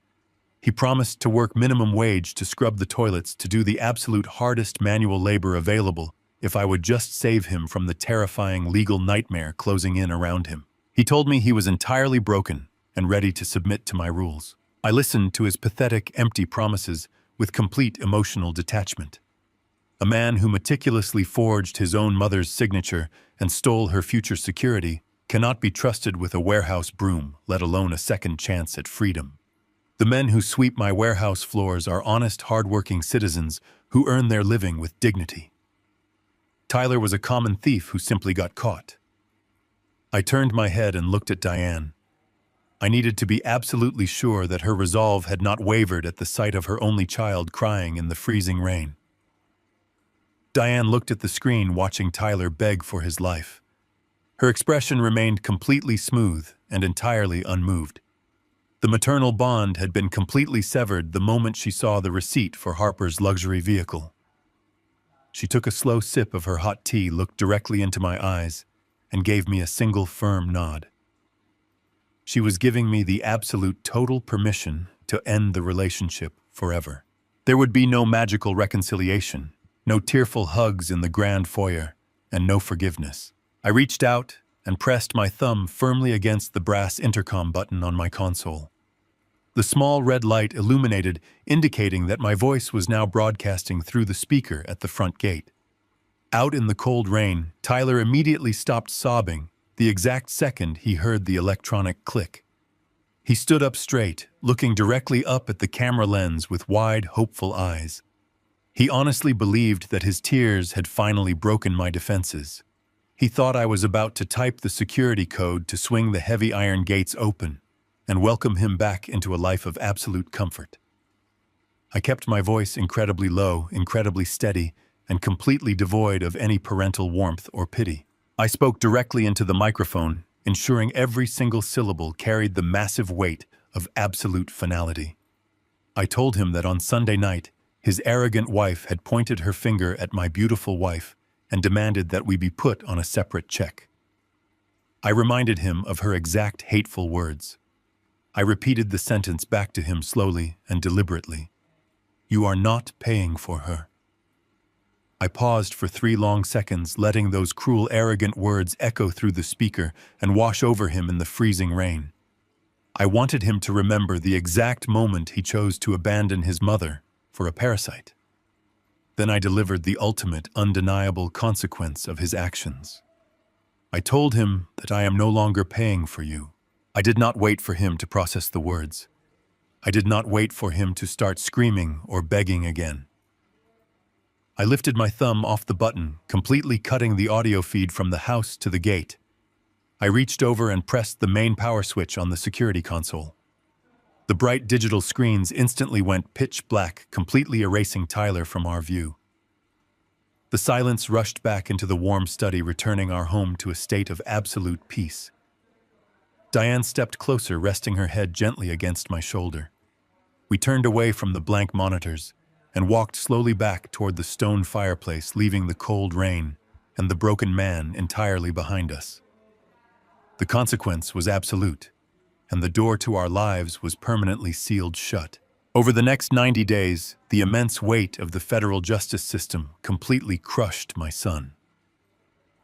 He promised to work minimum wage to scrub the toilets, to do the absolute hardest manual labor available if I would just save him from the terrifying legal nightmare closing in around him. He told me he was entirely broken and ready to submit to my rules. I listened to his pathetic, empty promises with complete emotional detachment. A man who meticulously forged his own mother's signature and stole her future security cannot be trusted with a warehouse broom, let alone a second chance at freedom. The men who sweep my warehouse floors are honest, hard-working citizens who earn their living with dignity. Tyler was a common thief who simply got caught. I turned my head and looked at Diane. I needed to be absolutely sure that her resolve had not wavered at the sight of her only child crying in the freezing rain. Diane looked at the screen, watching Tyler beg for his life. Her expression remained completely smooth and entirely unmoved. The maternal bond had been completely severed the moment she saw the receipt for Harper's luxury vehicle. She took a slow sip of her hot tea, looked directly into my eyes, and gave me a single firm nod. She was giving me the absolute total permission to end the relationship forever. There would be no magical reconciliation, no tearful hugs in the grand foyer, and no forgiveness. I reached out and pressed my thumb firmly against the brass intercom button on my console. The small red light illuminated, indicating that my voice was now broadcasting through the speaker at the front gate. Out in the cold rain, Tyler immediately stopped sobbing the exact second he heard the electronic click. He stood up straight, looking directly up at the camera lens with wide, hopeful eyes. He honestly believed that his tears had finally broken my defenses. He thought I was about to type the security code to swing the heavy iron gates open and welcome him back into a life of absolute comfort. I kept my voice incredibly low, incredibly steady, and completely devoid of any parental warmth or pity. I spoke directly into the microphone, ensuring every single syllable carried the massive weight of absolute finality. I told him that on Sunday night, his arrogant wife had pointed her finger at my beautiful wife and demanded that we be put on a separate check. I reminded him of her exact hateful words. I repeated the sentence back to him slowly and deliberately. "You are not paying for her." I paused for 3 long seconds, letting those cruel, arrogant words echo through the speaker and wash over him in the freezing rain. I wanted him to remember the exact moment he chose to abandon his mother for a parasite. Then I delivered the ultimate, undeniable consequence of his actions. I told him that I am no longer paying for you. I did not wait for him to process the words. I did not wait for him to start screaming or begging again. I lifted my thumb off the button, completely cutting the audio feed from the house to the gate. I reached over and pressed the main power switch on the security console. The bright digital screens instantly went pitch black, completely erasing Tyler from our view. The silence rushed back into the warm study, returning our home to a state of absolute peace. Diane stepped closer, resting her head gently against my shoulder. We turned away from the blank monitors and walked slowly back toward the stone fireplace, leaving the cold rain and the broken man entirely behind us. The consequence was absolute, and the door to our lives was permanently sealed shut. Over the next 90 days, the immense weight of the federal justice system completely crushed my son.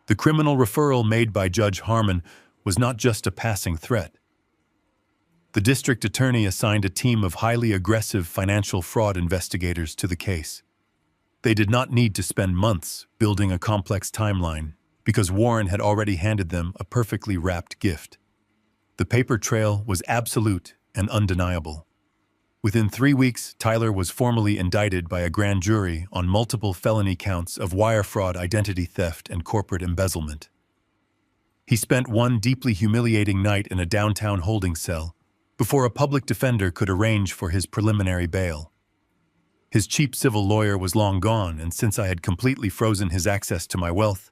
The criminal referral made by Judge Harmon was not just a passing threat. The district attorney assigned a team of highly aggressive financial fraud investigators to the case. They did not need to spend months building a complex timeline because Warren had already handed them a perfectly wrapped gift. The paper trail was absolute and undeniable. Within 3 weeks, Tyler was formally indicted by a grand jury on multiple felony counts of wire fraud, identity theft, and corporate embezzlement. He spent one deeply humiliating night in a downtown holding cell before a public defender could arrange for his preliminary bail. His cheap civil lawyer was long gone, and since I had completely frozen his access to my wealth,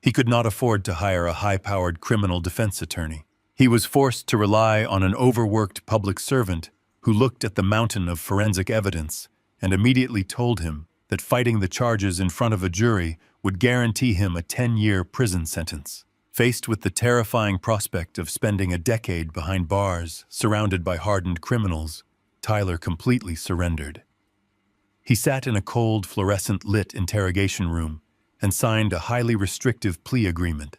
he could not afford to hire a high-powered criminal defense attorney. He was forced to rely on an overworked public servant who looked at the mountain of forensic evidence and immediately told him that fighting the charges in front of a jury would guarantee him a 10-year prison sentence. Faced with the terrifying prospect of spending a decade behind bars, surrounded by hardened criminals, Tyler completely surrendered. He sat in a cold, fluorescent-lit interrogation room and signed a highly restrictive plea agreement.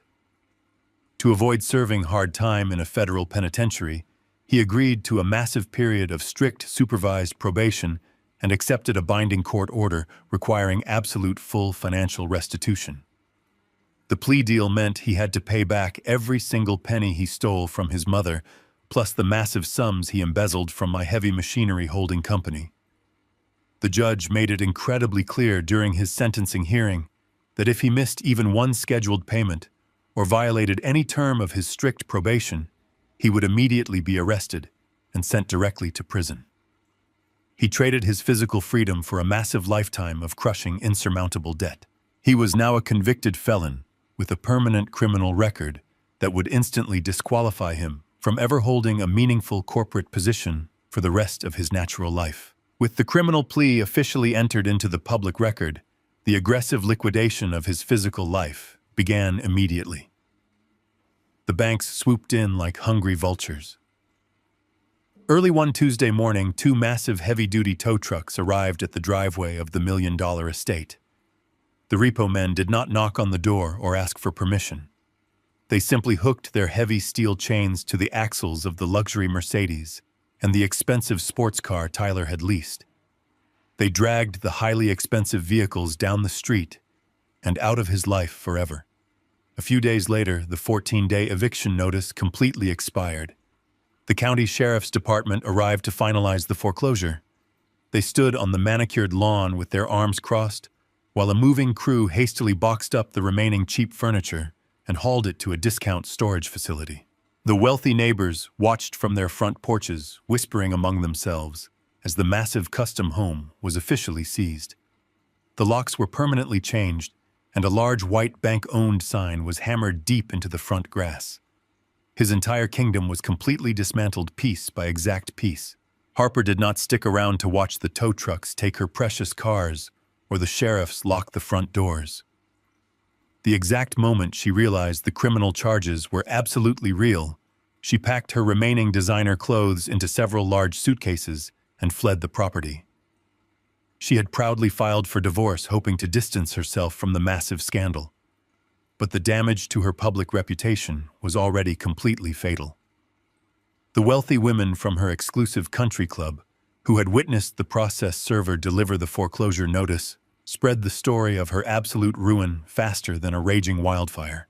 To avoid serving hard time in a federal penitentiary, he agreed to a massive period of strict supervised probation and accepted a binding court order requiring absolute full financial restitution. The plea deal meant he had to pay back every single penny he stole from his mother, plus the massive sums he embezzled from my heavy machinery holding company. The judge made it incredibly clear during his sentencing hearing that if he missed even one scheduled payment or violated any term of his strict probation, he would immediately be arrested and sent directly to prison. He traded his physical freedom for a massive lifetime of crushing insurmountable debt. He was now a convicted felon with a permanent criminal record that would instantly disqualify him from ever holding a meaningful corporate position for the rest of his natural life. With the criminal plea officially entered into the public record, the aggressive liquidation of his physical life began immediately. The banks swooped in like hungry vultures. Early one Tuesday morning, 2 massive heavy-duty tow trucks arrived at the driveway of the million-dollar estate. The repo men did not knock on the door or ask for permission. They simply hooked their heavy steel chains to the axles of the luxury Mercedes and the expensive sports car Tyler had leased. They dragged the highly expensive vehicles down the street and out of his life forever. A few days later, the 14-day eviction notice completely expired. The county sheriff's department arrived to finalize the foreclosure. They stood on the manicured lawn with their arms crossed, while a moving crew hastily boxed up the remaining cheap furniture and hauled it to a discount storage facility. The wealthy neighbors watched from their front porches, whispering among themselves, as the massive custom home was officially seized. The locks were permanently changed, and a large white bank-owned sign was hammered deep into the front grass. His entire kingdom was completely dismantled piece by exact piece. Harper did not stick around to watch the tow trucks take her precious cars or the sheriffs lock the front doors. The exact moment she realized the criminal charges were absolutely real, she packed her remaining designer clothes into several large suitcases and fled the property. She had proudly filed for divorce, hoping to distance herself from the massive scandal. But the damage to her public reputation was already completely fatal. The wealthy women from her exclusive country club, who had witnessed the process server deliver the foreclosure notice, spread the story of her absolute ruin faster than a raging wildfire.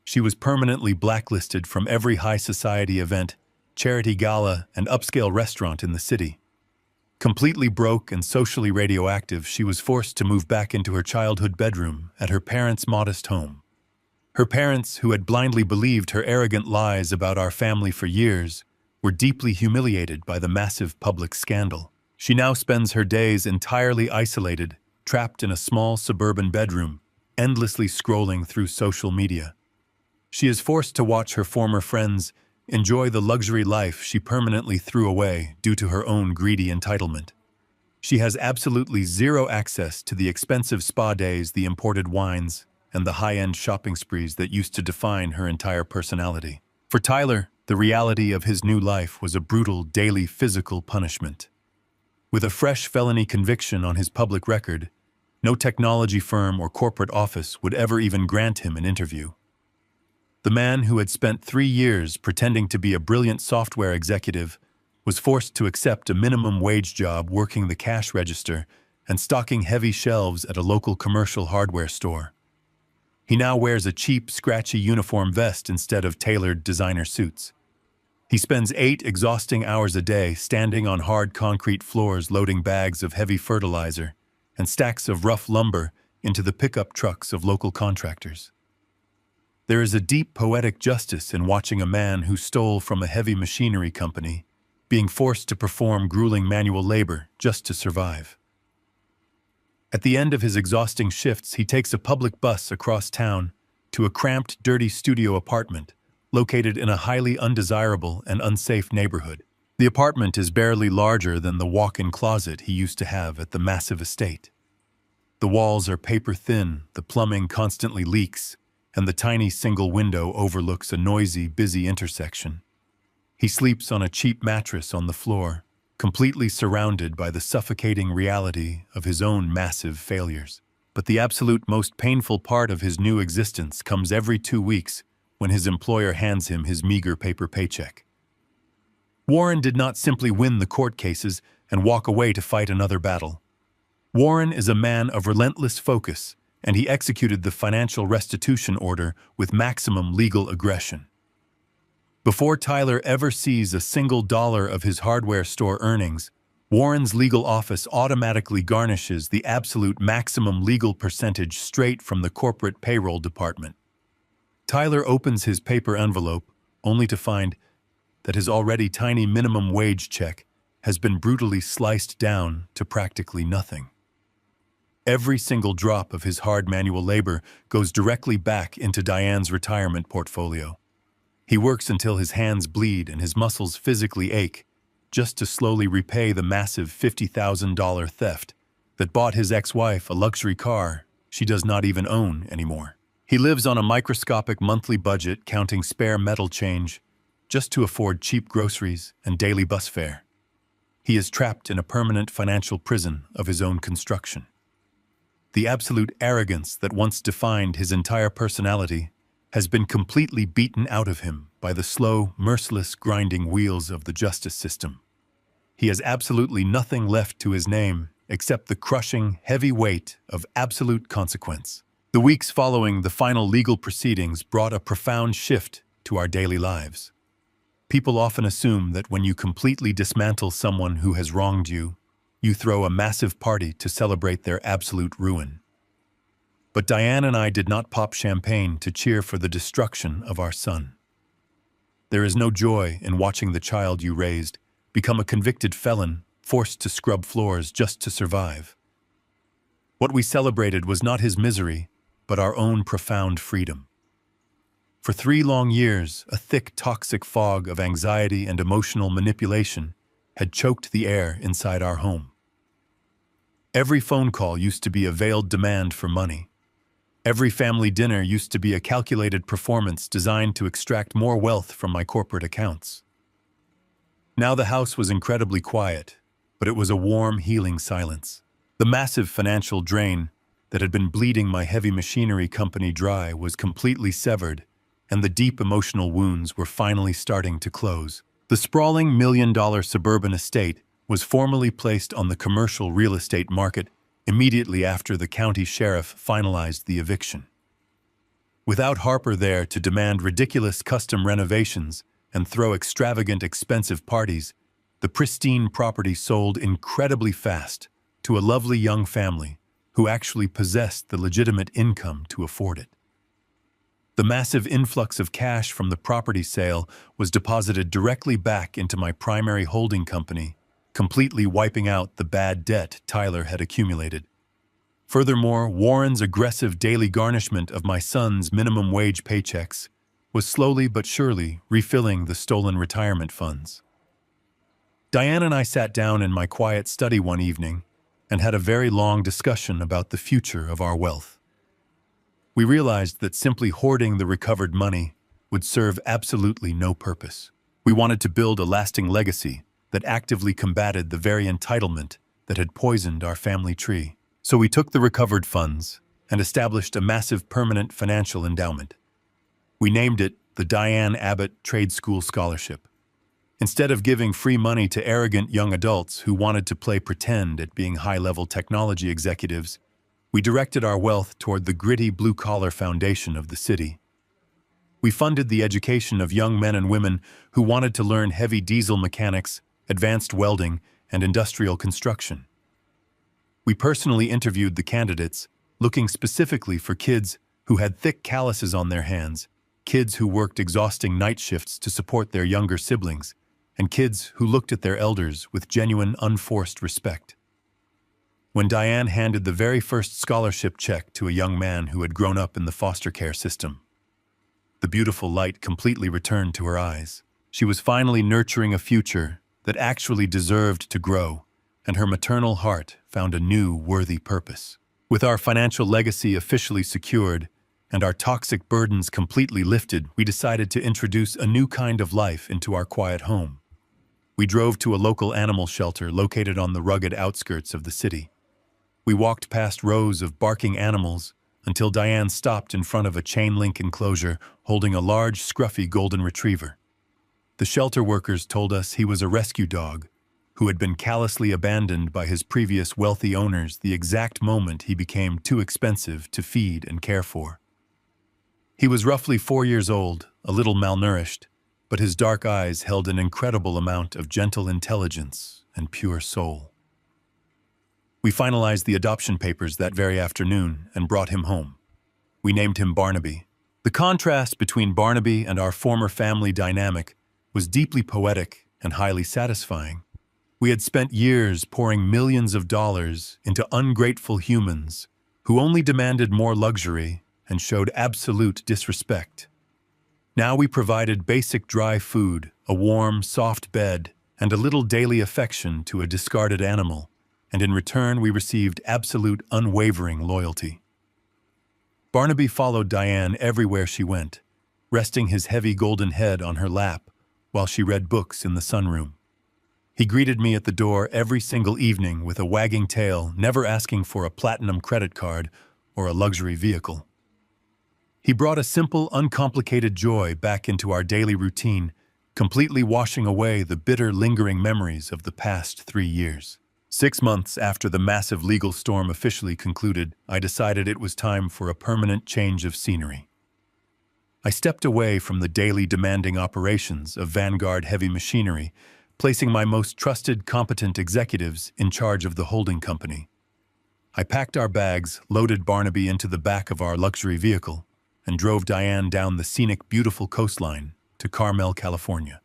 She was permanently blacklisted from every high society event, charity gala, and upscale restaurant in the city. Completely broke and socially radioactive, she was forced to move back into her childhood bedroom at her parents' modest home. Her parents, who had blindly believed her arrogant lies about our family for years, were deeply humiliated by the massive public scandal. She now spends her days entirely isolated, trapped in a small suburban bedroom, endlessly scrolling through social media. She is forced to watch her former friends enjoy the luxury life she permanently threw away due to her own greedy entitlement. She has absolutely zero access to the expensive spa days, the imported wines, and the high-end shopping sprees that used to define her entire personality. For Tyler, the reality of his new life was a brutal daily physical punishment. With a fresh felony conviction on his public record, no technology firm or corporate office would ever even grant him an interview. The man who had spent 3 years pretending to be a brilliant software executive was forced to accept a minimum wage job working the cash register and stocking heavy shelves at a local commercial hardware store. He now wears a cheap, scratchy uniform vest instead of tailored designer suits. He spends 8 exhausting hours a day standing on hard concrete floors loading bags of heavy fertilizer and stacks of rough lumber into the pickup trucks of local contractors. There is a deep poetic justice in watching a man who stole from a heavy machinery company being forced to perform grueling manual labor just to survive. At the end of his exhausting shifts, he takes a public bus across town to a cramped, dirty studio apartment located in a highly undesirable and unsafe neighborhood. The apartment is barely larger than the walk-in closet he used to have at the massive estate. The walls are paper-thin, the plumbing constantly leaks, and the tiny single window overlooks a noisy, busy intersection. He sleeps on a cheap mattress on the floor, completely surrounded by the suffocating reality of his own massive failures. But the absolute most painful part of his new existence comes every 2 weeks when his employer hands him his meager paper paycheck. Warren did not simply win the court cases and walk away to fight another battle. Warren is a man of relentless focus, and he executed the financial restitution order with maximum legal aggression. Before Tyler ever sees a single dollar of his hardware store earnings, Warren's legal office automatically garnishes the absolute maximum legal percentage straight from the corporate payroll department. Tyler opens his paper envelope only to find that his already tiny minimum wage check has been brutally sliced down to practically nothing. Every single drop of his hard manual labor goes directly back into Diane's retirement portfolio. He works until his hands bleed and his muscles physically ache, just to slowly repay the massive $50,000 theft that bought his ex-wife a luxury car she does not even own anymore. He lives on a microscopic monthly budget, counting spare metal change just to afford cheap groceries and daily bus fare. He is trapped in a permanent financial prison of his own construction. The absolute arrogance that once defined his entire personality has been completely beaten out of him by the slow, merciless grinding wheels of the justice system. He has absolutely nothing left to his name except the crushing, heavy weight of absolute consequence. The weeks following the final legal proceedings brought a profound shift to our daily lives. People often assume that when you completely dismantle someone who has wronged you, you throw a massive party to celebrate their absolute ruin. But Diane and I did not pop champagne to cheer for the destruction of our son. There is no joy in watching the child you raised become a convicted felon forced to scrub floors just to survive. What we celebrated was not his misery, but our own profound freedom. For 3 long years, a thick, toxic fog of anxiety and emotional manipulation had choked the air inside our home. Every phone call used to be a veiled demand for money. Every family dinner used to be a calculated performance designed to extract more wealth from my corporate accounts. Now the house was incredibly quiet, but it was a warm, healing silence. The massive financial drain that had been bleeding my heavy machinery company dry was completely severed, and the deep emotional wounds were finally starting to close. The sprawling $1 million suburban estate was formally placed on the commercial real estate market immediately after the county sheriff finalized the eviction. Without Harper there to demand ridiculous custom renovations and throw extravagant, expensive parties, the pristine property sold incredibly fast to a lovely young family who actually possessed the legitimate income to afford it. The massive influx of cash from the property sale was deposited directly back into my primary holding company, completely wiping out the bad debt Tyler had accumulated. Furthermore, Warren's aggressive daily garnishment of my son's minimum wage paychecks was slowly but surely refilling the stolen retirement funds. Diane and I sat down in my quiet study one evening and had a very long discussion about the future of our wealth. We realized that simply hoarding the recovered money would serve absolutely no purpose. We wanted to build a lasting legacy that actively combated the very entitlement that had poisoned our family tree. So we took the recovered funds and established a massive permanent financial endowment. We named it the Diane Abbott Trade School Scholarship. Instead of giving free money to arrogant young adults who wanted to play pretend at being high-level technology executives, we directed our wealth toward the gritty blue-collar foundation of the city. We funded the education of young men and women who wanted to learn heavy diesel mechanics, advanced welding, and industrial construction. We personally interviewed the candidates, looking specifically for kids who had thick calluses on their hands, kids who worked exhausting night shifts to support their younger siblings, and kids who looked at their elders with genuine, unforced respect. When Diane handed the very first scholarship check to a young man who had grown up in the foster care system, the beautiful light completely returned to her eyes. She was finally nurturing a future that actually deserved to grow, and her maternal heart found a new, worthy purpose. With our financial legacy officially secured and our toxic burdens completely lifted, we decided to introduce a new kind of life into our quiet home. We drove to a local animal shelter located on the rugged outskirts of the city. We walked past rows of barking animals until Diane stopped in front of a chain-link enclosure holding a large, scruffy golden retriever. The shelter workers told us he was a rescue dog who had been callously abandoned by his previous wealthy owners the exact moment he became too expensive to feed and care for. He was roughly 4 years old, a little malnourished, but his dark eyes held an incredible amount of gentle intelligence and pure soul. We finalized the adoption papers that very afternoon and brought him home. We named him Barnaby. The contrast between Barnaby and our former family dynamic was deeply poetic and highly satisfying. We had spent years pouring millions of dollars into ungrateful humans who only demanded more luxury and showed absolute disrespect. Now we provided basic dry food, a warm, soft bed, and a little daily affection to a discarded animal, and in return we received absolute, unwavering loyalty. Barnaby followed Diane everywhere she went, resting his heavy golden head on her lap while she read books in the sunroom. He greeted me at the door every single evening with a wagging tail, never asking for a platinum credit card or a luxury vehicle. He brought a simple, uncomplicated joy back into our daily routine, completely washing away the bitter, lingering memories of the past 3 years. 6 months after the massive legal storm officially concluded, I decided it was time for a permanent change of scenery. I stepped away from the daily demanding operations of Vanguard Heavy Machinery, placing my most trusted, competent executives in charge of the holding company. I packed our bags, loaded Barnaby into the back of our luxury vehicle, and drove Diane down the scenic, beautiful coastline to Carmel, California.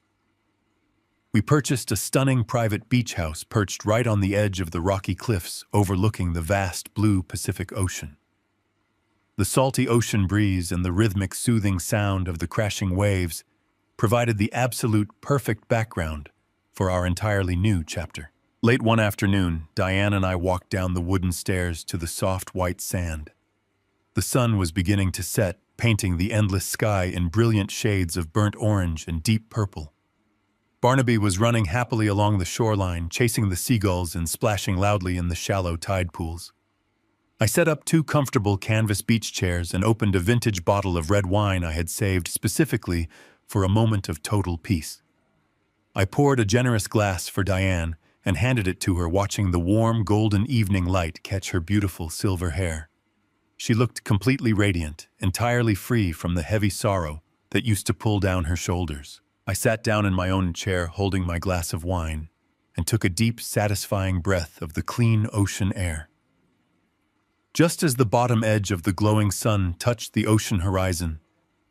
We purchased a stunning private beach house perched right on the edge of the rocky cliffs overlooking the vast blue Pacific Ocean. The salty ocean breeze and the rhythmic, soothing sound of the crashing waves provided the absolute perfect background for our entirely new chapter. Late one afternoon, Diane and I walked down the wooden stairs to the soft white sand. The sun was beginning to set, painting the endless sky in brilliant shades of burnt orange and deep purple. Barnaby was running happily along the shoreline, chasing the seagulls and splashing loudly in the shallow tide pools. I set up 2 comfortable canvas beach chairs and opened a vintage bottle of red wine I had saved specifically for a moment of total peace. I poured a generous glass for Diane and handed it to her, watching the warm, golden evening light catch her beautiful silver hair. She looked completely radiant, entirely free from the heavy sorrow that used to pull down her shoulders. I sat down in my own chair holding my glass of wine and took a deep, satisfying breath of the clean ocean air. Just as the bottom edge of the glowing sun touched the ocean horizon,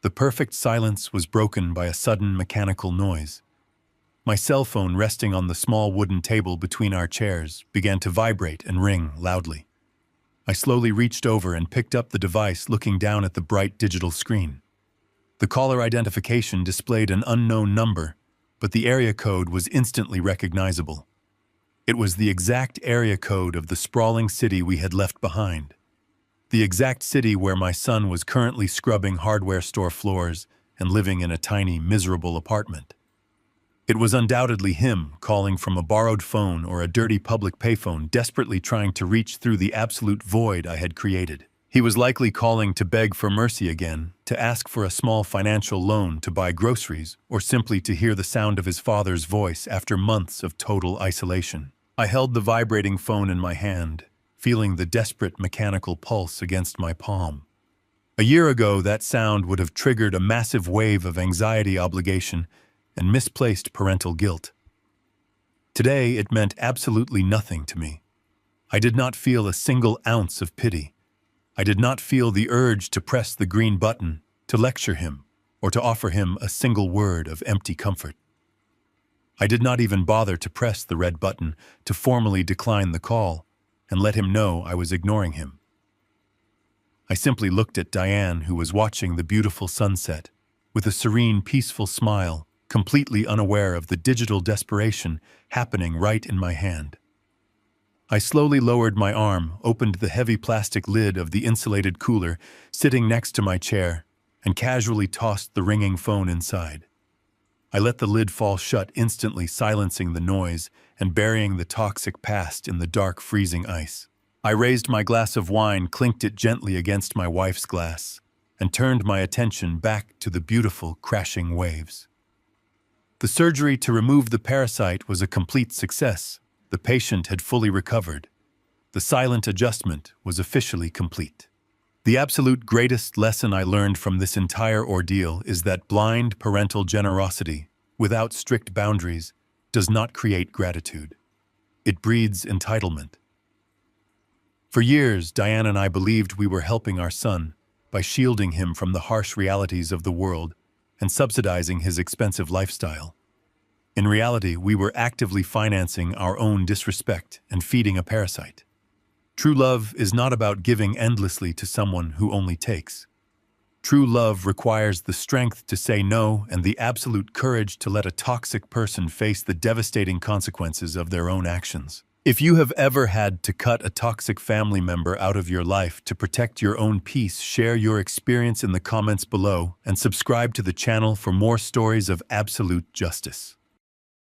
the perfect silence was broken by a sudden mechanical noise. My cell phone, resting on the small wooden table between our chairs, began to vibrate and ring loudly. I slowly reached over and picked up the device, looking down at the bright digital screen. The caller identification displayed an unknown number, but the area code was instantly recognizable. It was the exact area code of the sprawling city we had left behind. The exact city where my son was currently scrubbing hardware store floors and living in a tiny, miserable apartment. It was undoubtedly him, calling from a borrowed phone or a dirty public payphone, desperately trying to reach through the absolute void I had created. He was likely calling to beg for mercy again, to ask for a small financial loan to buy groceries, or simply to hear the sound of his father's voice after months of total isolation. I held the vibrating phone in my hand, feeling the desperate mechanical pulse against my palm. A year ago, that sound would have triggered a massive wave of anxiety, obligation, and misplaced parental guilt. Today, it meant absolutely nothing to me. I did not feel a single ounce of pity. I did not feel the urge to press the green button, to lecture him, or to offer him a single word of empty comfort. I did not even bother to press the red button to formally decline the call and let him know I was ignoring him. I simply looked at Diane, who was watching the beautiful sunset, with a serene, peaceful smile, completely unaware of the digital desperation happening right in my hand. I slowly lowered my arm, opened the heavy plastic lid of the insulated cooler sitting next to my chair, and casually tossed the ringing phone inside. I let the lid fall shut, instantly silencing the noise and burying the toxic past in the dark, freezing ice. I raised my glass of wine, clinked it gently against my wife's glass, and turned my attention back to the beautiful, crashing waves. The surgery to remove the parasite was a complete success. The patient had fully recovered. The silent adjustment was officially complete. The absolute greatest lesson I learned from this entire ordeal is that blind parental generosity, without strict boundaries, does not create gratitude. It breeds entitlement. For years, Diane and I believed we were helping our son by shielding him from the harsh realities of the world and subsidizing his expensive lifestyle. In reality, we were actively financing our own disrespect and feeding a parasite. True love is not about giving endlessly to someone who only takes. True love requires the strength to say no and the absolute courage to let a toxic person face the devastating consequences of their own actions. If you have ever had to cut a toxic family member out of your life to protect your own peace, share your experience in the comments below and subscribe to the channel for more stories of absolute justice.